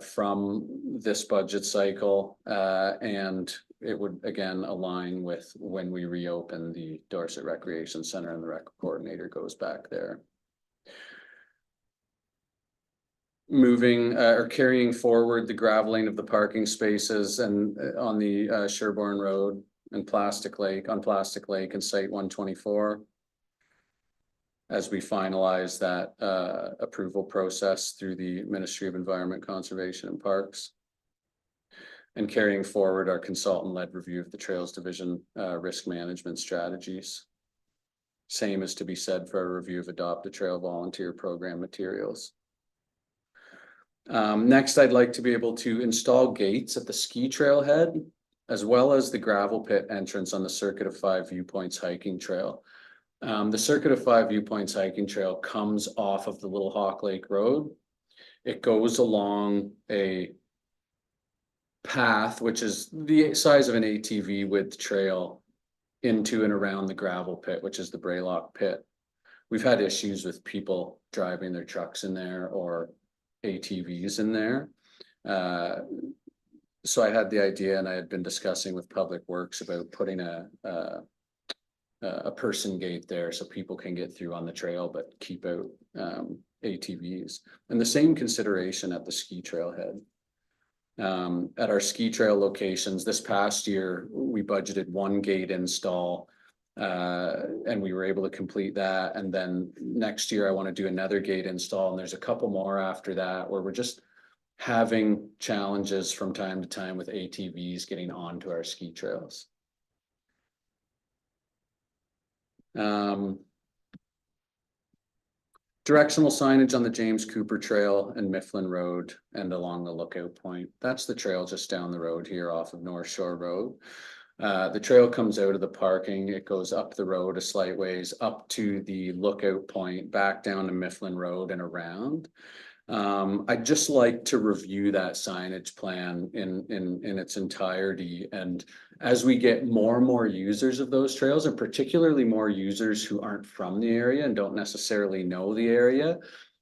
from this budget cycle. And it would again align with when we reopen the Dorset Recreation Center and the rec coordinator goes back there. Moving or carrying forward the graveling of the parking spaces and on the Sherbourne Road and Plastic Lake and Site 124. As we finalize that approval process through the Ministry of Environment, Conservation and Parks. And carrying forward our consultant-led review of the Trails Division risk management strategies. Same is to be said for a review of Adopt a Trail volunteer program materials. Next, I'd like to be able to install gates at the ski trailhead, as well as the gravel pit entrance on the Circuit of 5 Viewpoints hiking trail. The Circuit of 5 Viewpoints hiking trail comes off of the Little Hawk Lake Road. It goes along a path, which is the size of an ATV width trail into and around the gravel pit, which is the Braylock pit. We've had issues with people driving their trucks in there or ATVs in there. So I had the idea and I had been discussing with Public Works about putting a person gate there so people can get through on the trail, but keep out ATVs. And the same consideration at the ski trailhead. At our ski trail locations this past year, we budgeted 1 gate install and we were able to complete that. And then next year I want to do another gate install, and there's a couple more after that where we're just having challenges from time to time with ATVs getting onto our ski trails. Directional signage on the James Cooper Trail and Mifflin Road and along the Lookout Point. That's the trail just down the road here off of North Shore Road. The trail comes out of the parking. It goes up the road a slight ways up to the Lookout Point, back down to Mifflin Road and around. I'd just like to review that signage plan in its entirety. And as we get more and more users of those trails, and particularly more users who aren't from the area and don't necessarily know the area,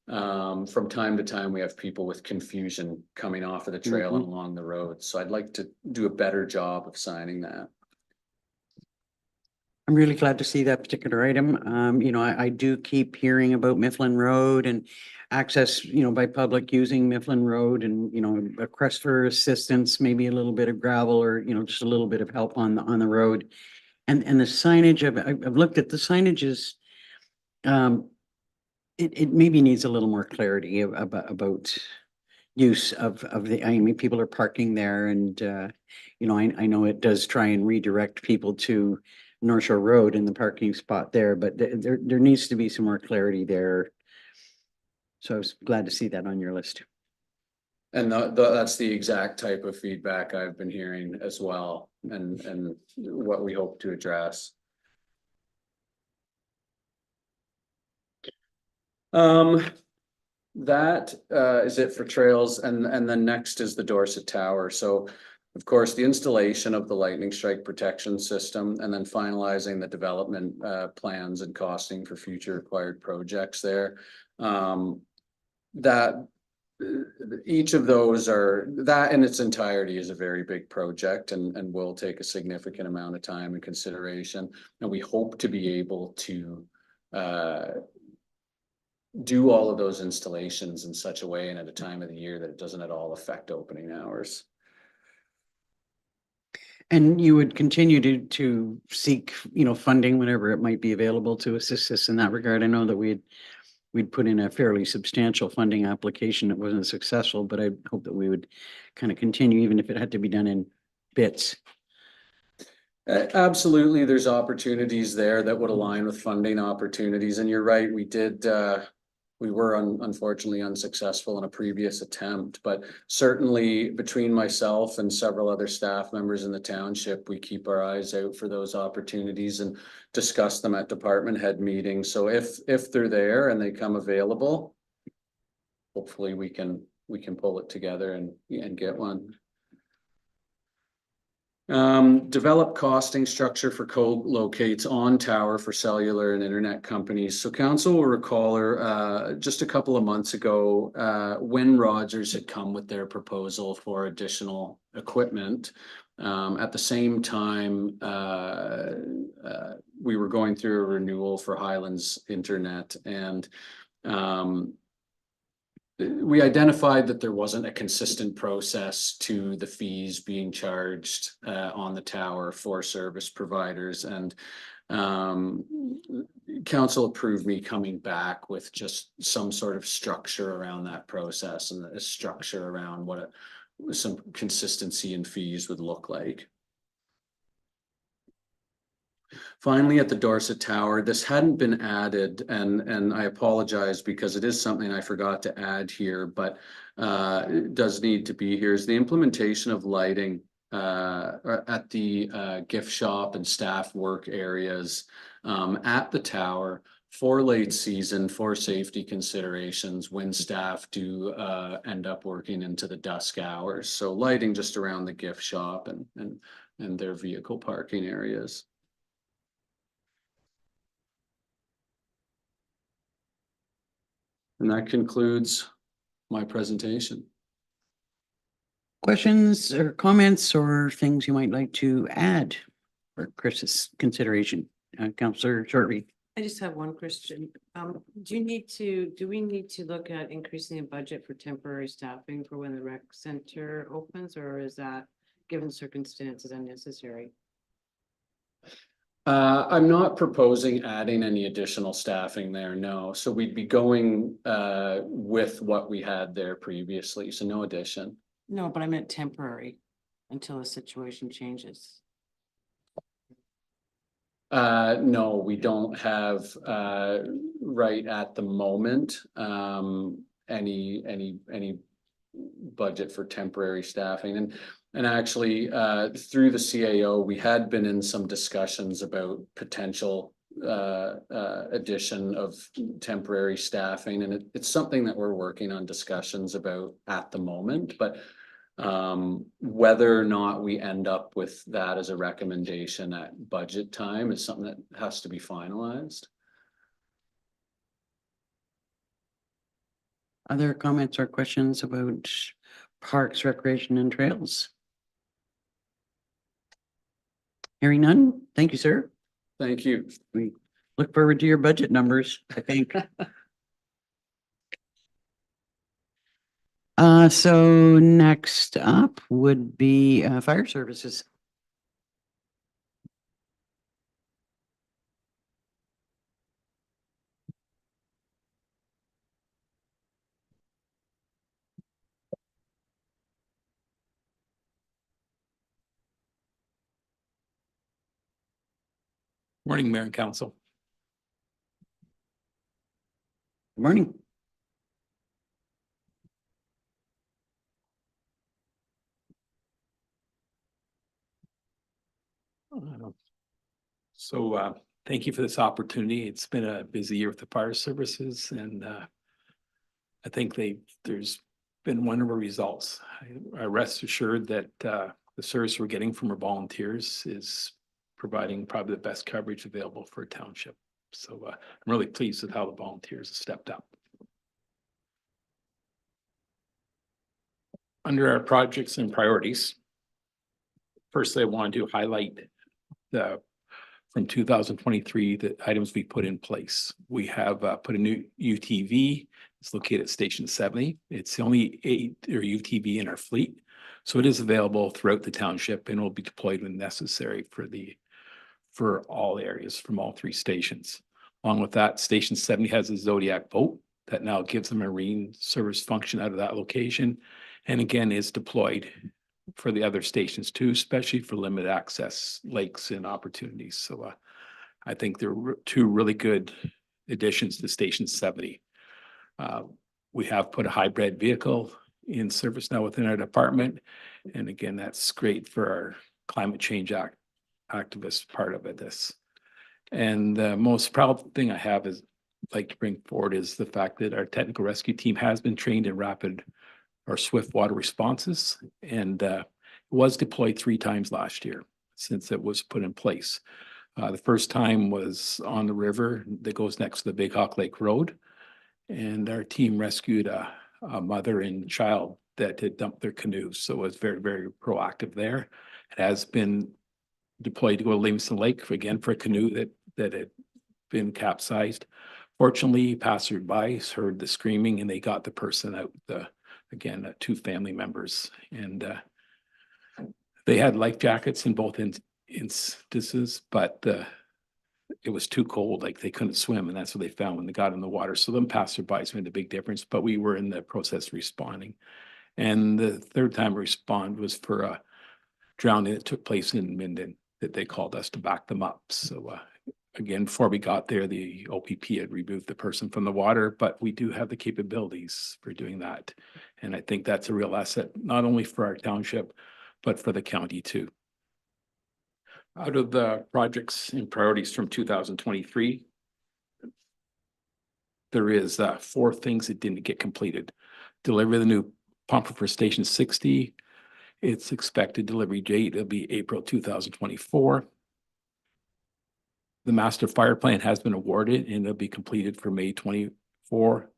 from time to time, we have people with confusion coming off of the trail and along the road. So I'd like to do a better job of signing that.
I'm really glad to see that particular item. You know, I do keep hearing about Mifflin Road and access, you know, by public using Mifflin Road and, you know, a request for assistance, maybe a little bit of gravel or, you know, just a little bit of help on the road. And the signage, I've looked at the signage is, it maybe needs a little more clarity about use of the, I mean, people are parking there and, you know, I know it does try and redirect people to North Shore Road and the parking spot there, but there needs to be some more clarity there. So I was glad to see that on your list.
And that's the exact type of feedback I've been hearing as well, and what we hope to address. That is it for trails, and then next is the Dorset Tower. So of course, the installation of the lightning strike protection system and then finalizing the development plans and costing for future required projects there. That each of those are, that in its entirety is a very big project and will take a significant amount of time and consideration. And we hope to be able to do all of those installations in such a way and at a time of the year that it doesn't at all affect opening hours.
And you would continue to seek, funding whenever it might be available to assist us in that regard. I know that we'd put in a fairly substantial funding application that wasn't successful, but I hope that we would kind of continue, even if it had to be done in bits.
Absolutely, there's opportunities there that would align with funding opportunities, and you're right, we were unfortunately unsuccessful in a previous attempt, but certainly between myself and several other staff members in the township, we keep our eyes out for those opportunities and discuss them at department head meetings. So if they're there and they come available, hopefully we can pull it together and get one. Develop costing structure for co-locates on tower for cellular and internet companies. So council will recall just a couple of months ago, when Rogers had come with their proposal for additional equipment. At the same time, we were going through a renewal for Highlands internet, and we identified that there wasn't a consistent process to the fees being charged on the tower for service providers, and council approved me coming back with just some sort of structure around that process and a structure around what some consistency in fees would look like. Finally, at the Dorset Tower, this hadn't been added, and I apologize because it is something I forgot to add here, but it does need to be here, is the implementation of lighting at the gift shop and staff work areas at the tower for late season, for safety considerations when staff do end up working into the dusk hours. So lighting just around the gift shop and their vehicle parking areas. And that concludes my presentation.
Questions or comments or things you might like to add for Chris's consideration? Councillor Shortreed.
I just have one question. Do we need to look at increasing the budget for temporary staffing for when the rec center opens, or is that, given circumstances, unnecessary?
I'm not proposing adding any additional staffing there, no. So we'd be going with what we had there previously, so no addition.
No, but I meant temporary until the situation changes.
No, we don't have right at the moment any budget for temporary staffing, and actually through the CAO we had been in some discussions about potential addition of temporary staffing, and it's something that we're working on discussions about at the moment, but whether or not we end up with that as a recommendation at budget time is something that has to be finalized.
Other comments or questions about parks, recreation and trails? Hearing none. Thank you, sir.
Thank you.
We look forward to your budget numbers, I think. So next up would be fire services.
Morning, Mayor and Council.
Good morning.
So Thank you for this opportunity. It's been a busy year with the fire services and I think there's been wonderful results. I rest assured that the service we're getting from our volunteers is providing probably the best coverage available for a township. So I'm really pleased with how the volunteers have stepped up. Under our projects and priorities, firstly, I want to highlight the from 2023, the items we put in place. We have put a new UTV. It's located at Station 70. It's the only UTV in our fleet. So it is available throughout the township and will be deployed when necessary for all areas from all three stations. Along with that, Station 70 has a Zodiac boat that now gives a marine service function out of that location. And again, is deployed for the other stations too, especially for limited access lakes and opportunities. So I think they're two really good additions to Station 70. We have put a hybrid vehicle in service now within our department. And again, that's great for our climate change activist part of it. And the most proud thing I have is like to bring forward is the fact that our technical rescue team has been trained in rapid or swift water responses and was deployed 3 times last year since it was put in place. The first time was on the river that goes next to the Big Hawk Lake Road. And our team rescued a mother and child that had dumped their canoes. So it was very, very proactive there. It has been deployed to go to Livingston Lake again for a canoe that had been capsized. Fortunately, passersby heard the screaming and they got the person out. Again, 2 family members, and they had life jackets in both instances, but it was too cold, like they couldn't swim, and that's what they found when they got in the water. So them passerbys made a big difference, but we were in the process of responding. And the third time we respond was for a drowning that took place in Minden that they called us to back them up. So again, before we got there, the OPP had removed the person from the water, but we do have the capabilities for doing that. And I think that's a real asset, not only for our township, but for the county too. Out of the projects and priorities from 2023, there is 4 things that didn't get completed. Deliver the new pumper for Station 60. Its expected delivery date will be April 2024. The master fire plan has been awarded and it'll be completed for May 24.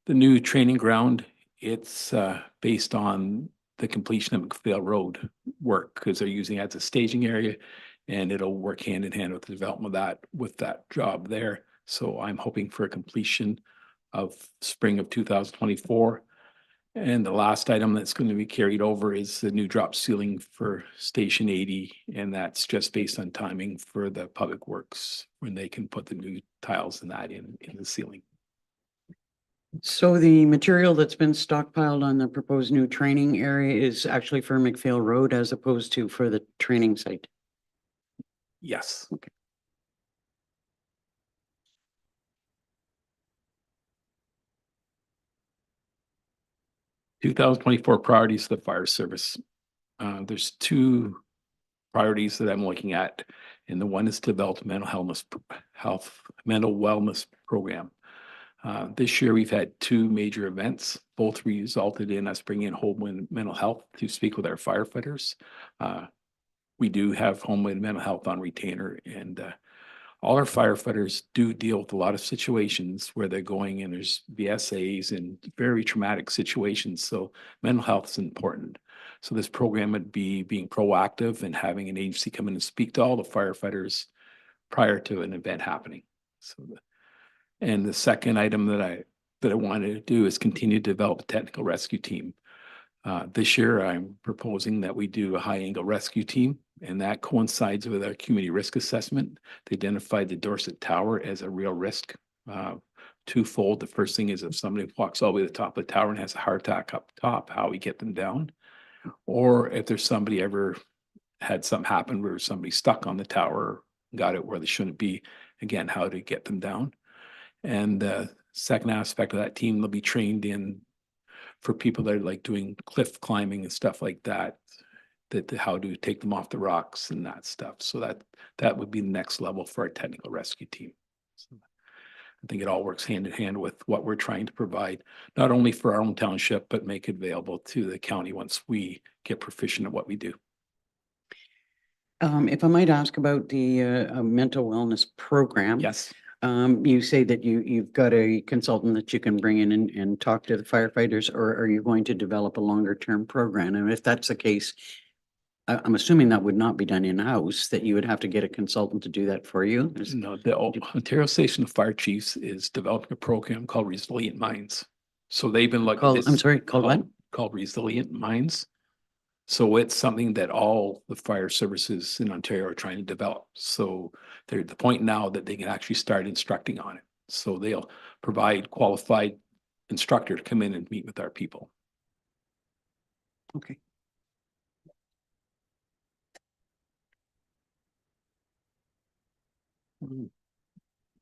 The new training ground, it's based on the completion of McPhail Road work because they're using it as a staging area and it'll work hand in hand with the development of that job there. So I'm hoping for a completion of spring of 2024. And the last item that's going to be carried over is the new drop ceiling for Station 80. And that's just based on timing for the public works when they can put the new tiles and that in the ceiling.
So the material that's been stockpiled on the proposed new training area is actually for McPhail Road as opposed to for the training site?
Yes.
Okay.
2024 priorities for the fire service. There's 2 priorities that I'm looking at, and the one is to develop a mental wellness program. This year we've had 2 major events, both resulted in us bringing in Homeland Mental Health to speak with our firefighters. We do have Homeland Mental Health on retainer, and all our firefighters do deal with a lot of situations where they're going and there's VSAs and very traumatic situations. So mental health is important. So this program would be being proactive and having an agency come in and speak to all the firefighters prior to an event happening. And the second item that I wanted to do is continue to develop a technical rescue team. This year, I'm proposing that we do a high-angle rescue team, and that coincides with our community risk assessment. They identified the Dorset Tower as a real risk, twofold. The first thing is if somebody walks all the way to the top of the tower and has a heart attack up top, how we get them down. Or if there's somebody ever had something happen where somebody stuck on the tower, got it where they shouldn't be, again, how to get them down. And the second aspect of that team, they'll be trained in for people that are like doing cliff climbing and stuff like that. how to take them off the rocks and that stuff. So that would be the next level for our technical rescue team. So I think it all works hand in hand with what we're trying to provide, not only for our own township, but make it available to the county once we get proficient at what we do.
If I might ask about the mental wellness program.
Yes.
You say that you've got a consultant that you can bring in and talk to the firefighters, or are you going to develop a longer term program? And if that's the case, I'm assuming that would not be done in-house, that you would have to get a consultant to do that for you.
No, the Ontario Station of Fire Chiefs is developing a program called Resilient Minds. So they've been looking at this.
I'm sorry, called what?
Called Resilient Minds. So it's something that all the fire services in Ontario are trying to develop. So they're at the point now that they can actually start instructing on it. So they'll provide qualified instructor to come in and meet with our people.
Okay.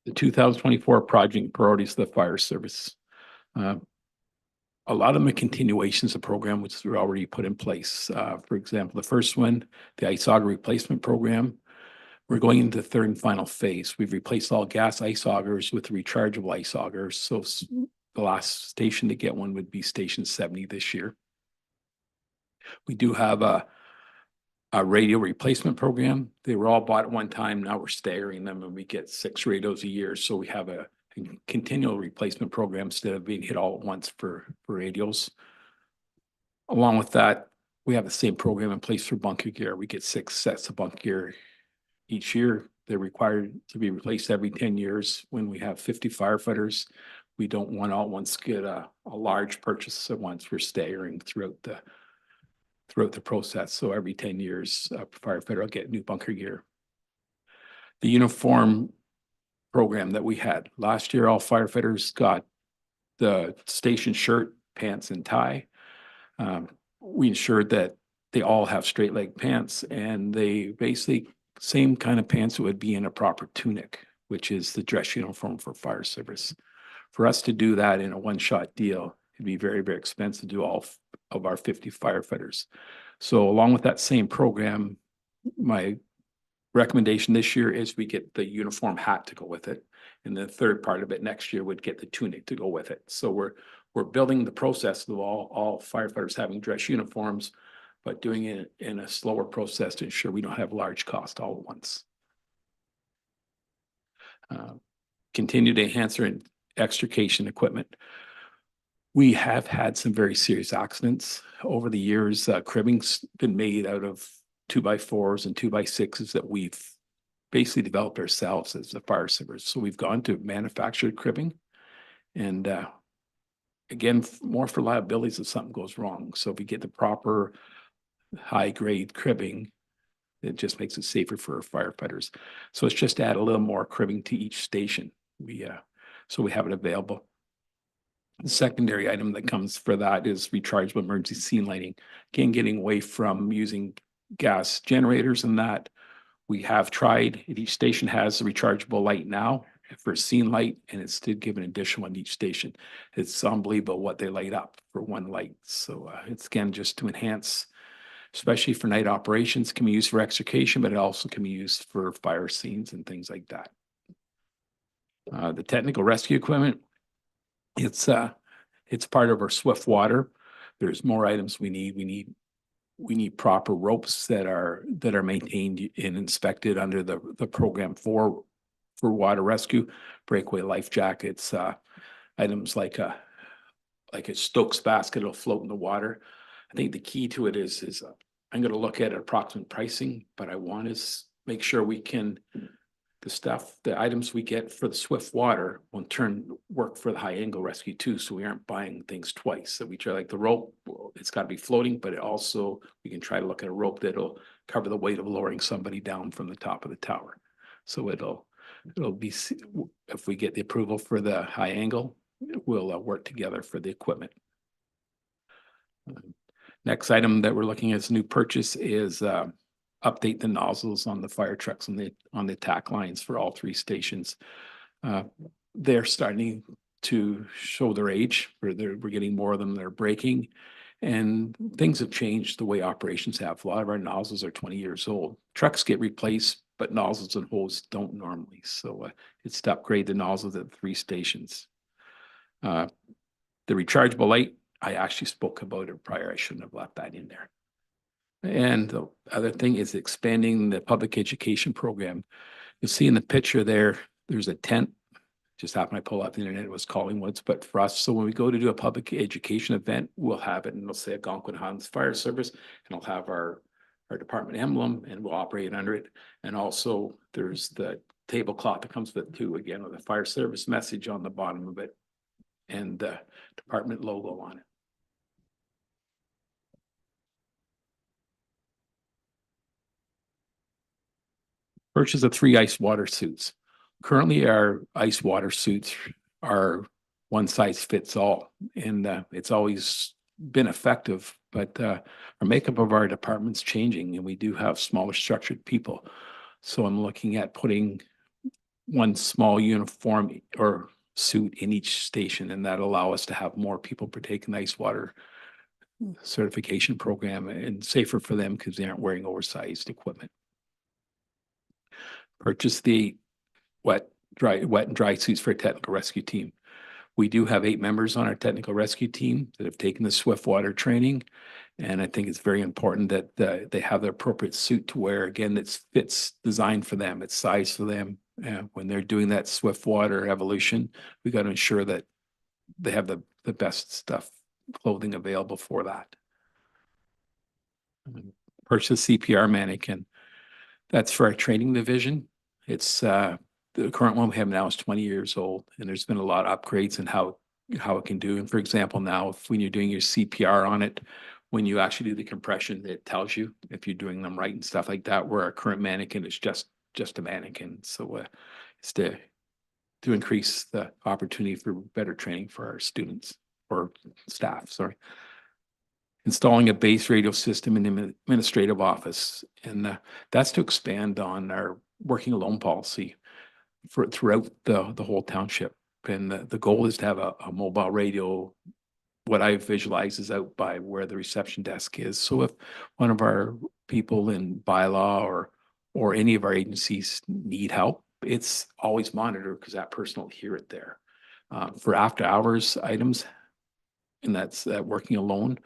The 2024 project priorities of the fire service. A lot of them are continuations of program which were already put in place. For example, the first one, the ice auger replacement program. We're going into the third and final phase. We've replaced all gas ice augers with rechargeable ice augers. So the last station to get one would be Station 70 this year. We do have a radio replacement program. They were all bought at one time. Now we're staggering them and we get 6 radios a year. So we have a continual replacement program instead of being hit all at once for radios. Along with that, we have the same program in place for bunker gear. We get 6 sets of bunker gear each year. They're required to be replaced every 10 years. When we have 50 firefighters, we don't want all at once get a large purchase at once. We're staggering throughout the process. So every 10 years, a firefighter will get new bunker gear. The uniform program that we had last year, all firefighters got the station shirt, pants, and tie. We ensured that they all have straight leg pants, and they basically same kind of pants that would be in a proper tunic, which is the dress uniform for fire service. For us to do that in a one-shot deal, it'd be very, very expensive to do all of our 50 firefighters. So along with that same program, my recommendation this year is we get the uniform hat to go with it. And the third part of it next year would get the tunic to go with it. So we're building the process of all firefighters having dress uniforms, but doing it in a slower process to ensure we don't have large costs all at once. Continue to enhance our extrication equipment. We have had some very serious accidents over the years. Cribbing's been made out of 2x4s and 2x6s that we've basically developed ourselves as the fire service. So we've gone to manufactured cribbing, and again, more for liabilities if something goes wrong. So if we get the proper high grade cribbing, it just makes it safer for our firefighters. So it's just to add a little more cribbing to each station. So we have it available. The secondary item that comes for that is rechargeable emergency scene lighting. Again, getting away from using gas generators and that. We have tried, each station has a rechargeable light now for a scene light, and it's to give an additional one each station. It's unbelievable what they light up for one light. So it's again just to enhance, especially for night operations, can be used for extrication, but it also can be used for fire scenes and things like that. The technical rescue equipment, it's part of our swift water. There's more items we need. We need proper ropes that are maintained and inspected under the program for water rescue, breakaway life jackets, items like a Stokes basket will float in the water. I think the key to it is I'm going to look at approximate pricing, but I want to make sure we can, the items we get for the swift water will work for the high angle rescue too. So we aren't buying things twice. So we try, like the rope, it's got to be floating, but it also, we can try to look at a rope that'll cover the weight of lowering somebody down from the top of the tower. So it'll be, if we get the approval for the high angle, we'll work together for the equipment. Next item that we're looking at as a new purchase is update the nozzles on the fire trucks on the attack lines for all 3 stations. They're starting to show their age. We're getting more of them that are breaking, And things have changed the way operations have. A lot of our nozzles are 20 years old. Trucks get replaced, but nozzles and hoses don't normally. So it's to upgrade the nozzles at 3 stations. The rechargeable light, I actually spoke about it prior. I shouldn't have left that in there. And the other thing is expanding the public education program. You'll see in the picture there, there's a tent. Just happened to pull up the internet, it was Collingwood's, but for us, so when we go to do a public education event, we'll have it and it'll say Algonquin Highlands Fire Service, and it'll have our department emblem and we'll operate under it. And also there's the tablecloth that comes with it too, again, with the fire service message on the bottom of it and the department logo on it. Purchase of 3 ice water suits. Currently, our ice water suits are one size fits all, and it's always been effective. But our makeup of our department's changing, and we do have smaller structured people. So I'm looking at putting one small uniform or suit in each station, and that allow us to have more people partake in the ice water certification program and safer for them because they aren't wearing oversized equipment. Purchase the wet and dry suits for a technical rescue team. We do have 8 members on our technical rescue team that have taken the swift water training. And I think it's very important that they have the appropriate suit to wear, again, that fits designed for them, it's sized for them. When they're doing that swift water evolution, we got to ensure that they have the best stuff, clothing available for that. Purchase CPR mannequin. That's for our training division. It's the current one we have now is 20 years old, and there's been a lot of upgrades in how it can do. And for example, now when you're doing your CPR on it, when you actually do the compression, it tells you if you're doing them right and stuff like that. Where our current mannequin is just a mannequin. So it's to increase the opportunity for better training for our students or staff. Sorry. Installing a base radio system in the administrative office, and that's to expand on our working alone policy for throughout the whole township. And the goal is to have a mobile radio. What I visualize is out by where the reception desk is. So if one of our people in bylaw or any of our agencies need help, it's always monitored because that person will hear it there. For after hours items, and that's working alone,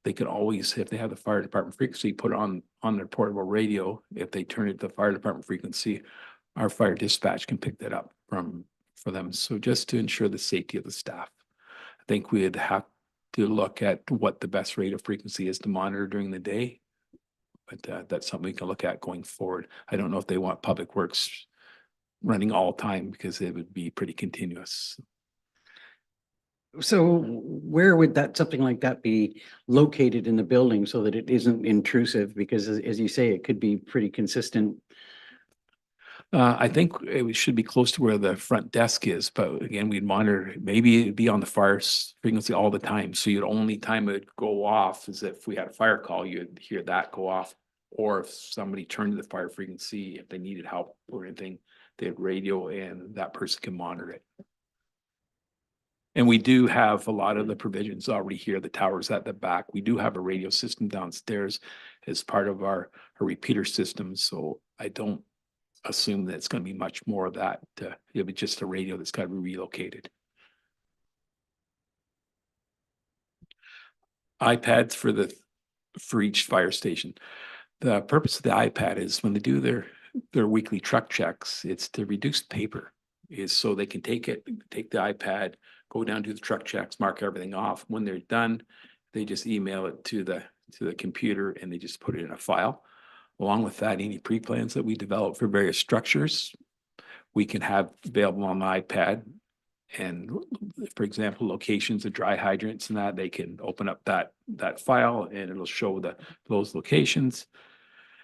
they could always, if they have the fire department frequency, put it on their portable radio. If they turn it to the fire department frequency, our fire dispatch can pick that up for them. So just to ensure the safety of the staff, I think we'd have to look at what the best rate of frequency is to monitor during the day. But that's something we can look at going forward. I don't know if they want Public Works running all the time because it would be pretty continuous.
So where would something like that be located in the building so that it isn't intrusive? Because as you say, it could be pretty consistent.
I think it should be close to where the front desk is, but again, we'd monitor, maybe it'd be on the fire frequency all the time. So you'd only time it would go off is if we had a fire call, you'd hear that go off. Or if somebody turned to the fire frequency, if they needed help or anything, they'd radio and that person can monitor it. And we do have a lot of the provisions already here, the towers at the back. We do have a radio system downstairs as part of our repeater system. So I don't assume that it's going to be much more of that. It'll be just a radio that's got to be relocated. iPads for each fire station. The purpose of the iPad is when they do their weekly truck checks, it's to reduce paper. Is so they can take the iPad, go down to the truck checks, mark everything off. When they're done, they just email it to the computer and they just put it in a file. Along with that, any pre-plans that we develop for various structures, we can have available on the iPad. And for example, locations of dry hydrants and that, they can open up that file and it'll show those locations.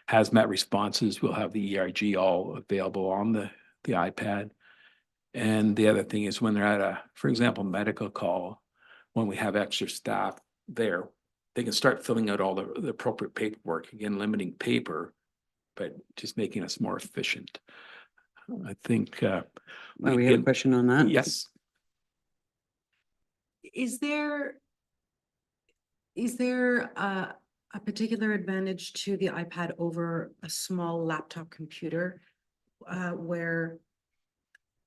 Hazmat responses, we'll have the ERG all available on the iPad. And the other thing is when they're at for example, medical call, when we have extra staff there, they can start filling out all the appropriate paperwork, again, limiting paper, but just making us more efficient. I think.
We have a question on that?
Yes.
Is there
Is there a particular advantage to the iPad over a small laptop computer? Where,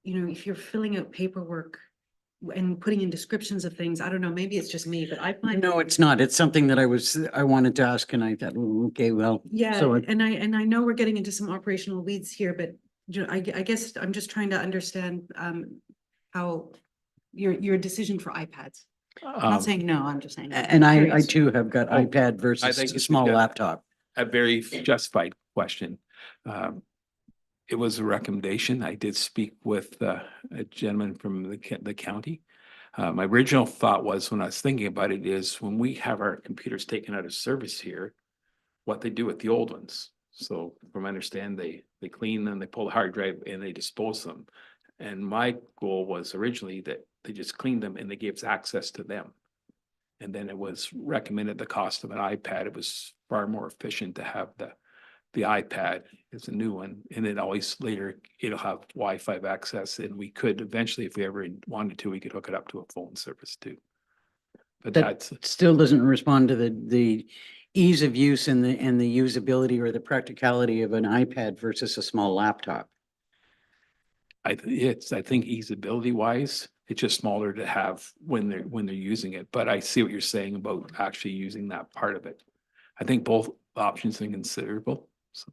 you know, if you're filling out paperwork and putting in descriptions of things, I don't know, maybe it's just me, but I find.
No, it's not. It's something that I wanted to ask and I thought, okay, well.
Yeah,
So
and I know we're getting into some operational weeds here, but I guess I'm just trying to understand how your decision for iPads. I'm not saying no, I'm just saying. I'm
And I
curious.
too have got
Oh,
iPad versus
think
a
it's
small
just-
laptop.
A very justified question. It was a recommendation. I did speak with a gentleman from the county. My original thought was, when I was thinking about it, is when we have our computers taken out of service here, what they do with the old ones. So from I understand, they clean them, they pull the hard drive and they dispose them. And my goal was originally that they just cleaned them and they gave us access to them. And then it was recommended the cost of an iPad. It was far more efficient to have the iPad is a new one, and it always later it'll have Wi-Fi access, and we could eventually, if we ever wanted to, we could hook it up to a phone service too. But
That
that's,
still doesn't respond to the ease of use and the usability or the practicality of an iPad versus a small laptop.
I think easeability wise, it's just smaller to have when they're using it. But I see what you're saying about actually using that part of it. I think both options are considerable. So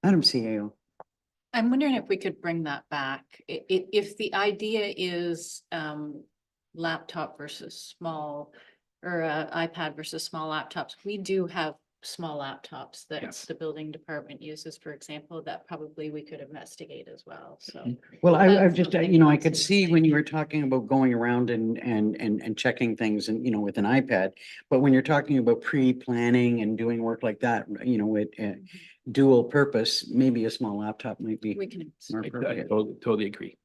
Madam CAO.
I'm wondering if we could bring that back. If the idea is laptop versus small or iPad versus small laptops, we do have small laptops that
Yes.
the building department uses, for example, that probably we could investigate as well. So
Well, I've
That's
just,
something
you know, I
else
could
to
see
think.
when you were talking about going around and checking things and, you know, with an iPad. But when you're talking about pre-planning and doing work like that, you know, with dual purpose, maybe a small laptop might be
we can.
more
I
appropriate.
totally agree.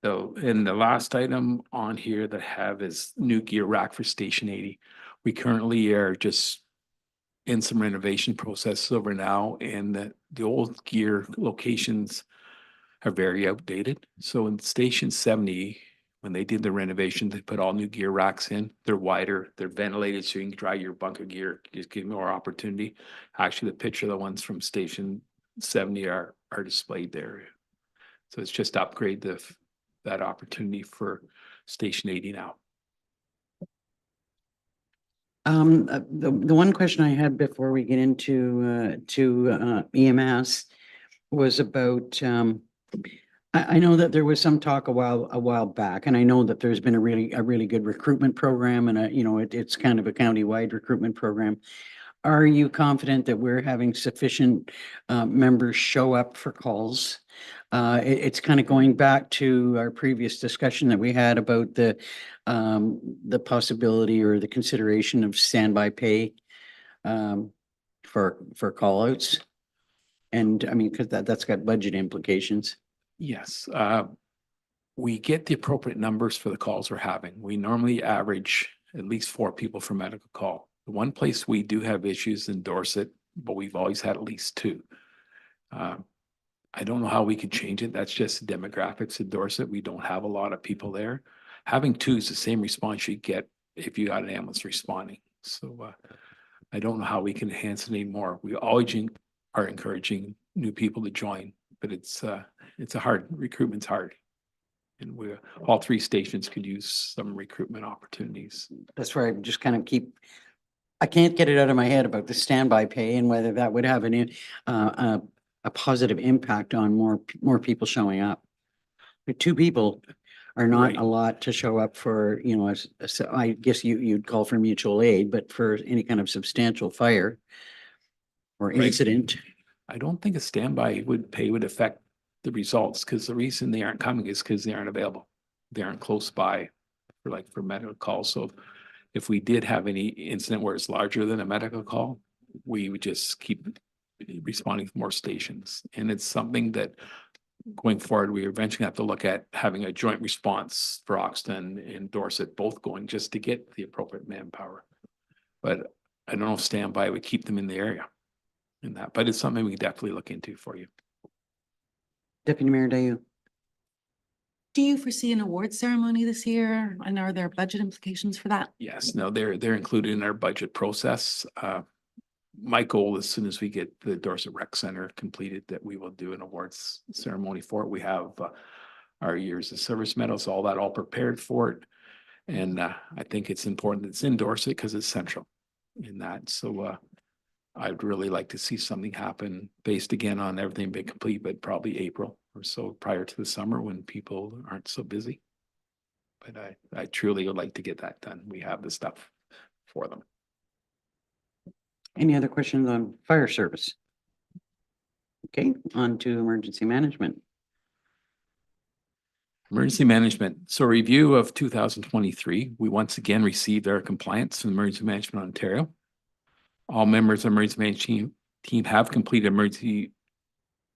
So, and the last item on here that I have is new gear rack for Station 80. We currently are just in some renovation process over now, and the old gear locations are very outdated. So in Station 70, when they did the renovation, they put all new gear racks in. They're wider, they're ventilated, so you can dry your bunker gear, just give more opportunity. Actually, the picture of the ones from Station 70 are displayed there. So it's just upgrade that opportunity for Station 80 now.
The one question I had before we get into EMS was about, I know that there was some talk a while back, and I know that there's been a really good recruitment program and you know, it's kind of a county-wide recruitment program. Are you confident that we're having sufficient members show up for calls? It's kind of going back to our previous discussion that we had about the possibility or the consideration of standby pay for call outs. And I mean, because that's got budget implications.
Yes, we get the appropriate numbers for the calls we're having. We normally average at least 4 people for medical call. The one place we do have issues in Dorset, but we've always had at least 2. I don't know how we could change it. That's just demographics in Dorset. We don't have a lot of people there. Having 2 is the same response you get if you got an ambulance responding. So I don't know how we can enhance it anymore. We always are encouraging new people to join, but it's a hard, recruitment's hard. And all 3 stations could use some recruitment opportunities.
That's where I just kind of I can't get it out of my head about the standby pay and whether that would have a positive impact on more people showing up. But 2 people are not
Right.
a lot to show up for, you know, so I guess you'd call for mutual aid, but for any kind of substantial fire or
Right.
incident.
I don't think a standby would affect the results, because the reason they aren't coming is because they aren't available. They aren't close by for medical calls. So if we did have any incident where it's larger than a medical call, we would just keep responding to more stations. And it's something that going forward, we eventually have to look at having a joint response for Oxton and Dorset, both going just to get the appropriate manpower. But I don't know if standby would keep them in the area in that, but it's something we can definitely look into for you.
Deputy Mayor Dayu.
Do you foresee an award ceremony this year? And are there budget implications for that?
Yes, no, they're included in our budget process. My goal, as soon as we get the Dorset Rec Center completed, that we will do an awards ceremony for it. We have our years of service medals, all prepared for it. And I think it's important that it's in Dorset because it's central in that. So I'd really like to see something happen based again on everything being complete, but probably April or so prior to the summer when people aren't so busy. But I truly would like to get that done. We have the stuff for them.
Any other questions on fire service? Okay, on to emergency management.
Emergency management. So review of 2023, we once again received our compliance from Emergency Management Ontario. All members of emergency management team have completed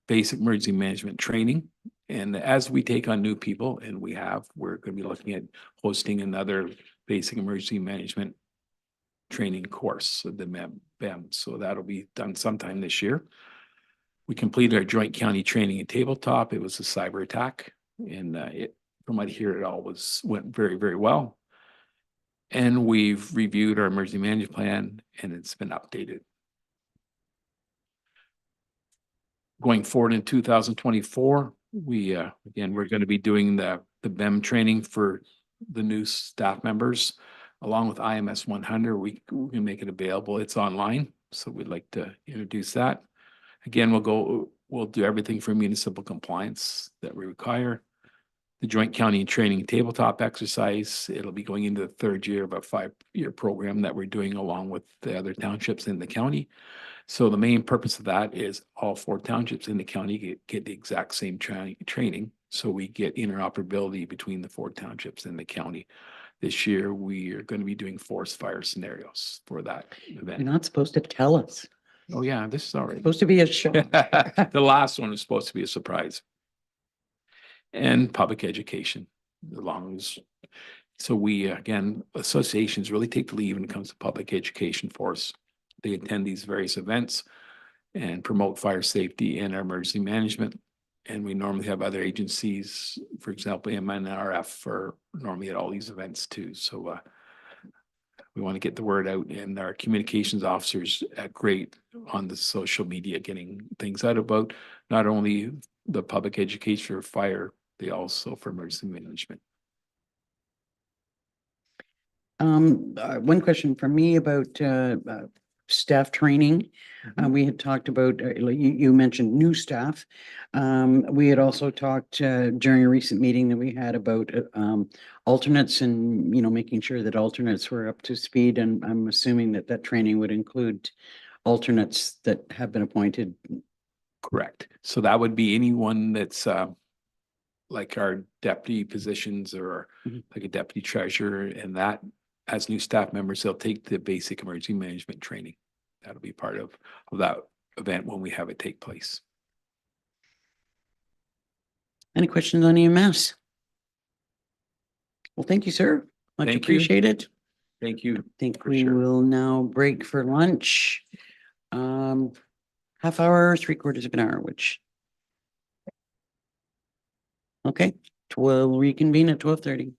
basic emergency management training. And as we take on new people, and we're going to be looking at hosting another basic emergency management training course, the BEM. So that'll be done sometime this year. We completed our joint county training in tabletop. It was a cyber attack, and from what I hear, it all went very, very well. And we've reviewed our emergency management plan, and it's been updated. Going forward in 2024, we're going to be doing the BEM training for the new staff members, along with IMS 100. We can make it available. It's online, so we'd like to introduce that. Again, we'll do everything for municipal compliance that we require. The joint county training tabletop exercise, it'll be going into the third year of a 5-year program that we're doing along with the other townships in the county. So the main purpose of that is all 4 townships in the county get the exact same training. So we get interoperability between the 4 townships in the county. This year, we are going to be doing forest fire scenarios for that event.
You're not supposed to tell us.
Oh yeah, this is all
It's
right.
supposed to be a show.
The last one was supposed to be a surprise. And public education, so we, again, associations really take the lead when it comes to public education for us. They attend these various events and promote fire safety and our emergency management. And we normally have other agencies, for example, MNRF, are normally at all these events too. So we want to get the word out, and our communications officers are great on the social media, getting things out about not only the public education for fire, they also for emergency management.
One question from me about staff training. We had talked about, you mentioned new staff. We had also talked during a recent meeting that we had about alternates and, making sure that alternates were up to speed. And I'm assuming that training would include alternates that have been appointed.
Correct. So that would be anyone that's like our deputy positions or like a deputy treasurer, and that as new staff members, they'll take the basic emergency management training. That'll be part of that event when we have it take place.
Any questions on EMS? Well, thank you, sir. Much
Thank you.
appreciated.
Thank you.
I think
For
we
sure.
will now break for lunch. Half hour, 3/4 of an hour, which. Okay, we'll reconvene at 12:30.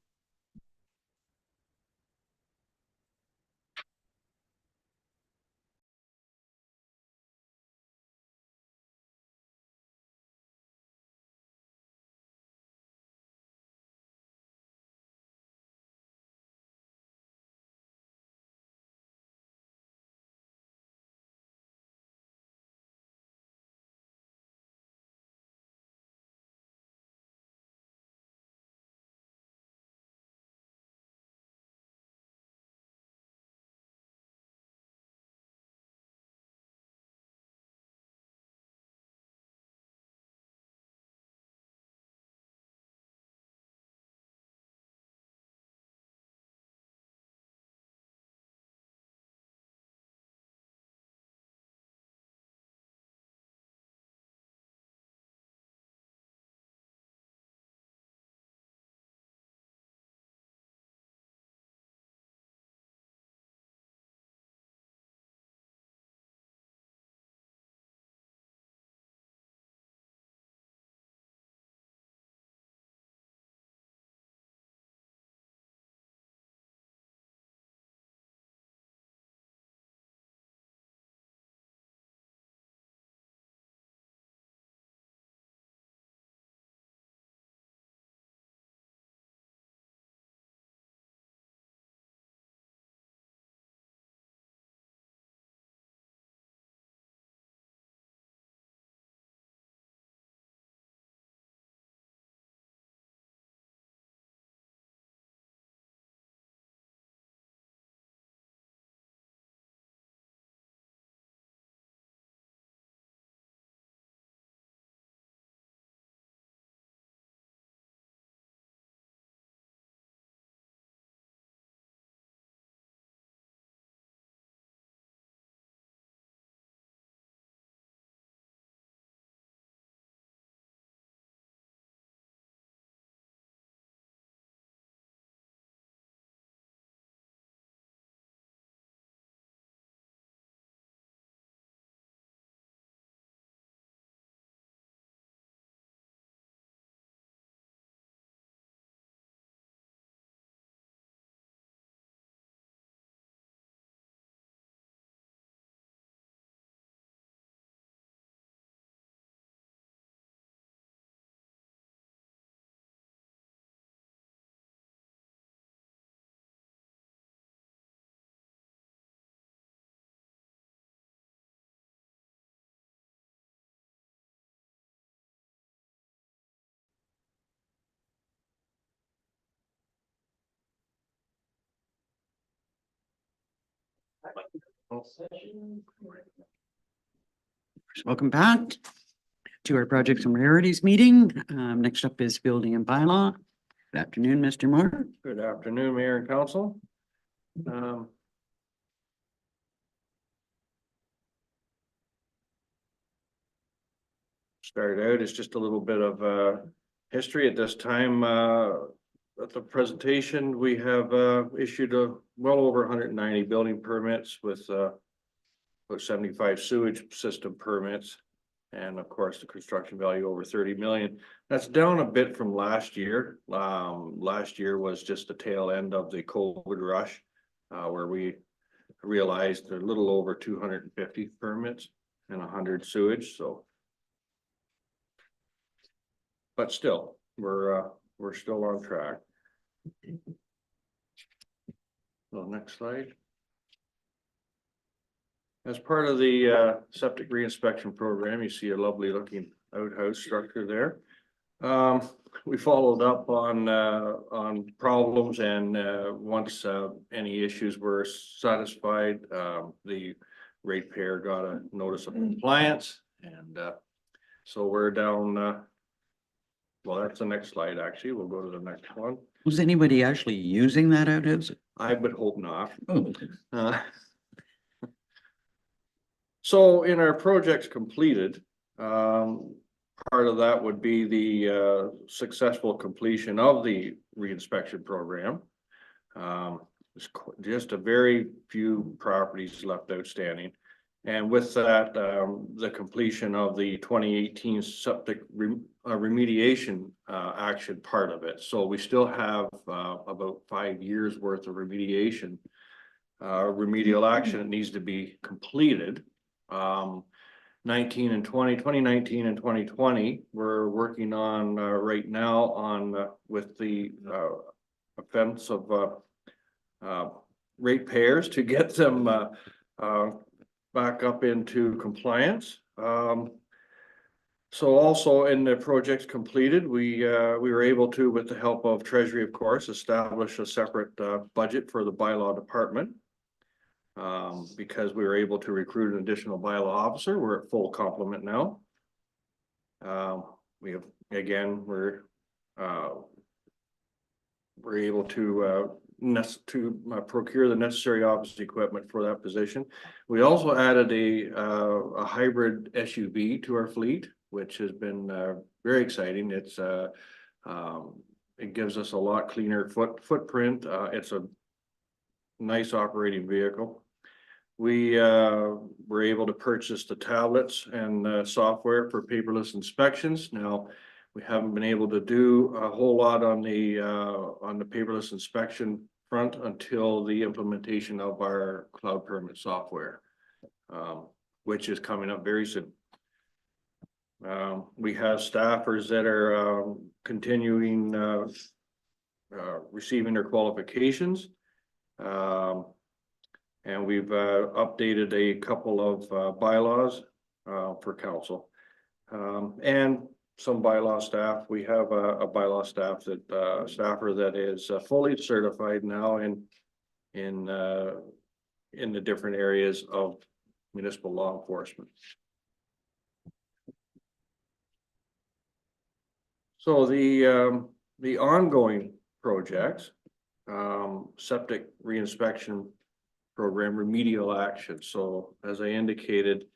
Welcome back to our projects and priorities meeting. Next up is building and bylaw. Good afternoon, Mr. Moore.
Good afternoon, Mayor and Council. Started out as just a little bit of history at this time. At the presentation, we have issued well over 190 building permits with about 75 sewage system permits. And of course, the construction value over 30 million. That's down a bit from last year. Last year was just the tail end of the COVID rush, where we realized a little over 250 permits and 100 sewage, so. But still, we're still on track. So next slide. As part of the septic reinspection program, you see a lovely looking outhouse structure there. We followed up on problems, and once any issues were satisfied, the ratepayer got a notice of compliance, and so we're down. Well, that's the next slide. Actually, we'll go to the next one.
Was anybody actually using that outhouse?
I would hope not.
Oh.
So in our projects completed, part of that would be the successful completion of the reinspection program. There's just a very few properties left outstanding. And with that, the completion of the 2018 septic remediation action part of it. So we still have about 5 years worth of remediation, remedial action that needs to be completed. 2019 and 2020, we're working on right now on with the offense of ratepayers to get them back up into compliance. So also in the projects completed, we were able to, with the help of Treasury, of course, establish a separate budget for the bylaw department. Because we were able to recruit an additional bylaw officer. We're at full complement now. We have, again, we're able to procure the necessary office equipment for that position. We also added a hybrid SUV to our fleet, which has been very exciting. It's it gives us a lot cleaner footprint. It's a nice operating vehicle. We were able to purchase the tablets and software for paperless inspections. Now, we haven't been able to do a whole lot on the paperless inspection front until the implementation of our cloud permit software, which is coming up very soon. We have staffers that are continuing receiving their qualifications. And we've updated a couple of bylaws for council. And some bylaw staff. We have a bylaw staff that staffer that is fully certified now in the different areas of municipal law enforcement. So the ongoing projects, septic reinspection program, remedial action. So as I indicated,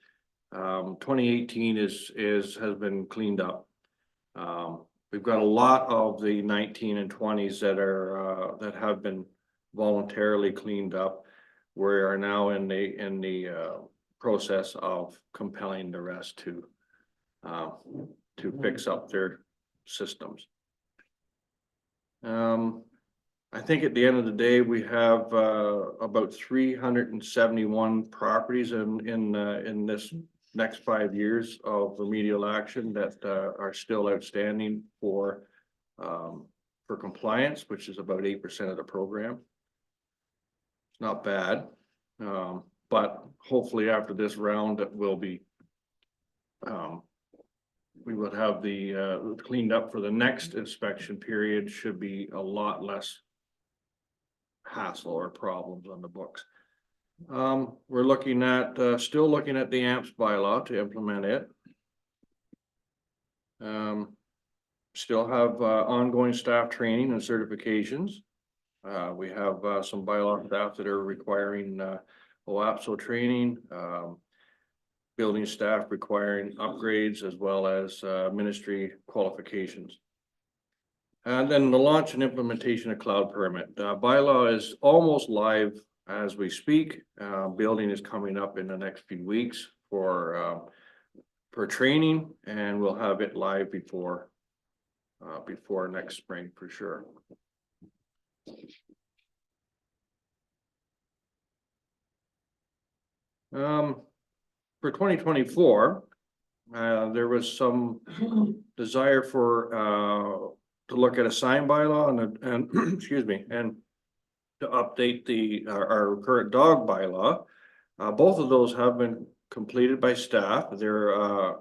2018 has been cleaned up. We've got a lot of the 19 and 20s that have been voluntarily cleaned up. We are now in the process of compelling the rest to fix up their systems. I think at the end of the day, we have about 371 properties in this next 5 years of remedial action that are still outstanding for compliance, which is about 8% of the program. It's not bad, but hopefully after this round, it will be. We would have the cleaned up for the next inspection period. Should be a lot less hassle or problems on the books. We're looking at, still looking at the AMPS bylaw to implement it. Still have, ongoing staff training and certifications. We have, some bylaw staff that are requiring, OAPSO training, building staff requiring upgrades as well as, ministry qualifications. And then the launch and implementation of cloud permit. Bylaw is almost live as we speak. Building is coming up in the next few weeks for training, and we'll have it live before next spring for sure. For 2024, there was some desire for to look at a sign bylaw and excuse me, and to update our current dog bylaw. Both of those have been completed by staff. They're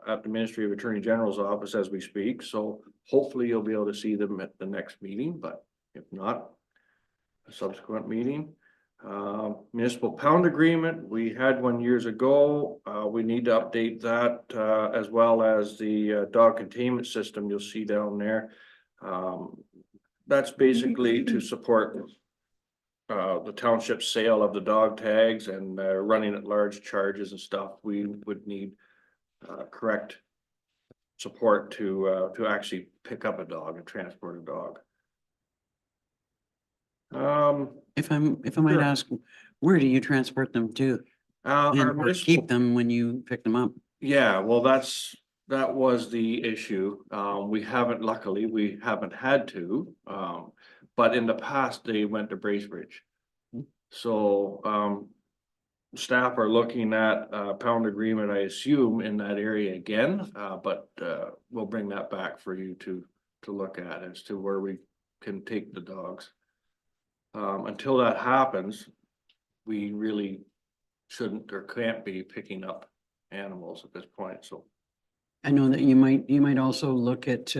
at the Ministry of Attorney General's office as we speak, so hopefully you'll be able to see them at the next meeting, but if not, a subsequent meeting. Municipal pound agreement, we had one years ago. We need to update that as well as the dog containment system you'll see down there. That's basically to support the township sale of the dog tags and running at large charges and stuff. We would need correct support to actually pick up a dog and transport a dog.
If I might
Sure.
ask, where do you transport them to?
Our
And or
municipal-
keep them when you pick them up?
Yeah, well, that was the issue. Luckily, we haven't had to, but in the past, they went to Bracebridge. So, staff are looking at a pound agreement, I assume, in that area again, but, we'll bring that back for you to look at as to where we can take the dogs. Until that happens, we really shouldn't or can't be picking up animals at this point, so.
I know that you might also look at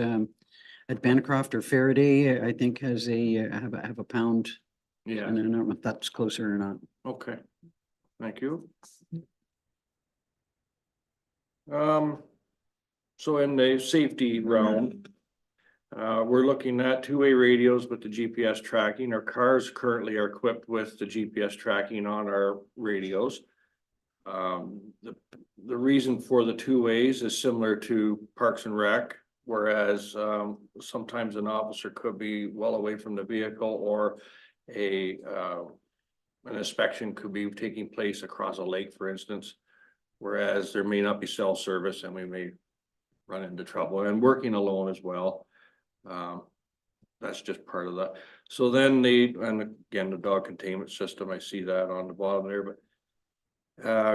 Bancroft or Faraday, I think has have a pound.
Yeah,
And I don't know if that's closer or not.
okay, thank you. So in the safety realm, we're looking at two-way radios with the GPS tracking. Our cars currently are equipped with the GPS tracking on our radios. The reason for the two ways is similar to Parks and Rec, whereas sometimes an officer could be well away from the vehicle, or an inspection could be taking place across a lake, for instance, whereas there may not be cell service and we may run into trouble, and working alone as well. That's just part of that. So then and again, the dog containment system, I see that on the bottom there, but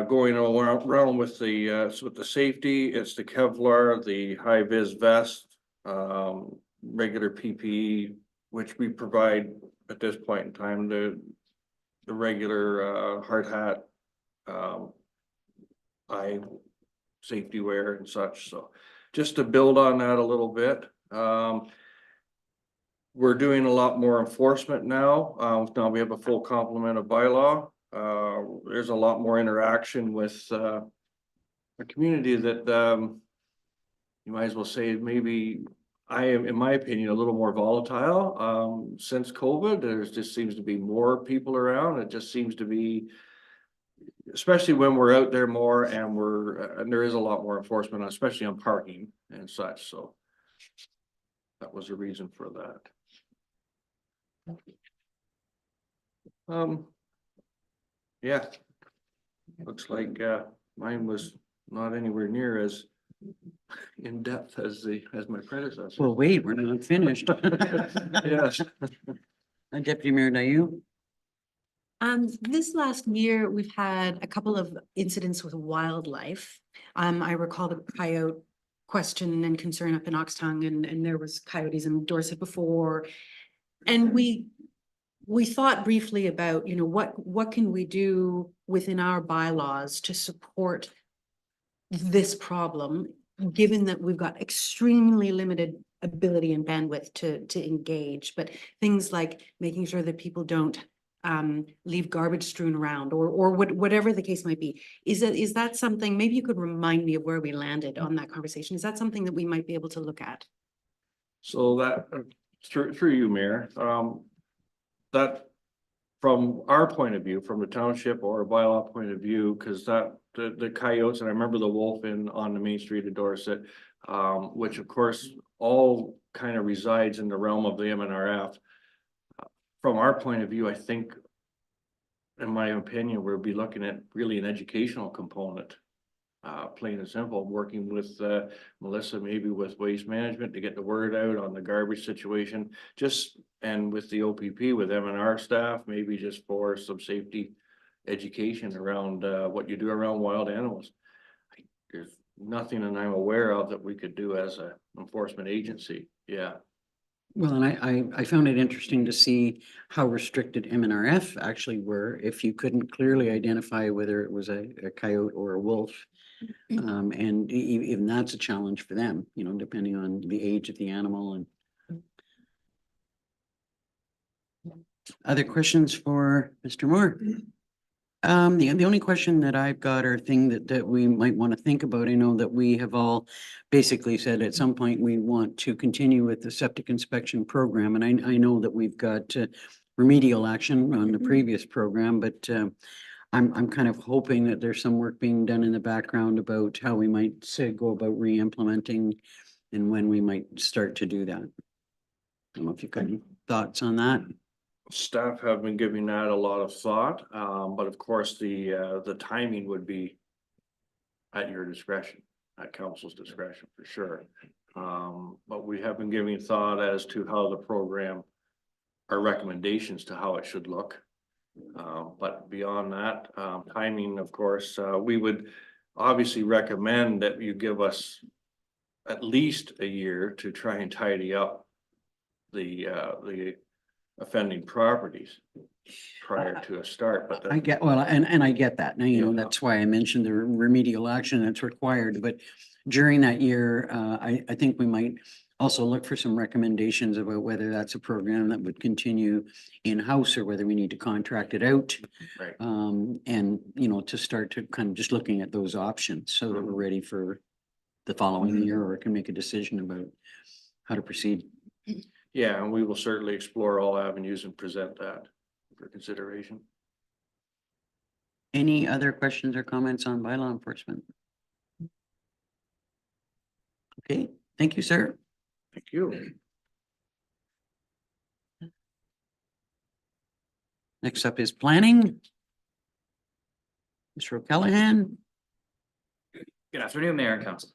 going around with the safety, it's the Kevlar, the high vis vest, regular PPE, which we provide at this point in time, the regular hard hat, eye safety wear and such. So just to build on that a little bit, we're doing a lot more enforcement now. Now we have a full complement of bylaw. There's a lot more interaction with a community that you might as well say maybe I am, in my opinion, a little more volatile. Since COVID, there just seems to be more people around. It just seems to be, especially when we're out there more, and there is a lot more enforcement, especially on parking and such. So that was the reason for that. Yeah, looks like mine was not anywhere near as in depth as my predecessor.
Well, wait, we're not finished.
Yes.
Deputy Mayor Dayu?
This last year, we've had a couple of incidents with wildlife. I recall the coyote question and concern up in Oxtongue, and there was coyotes in Dorset before. And we thought briefly about, you know, what can we do within our bylaws to support this problem, given that we've got extremely limited ability and bandwidth to engage, but things like making sure that people don't leave garbage strewn around or whatever the case might be. Is that something, maybe you could remind me of where we landed on that conversation? Is that something that we might be able to look at?
So that, through you, Mayor, that from our point of view, from the township or bylaw point of view, because that, the coyotes, and I remember the wolf on the main street of Dorset, which of course all kind of resides in the realm of the MNRF. From our point of view, I think, in my opinion, we'll be looking at really an educational component. Plain and simple, working with Melissa, maybe with waste management to get the word out on the garbage situation. Just, and with the OPP, with MNR staff, maybe just for some safety education around what you do around wild animals. There's nothing that I'm aware of that we could do as a enforcement agency. Yeah.
Well, and I found it interesting to see how restricted MNRF actually were if you couldn't clearly identify whether it was a coyote or a wolf. And even that's a challenge for them, you know, depending on the age of the animal and. Other questions for Mr. Moore? The only question that I've got or thing that we might want to think about, I know that we have all basically said at some point we want to continue with the septic inspection program. And I know that we've got remedial action on the previous program, but I'm kind of hoping that there's some work being done in the background about how we might say go about re-implementing and when we might start to do that. I don't know if you've got any thoughts on that.
Staff have been giving that a lot of thought, but of course, the timing would be at your discretion, at council's discretion for sure. But we have been giving thought as to how the program, our recommendations to how it should look. But beyond that, timing, of course, we would obviously recommend that you give us at least a year to try and tidy up the offending properties prior to a start, but
I get, well, and I get that. Now, you know,
Yeah.
that's why I mentioned the remedial action that's required, but during that year, I think we might also look for some recommendations about whether that's a program that would continue in-house or whether we need to contract it out.
Right.
And, you know, to start to kind of just looking at those options so that we're ready for the following year or can make a decision about how to proceed.
Yeah, and we will certainly explore all avenues and present that for consideration.
Any other questions or comments on bylaw enforcement? Okay, thank you, sir.
Thank you.
Next up is planning. Mr. O'Callahan.
Good afternoon, Mayor and Council.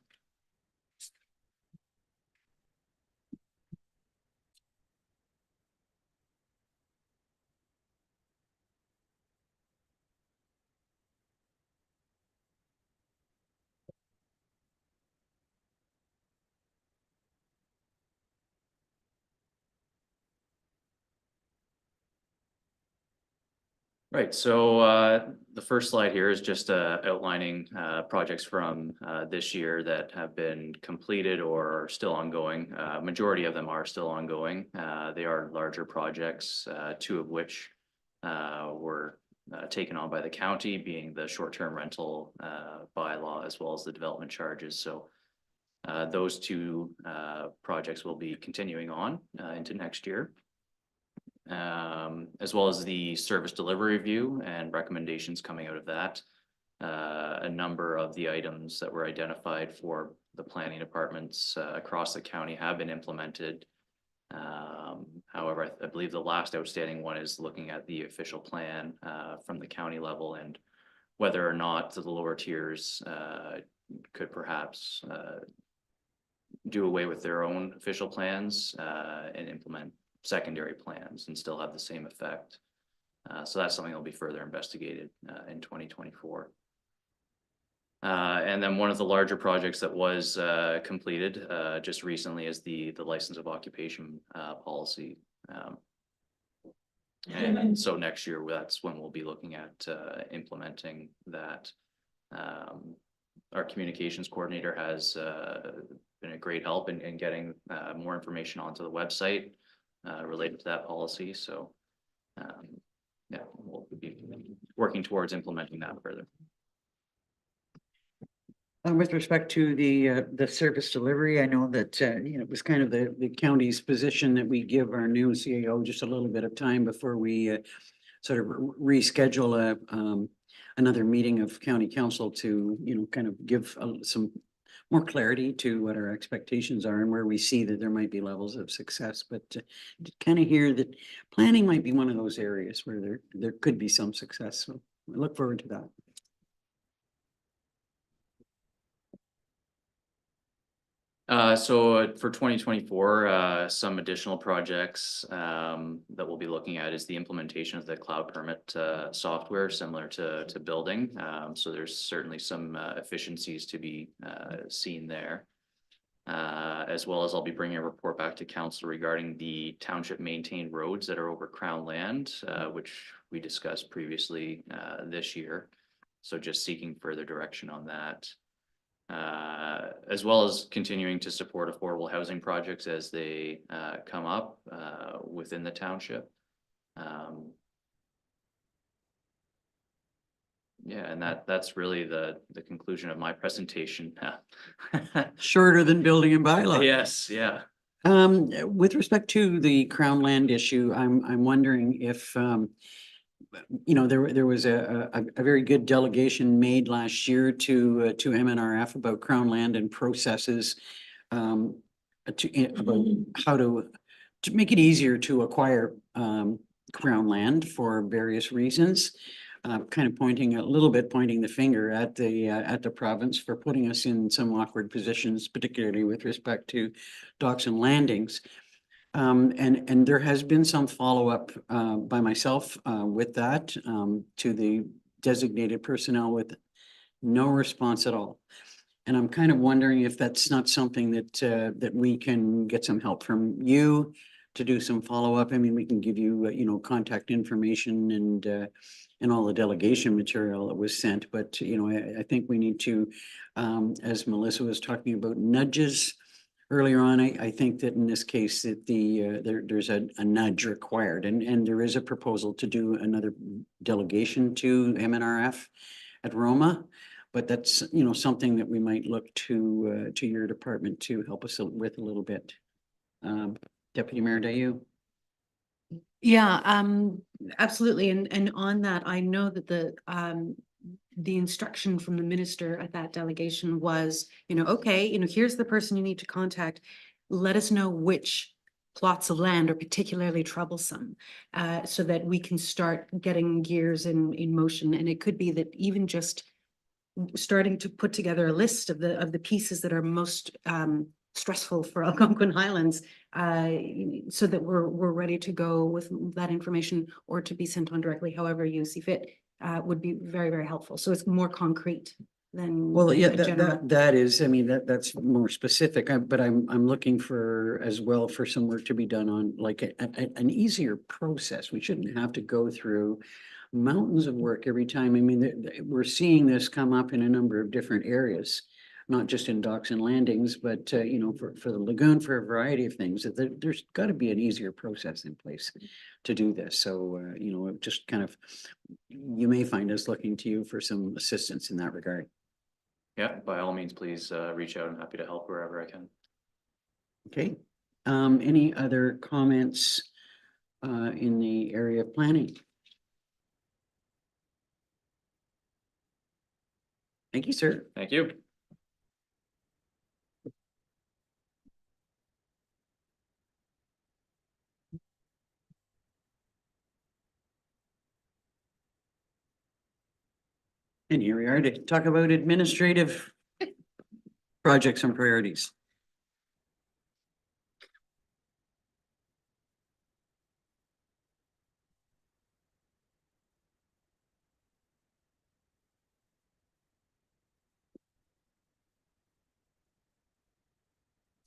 Right, so the first slide here is just outlining projects from this year that have been completed or are still ongoing. Majority of them are still ongoing. They are larger projects, two of which were taken on by the county, being the short-term rental bylaw as well as the development charges. So those two projects will be continuing on into next year. As well as the service delivery review and recommendations coming out of that. A number of the items that were identified for the planning departments across the county have been implemented. However, I believe the last outstanding one is looking at the official plan from the county level and whether or not the lower tiers could perhaps do away with their own official plans and implement secondary plans and still have the same effect. So that's something that will be further investigated in 2024. And then one of the larger projects that was completed just recently is the license of occupation policy. And so next year, that's when we'll be looking at implementing that. Our communications coordinator has been a great help in getting more information onto the website related to that policy. So yeah, we'll be working towards implementing that further.
With respect to the service delivery, I know that, it was kind of the county's position that we give our new CAO just a little bit of time before we sort of reschedule another meeting of county council to, kind of give some more clarity to what our expectations are and where we see that there might be levels of success. But kind of hear that planning might be one of those areas where there could be some success. So I look forward to that.
So for 2024, some additional projects that we'll be looking at is the implementation of the cloud permit software similar to building. So there's certainly some efficiencies to be seen there. As well as I'll be bringing a report back to council regarding the township maintained roads that are over Crown land, which we discussed previously this year. So just seeking further direction on that. As well as continuing to support affordable housing projects as they come up within the township. Yeah, and that's really the conclusion of my presentation.
Shorter than building and bylaw.
Yes, yeah.
With respect to the Crown land issue, I'm wondering if, there was a very good delegation made last year to MNRF about Crown land and processes about how to make it easier to acquire Crown land for various reasons. Kind of pointing the finger at the province for putting us in some awkward positions, particularly with respect to docks and landings. And there has been some follow-up by myself with that to the designated personnel with no response at all. And I'm kind of wondering if that's not something that we can get some help from you to do some follow-up. I mean, we can give you, contact information and all the delegation material that was sent. But, I think we need to, as Melissa was talking about nudges earlier on, I think that in this case that there's a nudge required, and there is a proposal to do another delegation to MNRF at Roma. But that's, something that we might look to your department to help us with a little bit. Deputy Mayor Dayu.
Yeah, absolutely. And on that, I know that the instruction from the minister at that delegation was, okay, here's the person you need to contact. Let us know which plots of land are particularly troublesome, so that we can start getting gears in motion. And it could be that even just starting to put together a list of the pieces that are most stressful for Algonquin Highlands, so that we're ready to go with that information, or to be sent on directly, however you see fit, would be very, very helpful. So it's more concrete than
Well, yeah,
a general.
that is, that's more specific, but I'm looking for as well for some work to be done on like an easier process. We shouldn't have to go through mountains of work every time. I mean, we're seeing this come up in a number of different areas, not just in docks and landings, but for the lagoon, for a variety of things. That there's got to be an easier process in place to do this. So just kind of, you may find us looking to you for some assistance in that regard.
Yeah, by all means, please reach out. I'm happy to help wherever I can.
Okay. Any other comments in the area of planning? Thank you, sir.
Thank you.
And here we are to talk about administrative projects and priorities.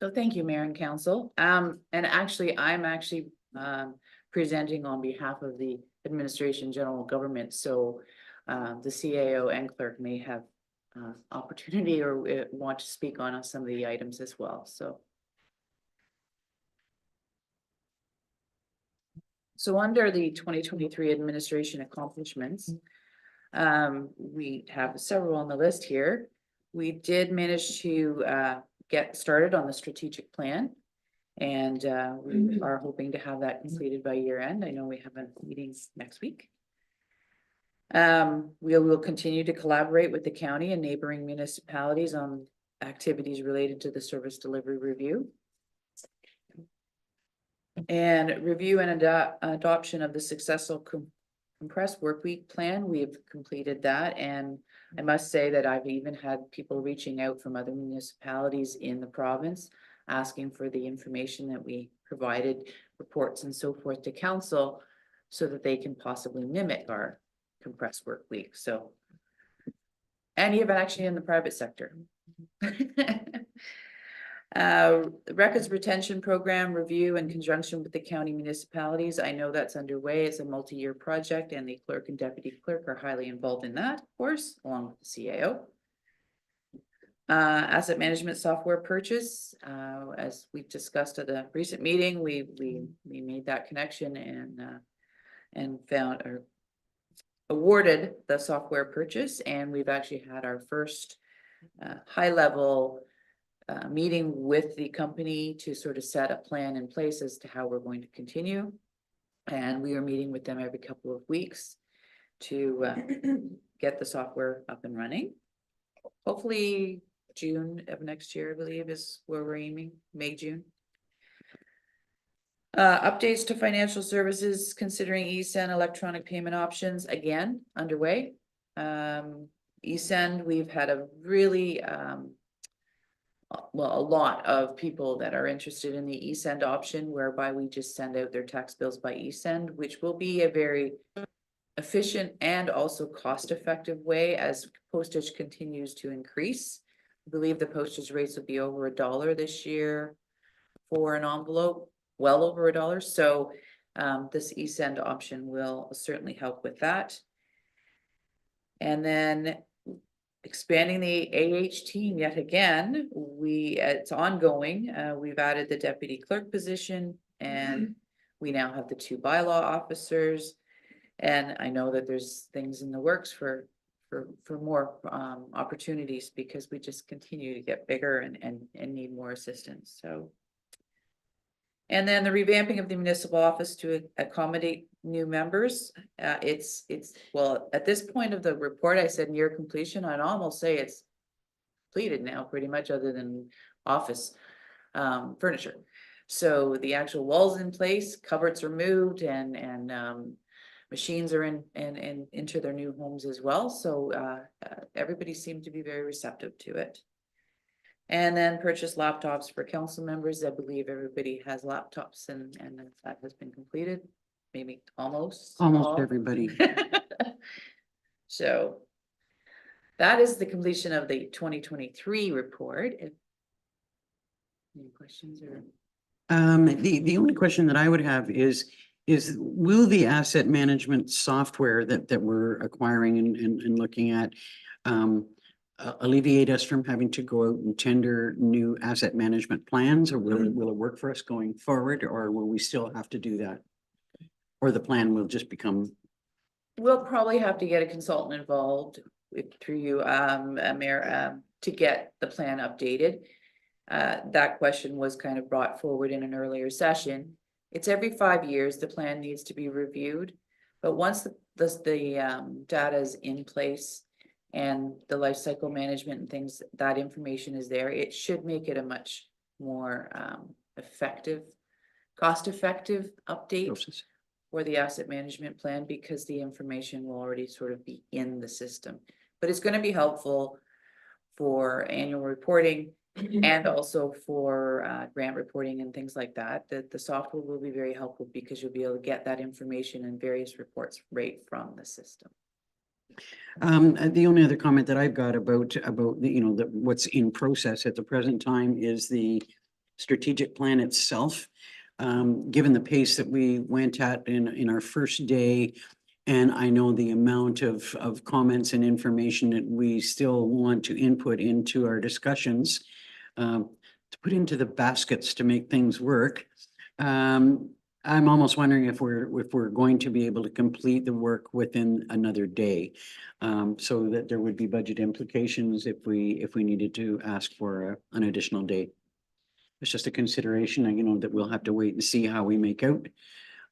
So thank you, Mayor and Council. And actually, I'm presenting on behalf of the Administration General Government. So the CAO and clerk may have opportunity or want to speak on some of the items as well. So under the 2023 administration accomplishments, we have several on the list here. We did manage to get started on the strategic plan. And we are hoping to have that completed by year end. I know we have a meeting next week. We will continue to collaborate with the county and neighboring municipalities on activities related to the service delivery review. And review and adoption of the successful compressed workweek plan. We've completed that, and I must say that I've even had people reaching out from other municipalities in the province asking for the information that we provided, reports and so forth to council, so that they can possibly mimic our compressed work week. So, and even actually in the private sector. The records retention program review in conjunction with the county municipalities. I know that's underway. It's a multi-year project, and the clerk and deputy clerk are highly involved in that, of course, along with the CAO. Asset management software purchase, as we've discussed at a recent meeting, we made that connection and found or awarded the software purchase, and we've actually had our first high level meeting with the company to sort of set a plan in place as to how we're going to continue. And we are meeting with them every couple of weeks to get the software up and running. Hopefully June of next year, I believe, is where we're aiming, May, June. Updates to financial services considering eSend electronic payment options, again, underway. eSend, we've had a really, well, a lot of people that are interested in the eSend option, whereby we just send out their tax bills by eSend, which will be a very efficient and also cost-effective way as postage continues to increase. I believe the postage rates will be over $1 this year for an envelope, well over $1. So this eSend option will certainly help with that. And then expanding the AH team yet again, it's ongoing. We've added the deputy clerk position, and we now have the 2 bylaw officers. And I know that there's things in the works for more opportunities, because we just continue to get bigger and need more assistance. So, and then the revamping of the municipal office to accommodate new members. It's well, at this point of the report, I said near completion. I'd almost say it's completed now, pretty much, other than office furniture. So the actual walls in place, cupboards are moved, and machines are into their new homes as well. So everybody seemed to be very receptive to it. And then purchase laptops for council members. I believe everybody has laptops, and that has been completed. Maybe almost all.
Everybody.
So that is the completion of the 2023 report. Any questions or?
The only question that I would have is will the asset management software that we're acquiring and looking at alleviate us from having to go out and tender new asset management plans, or will it work for us going forward, or will we still have to do that? Or the plan will just become?
We'll probably have to get a consultant involved through you, Mayor, to get the plan updated. That question was kind of brought forward in an earlier session. It's every 5 years the plan needs to be reviewed, but once the data is in place and the life cycle management and things, that information is there, it should make it a much more effective, cost-effective update
Process.
For the asset management plan, because the information will already sort of be in the system. But it's going to be helpful for annual reporting and also for grant reporting and things like that. The software will be very helpful, because you'll be able to get that information and various reports right from the system.
The only other comment that I've got about the, what's in process at the present time is the strategic plan itself. Given the pace that we went at in our first day, and I know the amount of comments and information that we still want to input into our discussions, to put into the baskets to make things work. I'm almost wondering if we're going to be able to complete the work within another day. So that there would be budget implications if we needed to ask for an additional day. It's just a consideration, and you know, that we'll have to wait and see how we make out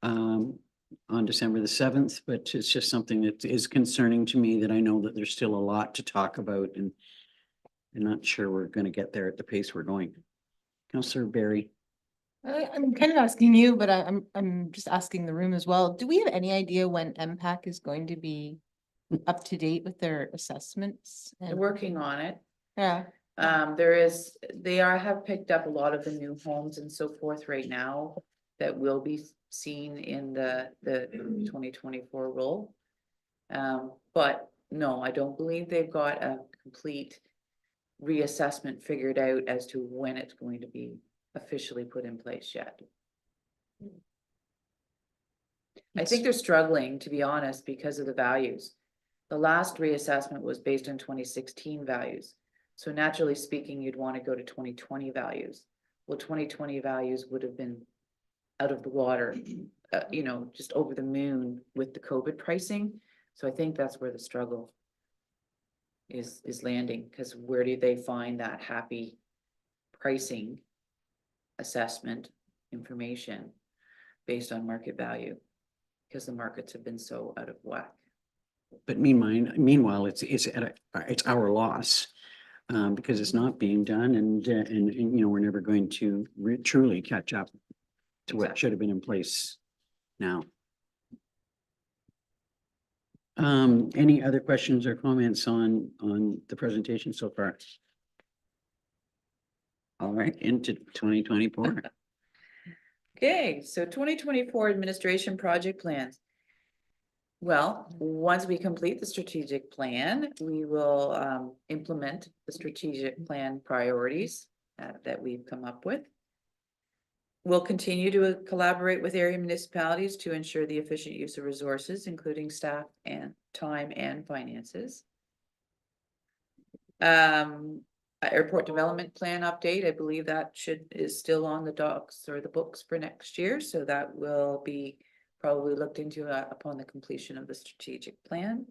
on December the 7th, but it's just something that is concerning to me, that I know that there's still a lot to talk about, and I'm not sure we're gonna get there at the pace we're going. Councillor Barry.
I'm kind of asking you, but I'm just asking the room as well. Do we have any idea when MPAC is going to be up to date with their assessments?
They're
And
working on it.
yeah,
They have picked up a lot of the new homes and so forth right now that will be seen in the 2024 roll. But no, I don't believe they've got a complete reassessment figured out as to when it's going to be officially put in place yet. I think they're struggling, to be honest, because of the values. The last reassessment was based on 2016 values. So naturally speaking, you'd want to go to 2020 values. Well, 2020 values would have been out of the water, you know, just over the moon with the COVID pricing. So I think that's where the struggle is landing, because where do they find that happy pricing assessment information based on market value? Because the markets have been so out of whack.
But meanwhile, it's our loss, because it's not being done, and you know, we're never going to truly catch up to what should have been in place now. Any other questions or comments on the presentation so far? All right, into 2024.
Okay, so 2024 administration project plans. Well, once we complete the strategic plan, we will implement the strategic plan priorities that we've come up with. We'll continue to collaborate with area municipalities to ensure the efficient use of resources, including staff and time and finances. Airport development plan update, I believe that is still on the docs or the books for next year, so that will be probably looked into upon the completion of the strategic plan.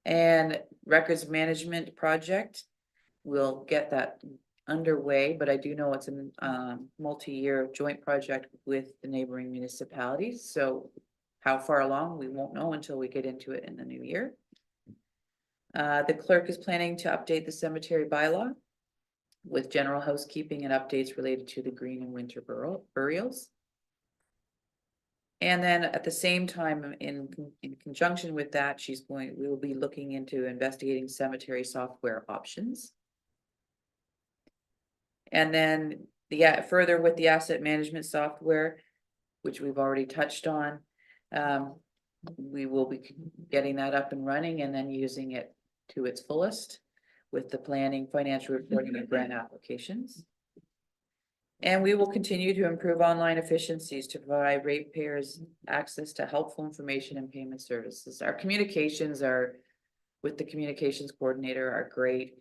And records management project, we'll get that underway, but I do know it's a multi-year joint project with the neighboring municipalities. So how far along, we won't know until we get into it in the new year. The clerk is planning to update the cemetery bylaw with general housekeeping and updates related to the green and winter burials. And then at the same time, in conjunction with that, we will be looking into investigating cemetery software options. And then further with the asset management software, which we've already touched on, we will be getting that up and running and then using it to its fullest with the planning, financial reporting, and grant applications. And we will continue to improve online efficiencies to provide ratepayers access to helpful information and payment services. Our communications with the communications coordinator are great,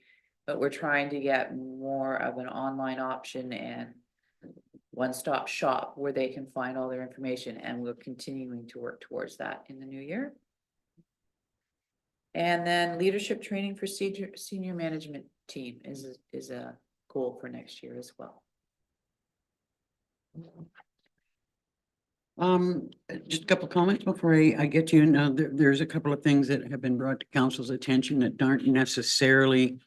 but we're trying to get more of an online option and one-stop shop where they can find all their information, and we're continuing to work towards that in the new year. And then leadership training for senior management team is a goal for next year as well.
Just a couple of comments before I get to you. Now, there's a couple of things that have been brought to council's attention that aren't necessarily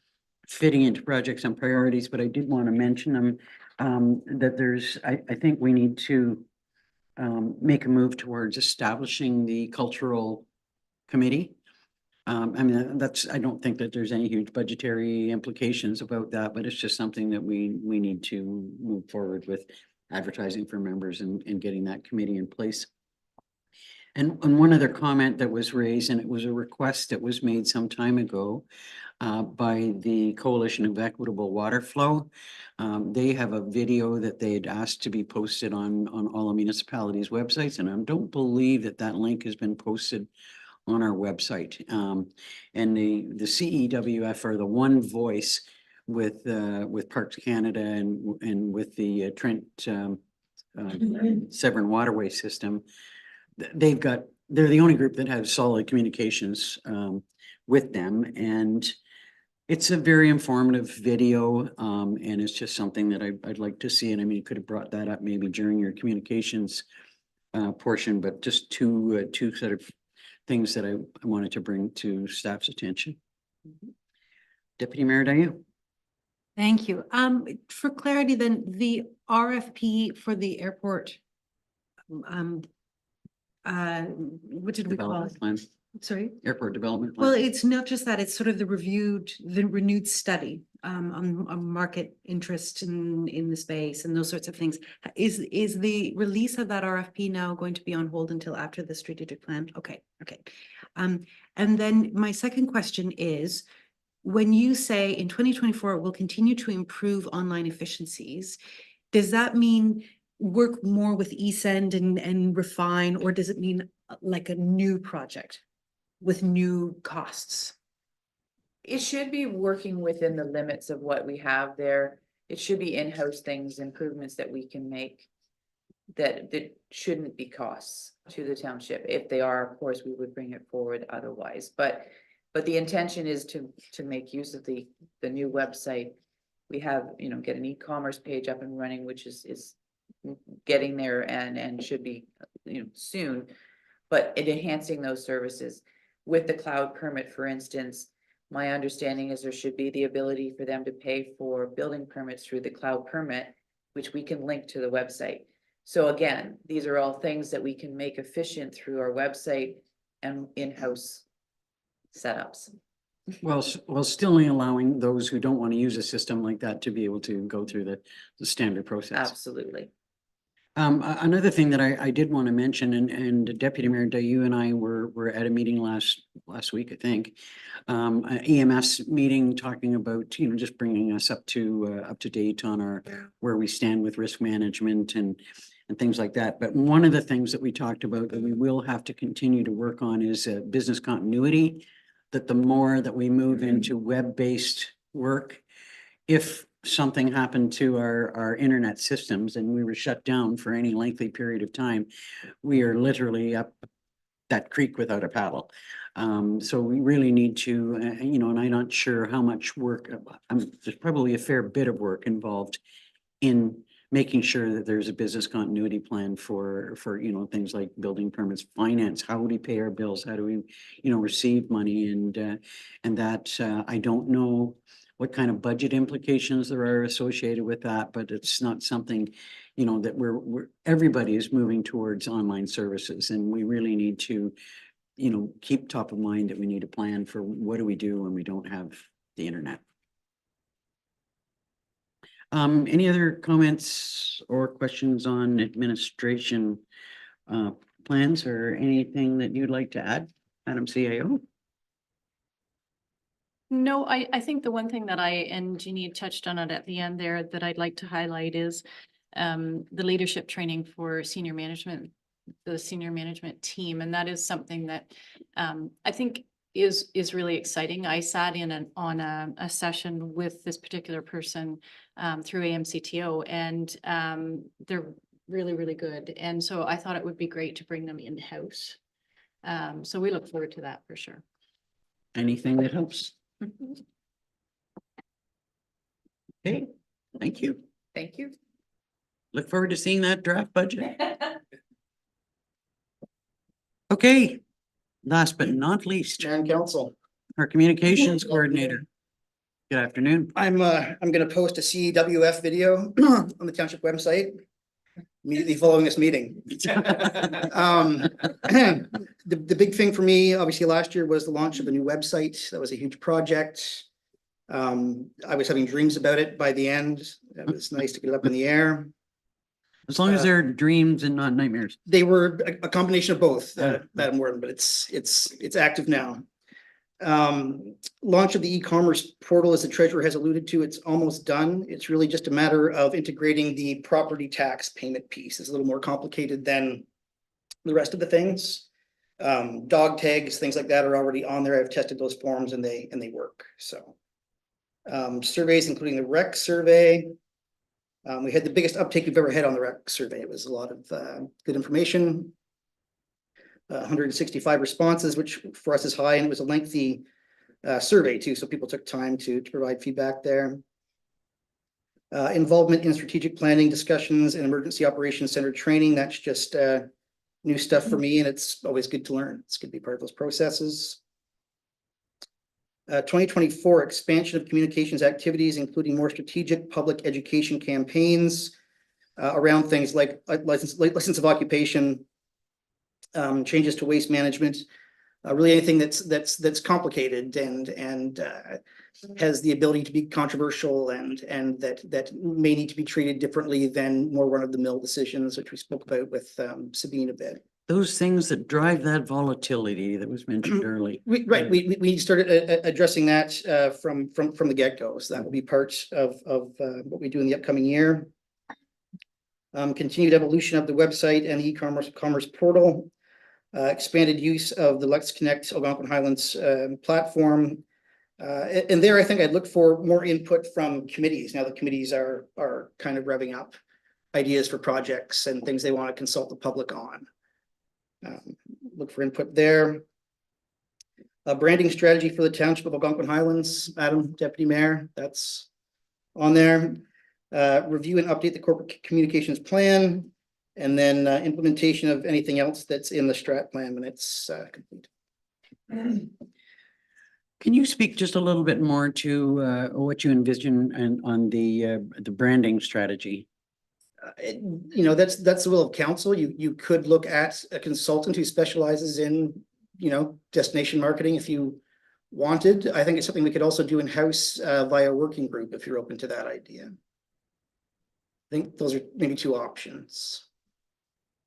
fitting into projects and priorities, but I did want to mention them. That I think we need to make a move towards establishing the cultural committee. I mean, I don't think that there's any huge budgetary implications about that, but it's just something that we need to move forward with, advertising for members and getting that committee in place. And one other comment that was raised, and it was a request that was made some time ago by the Coalition of Equitable Water Flow. They have a video that they had asked to be posted on all the municipalities' websites, and I don't believe that link has been posted on our website. And the CEWF are the one voice with Parks Canada and with the Trent Severn Waterway System. They're the only group that has solid communications with them, and it's a very informative video, and it's just something that I'd like to see. And I mean, you could have brought that up maybe during your communications portion, but just two sort of things that I wanted to bring to staff's attention. Deputy Mayor Dayu.
Thank you. For clarity, then the RFP for the airport. What did we call it?
Development plan,
Sorry?
airport development
Well,
plan.
it's not just that, it's sort of the renewed study on market interest in the space and those sorts of things. Is the release of that RFP now going to be on hold until after the strategic plan? Okay. And then my second question is, when you say in 2024, we'll continue to improve online efficiencies, does that mean work more with eSend and refine, or does it mean like a new project with new costs?
It should be working within the limits of what we have there. It should be in-house things, improvements that we can make that shouldn't be costs to the township. If they are, of course, we would bring it forward otherwise. But the intention is to make use of the new website. We have, get an e-commerce page up and running, which is getting there and should be, soon. But enhancing those services with the cloud permit, for instance, my understanding is there should be the ability for them to pay for building permits through the cloud permit, which we can link to the website. So again, these are all things that we can make efficient through our website and in-house setups.
Well, still allowing those who don't want to use a system like that to be able to go through the standard process.
Absolutely.
Another thing that I did want to mention, and Deputy Mayor Dayu and I were at a meeting last week, I think, an EMS meeting talking about, just bringing us up to date on where we stand with risk management and things like that. But one of the things that we talked about that we will have to continue to work on is business continuity, that the more that we move into web-based work, if something happened to our internet systems and we were shut down for any lengthy period of time, we are literally up that creek without a paddle. So we really need to, and I'm not sure how much work, there's probably a fair bit of work involved in making sure that there's a business continuity plan for things like building permits, finance, how do we pay our bills, how do we, receive money, and that I don't know what kind of budget implications there are associated with that, but it's not something, that everybody is moving towards online services, and we really need to, keep top of mind that we need a plan for what do we do when we don't have the internet. Any other comments or questions on administration plans or anything that you'd like to add, Madam CAO?
No, I think the one thing that and Jeannie touched on it at the end there that I'd like to highlight is the leadership training for senior management, the senior management team. And that is something that I think is really exciting. I sat in on a session with this particular person through AMCTO, and they're really, really good. And so I thought it would be great to bring them in-house. So we look forward to that for sure.
Anything that helps. Okay, thank you.
Thank you.
Look forward to seeing that draft budget. Okay, last but not least,
Chair and council,
our communications coordinator. Good afternoon.
I'm gonna post a CWF video on the township website immediately following this meeting. The big thing for me, obviously last year, was the launch of a new website. That was a huge project. I was having dreams about it by the end. It was nice to get it up in the air.
As long as they're dreams and not nightmares.
They were a combination of both, Madam Warden, but it's active now. Launch of the e-commerce portal, as the treasurer has alluded to, it's almost done. It's really just a matter of integrating the property tax payment piece. It's a little more complicated than the rest of the things. Dog tags, things like that are already on there. I've tested those forms and they work. So surveys, including the rec survey. We had the biggest uptake we've ever had on the rec survey. It was a lot of good information. 165 responses, which for us is high, and it was a lengthy survey too, so people took time to provide feedback there. Involvement in strategic planning discussions and emergency operations center training. That's just new stuff for me, and it's always good to learn. It's good to be part of those processes. 2024 expansion of communications activities, including more strategic public education campaigns around things like license of occupation, changes to waste management, really anything that's complicated and has the ability to be controversial and that may need to be treated differently than more run-of-the-mill decisions, which we spoke about with Sabine a bit.
Those things that drive that volatility that was mentioned earlier.
We started addressing that from the get-go. So that will be part of what we do in the upcoming year. Continued evolution of the website and the e-commerce portal. Expanded use of the Let's Connect Algonquin Highlands platform. And there, I think I'd look for more input from committees. Now the committees are kind of revving up ideas for projects and things they want to consult the public on. Look for input there. A branding strategy for the Township of Algonquin Highlands, Madam Deputy Mayor, that's on there. Review and update the corporate communications plan, and then implementation of anything else that's in the strat plan when it's complete.
Can you speak just a little bit more to what you envision and on the branding strategy?
You know, that's the will of council. You could look at a consultant who specializes in, you know, destination marketing if you wanted. I think it's something we could also do in-house via working group if you're open to that idea. I think those are maybe two options.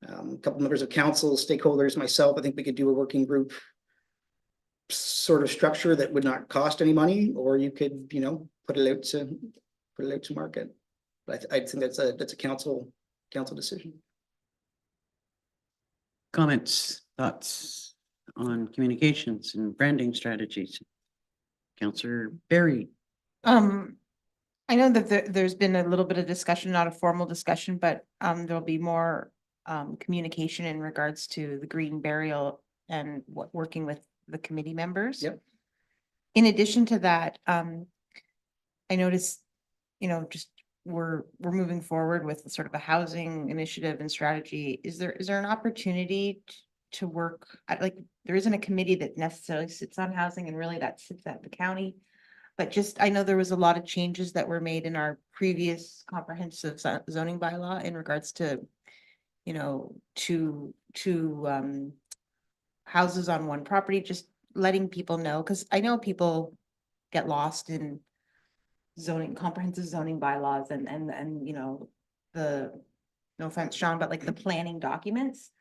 A couple members of council, stakeholders, myself, I think we could do a working group sort of structure that would not cost any money, or you could, you know, put it out to market. But I think that's a council decision.
Comments, thoughts on communications and branding strategies? Councillor Barry.
I know that there's been a little bit of discussion, not a formal discussion, but there'll be more communication in regards to the green burial and working with the committee members.
Yep.
In addition to that, I noticed, you know, just we're moving forward with sort of a housing initiative and strategy. Is there an opportunity to work like there isn't a committee that necessarily sits on housing, and really that sits at the county. But just, I know there was a lot of changes that were made in our previous comprehensive zoning bylaw in regards to, you know, two houses on one property, just letting people know, because I know people get lost in zoning, comprehensive zoning bylaws and you know, no offense, Sean, but like the planning documents,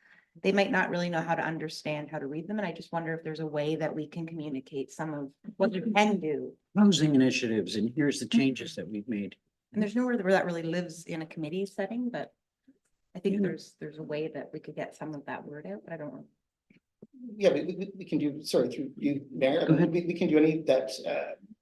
they might not really know how to understand how to read them. And I just wonder if there's a way that we can communicate some of what you can do.
Housing initiatives, and here's the changes that we've made.
And there's nowhere where that really lives in a committee setting, but I think there's a way that we could get some of that word out, but I don't know.
Yeah, we can do, sorry, through you, Mayor, we can do any of that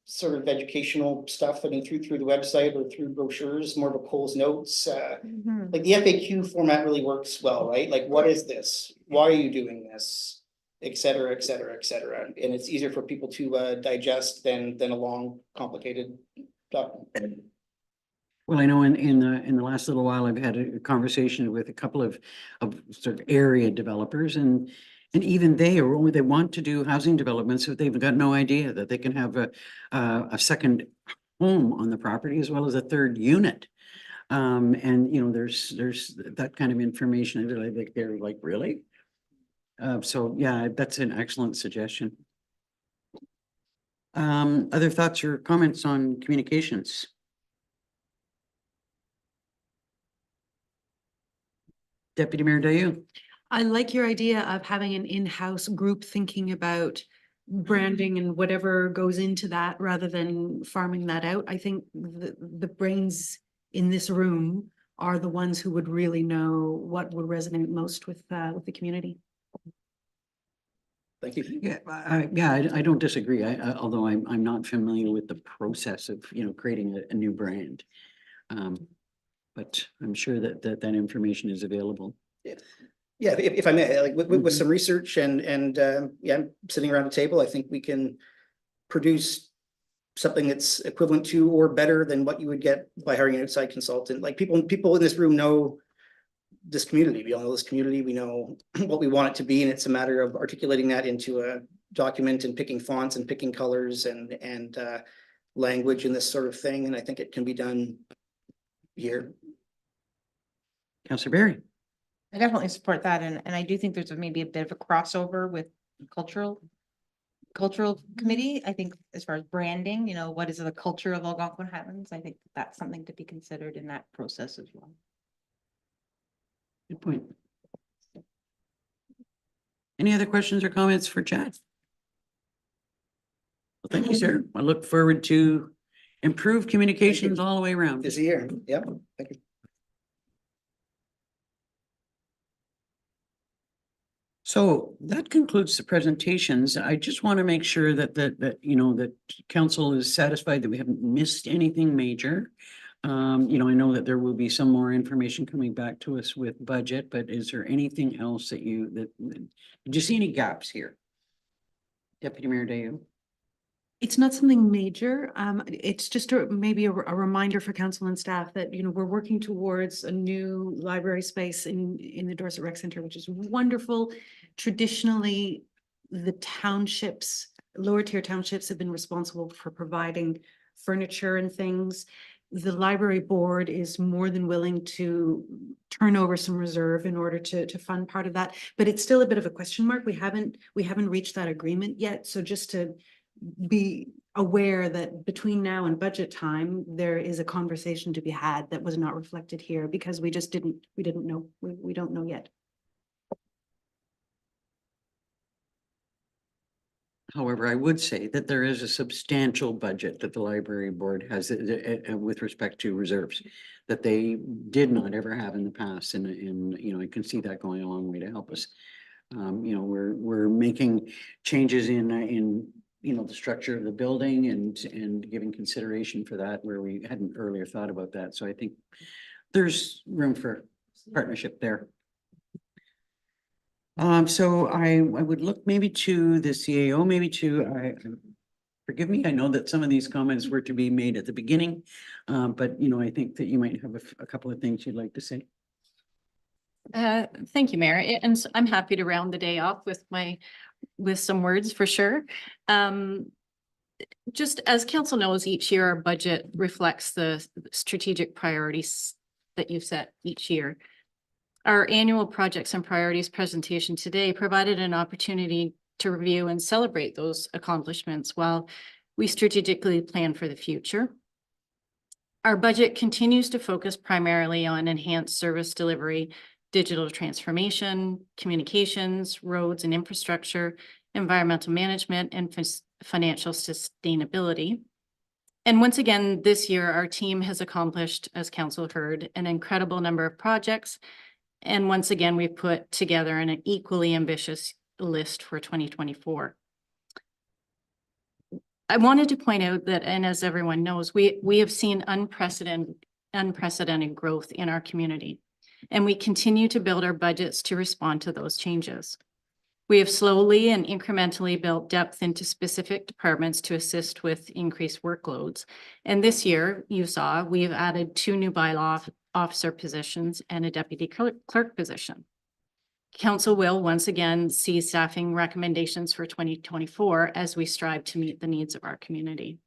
sort of educational stuff, I mean, through the website or through brochures, more of a Coles Notes. Like the FAQ format really works well, right? Like, what is this? Why are you doing this? Et cetera, et cetera, et cetera. And it's easier for people to digest than a long, complicated document.
Well, I know in the last little while, I've had a conversation with a couple of sort of area developers, and even they want to do housing developments, so they've got no idea that they can have a second home on the property as well as a third unit. And you know, there's that kind of information. They're like, really? So yeah, that's an excellent suggestion. Other thoughts or comments on communications? Deputy Mayor Dayu.
I like your idea of having an in-house group thinking about branding and whatever goes into that rather than farming that out. I think the brains in this room are the ones who would really know what would resonate most with the community.
Thank you.
Yeah, I don't disagree. Although I'm not familiar with the process of, you know, creating a new brand. but I'm sure that that information is available.
Yeah, if I may, like with
Mhm.
some research and yeah, sitting around a table, I think we can produce something that's equivalent to or better than what you would get by hiring an outside consultant. Like people in this room know this community. We all know this community. We know what we want it to be, and it's a matter of articulating that into a document and picking fonts and picking colors and language and this sort of thing. And I think it can be done here.
Councillor Barry.
I definitely support that, and I do think there's maybe a bit of a crossover with cultural committee. I think as far as branding, you know, what is the culture of Algonquin Highlands? I think that's something to be considered in that process as well.
Good point. Any other questions or comments for Chad? Well, thank you, sir. I look forward to improved communications all the way around.
This year. Yep. Thank you.
So that concludes the presentations. I just want to make sure that you know, that council is satisfied that we haven't missed anything major. You know, I know that there will be some more information coming back to us with budget, but is there anything else that did you see any gaps here? Deputy Mayor Dayo?
It's not something major. It's just maybe a reminder for council and staff that, you know, we're working towards a new library space in the Dorset Rec Center, which is wonderful. Traditionally, the townships, lower tier townships have been responsible for providing furniture and things. The library board is more than willing to turn over some reserve in order to fund part of that, but it's still a bit of a question mark. We haven't reached that agreement yet. So just to be aware that between now and budget time, there is a conversation to be had that was not reflected here because we didn't know, we don't know yet.
However, I would say that there is a substantial budget that the library board has with respect to reserves that they did not ever have in the past. And you know, I can see that going a long way to help us. You know, we're making changes in you know, the structure of the building and giving consideration for that where we hadn't earlier thought about that. So I think there's room for partnership there. So I would look maybe to the CAO, maybe to, forgive me, I know that some of these comments were to be made at the beginning, but you know, I think that you might have a couple of things you'd like to say.
Thank you, Mayor. And I'm happy to round the day off with some words for sure. Just as council knows, each year our budget reflects the strategic priorities that you've set each year. Our annual projects and priorities presentation today provided an opportunity to review and celebrate those accomplishments while we strategically plan for the future. Our budget continues to focus primarily on enhanced service delivery, digital transformation, communications, roads and infrastructure, environmental management, and financial sustainability. And once again, this year, our team has accomplished, as council heard, an incredible number of projects. And once again, we put together an equally ambitious list for 2024. I wanted to point out that, and as everyone knows, we have seen unprecedented growth in our community, and we continue to build our budgets to respond to those changes. We have slowly and incrementally built depth into specific departments to assist with increased workloads. And this year, you saw, we have added 2 new bylaw officer positions and a deputy clerk position. Council will once again see staffing recommendations for 2024 as we strive to meet the needs of our community.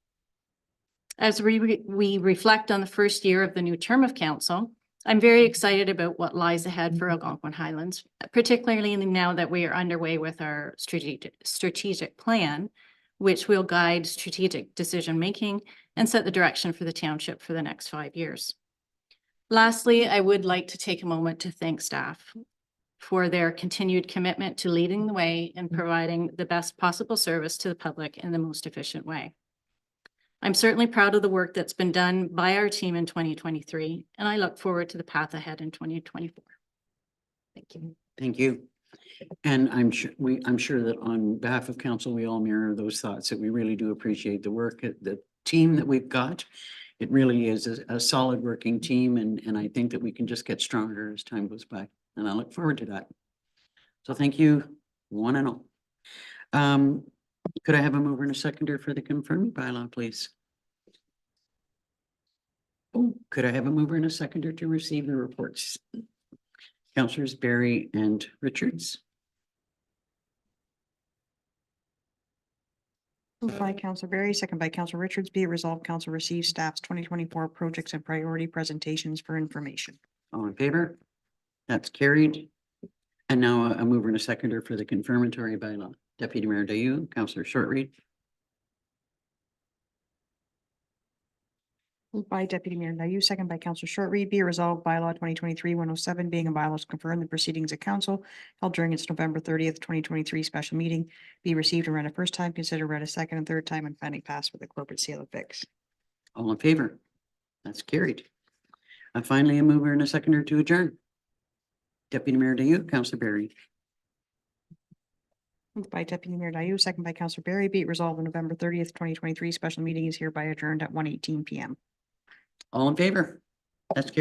As we reflect on the first year of the new term of council, I'm very excited about what lies ahead for Algonquin Highlands, particularly now that we are underway with our strategic plan, which will guide strategic decision-making and set the direction for the township for the next 5 years. Lastly, I would like to take a moment to thank staff for their continued commitment to leading the way and providing the best possible service to the public in the most efficient way. I'm certainly proud of the work that's been done by our team in 2023, and I look forward to the path ahead in 2024. Thank you.
Thank you. And I'm sure that on behalf of council, we all mirror those thoughts, that we really do appreciate the work, the team that we've got, it really is a solid working team and I think that we can just get stronger as time goes by. And I look forward to that. So thank you, one and all. Could I have a mover and a seconder for the confirming bylaw, please? Oh, could I have a mover and a seconder to receive the reports? Councillors Barry and Richards.
Moved by Councillor Berry, second by Councillor Richards, be it resolved, council receives staff's 2024 projects and priority presentations for information.
All in favor? That's carried. And now a mover and a seconder for the confirmatory bylaw. Deputy Mayor Dayu, Councillor Shortreed.
Moved by Deputy Mayor Nayou, second by Councillor Shortreed, be it resolved bylaw 2023-107, being a bylaw to confirm the proceedings of council held during its November 30th, 2023 special meeting, be received and read a first time, considered read a second and third time, and finally passed with a corporate seal affixed.
All in favor? That's carried. And finally, a mover and a seconder to adjourn. Deputy Mayor Dayu, Councillor Berry.
Moved by Deputy Mayor Nayou, second by Councillor Berry, be it resolved on November 30th, 2023 special meeting is hereby adjourned at 1:18 PM.
All in favor? That's carried.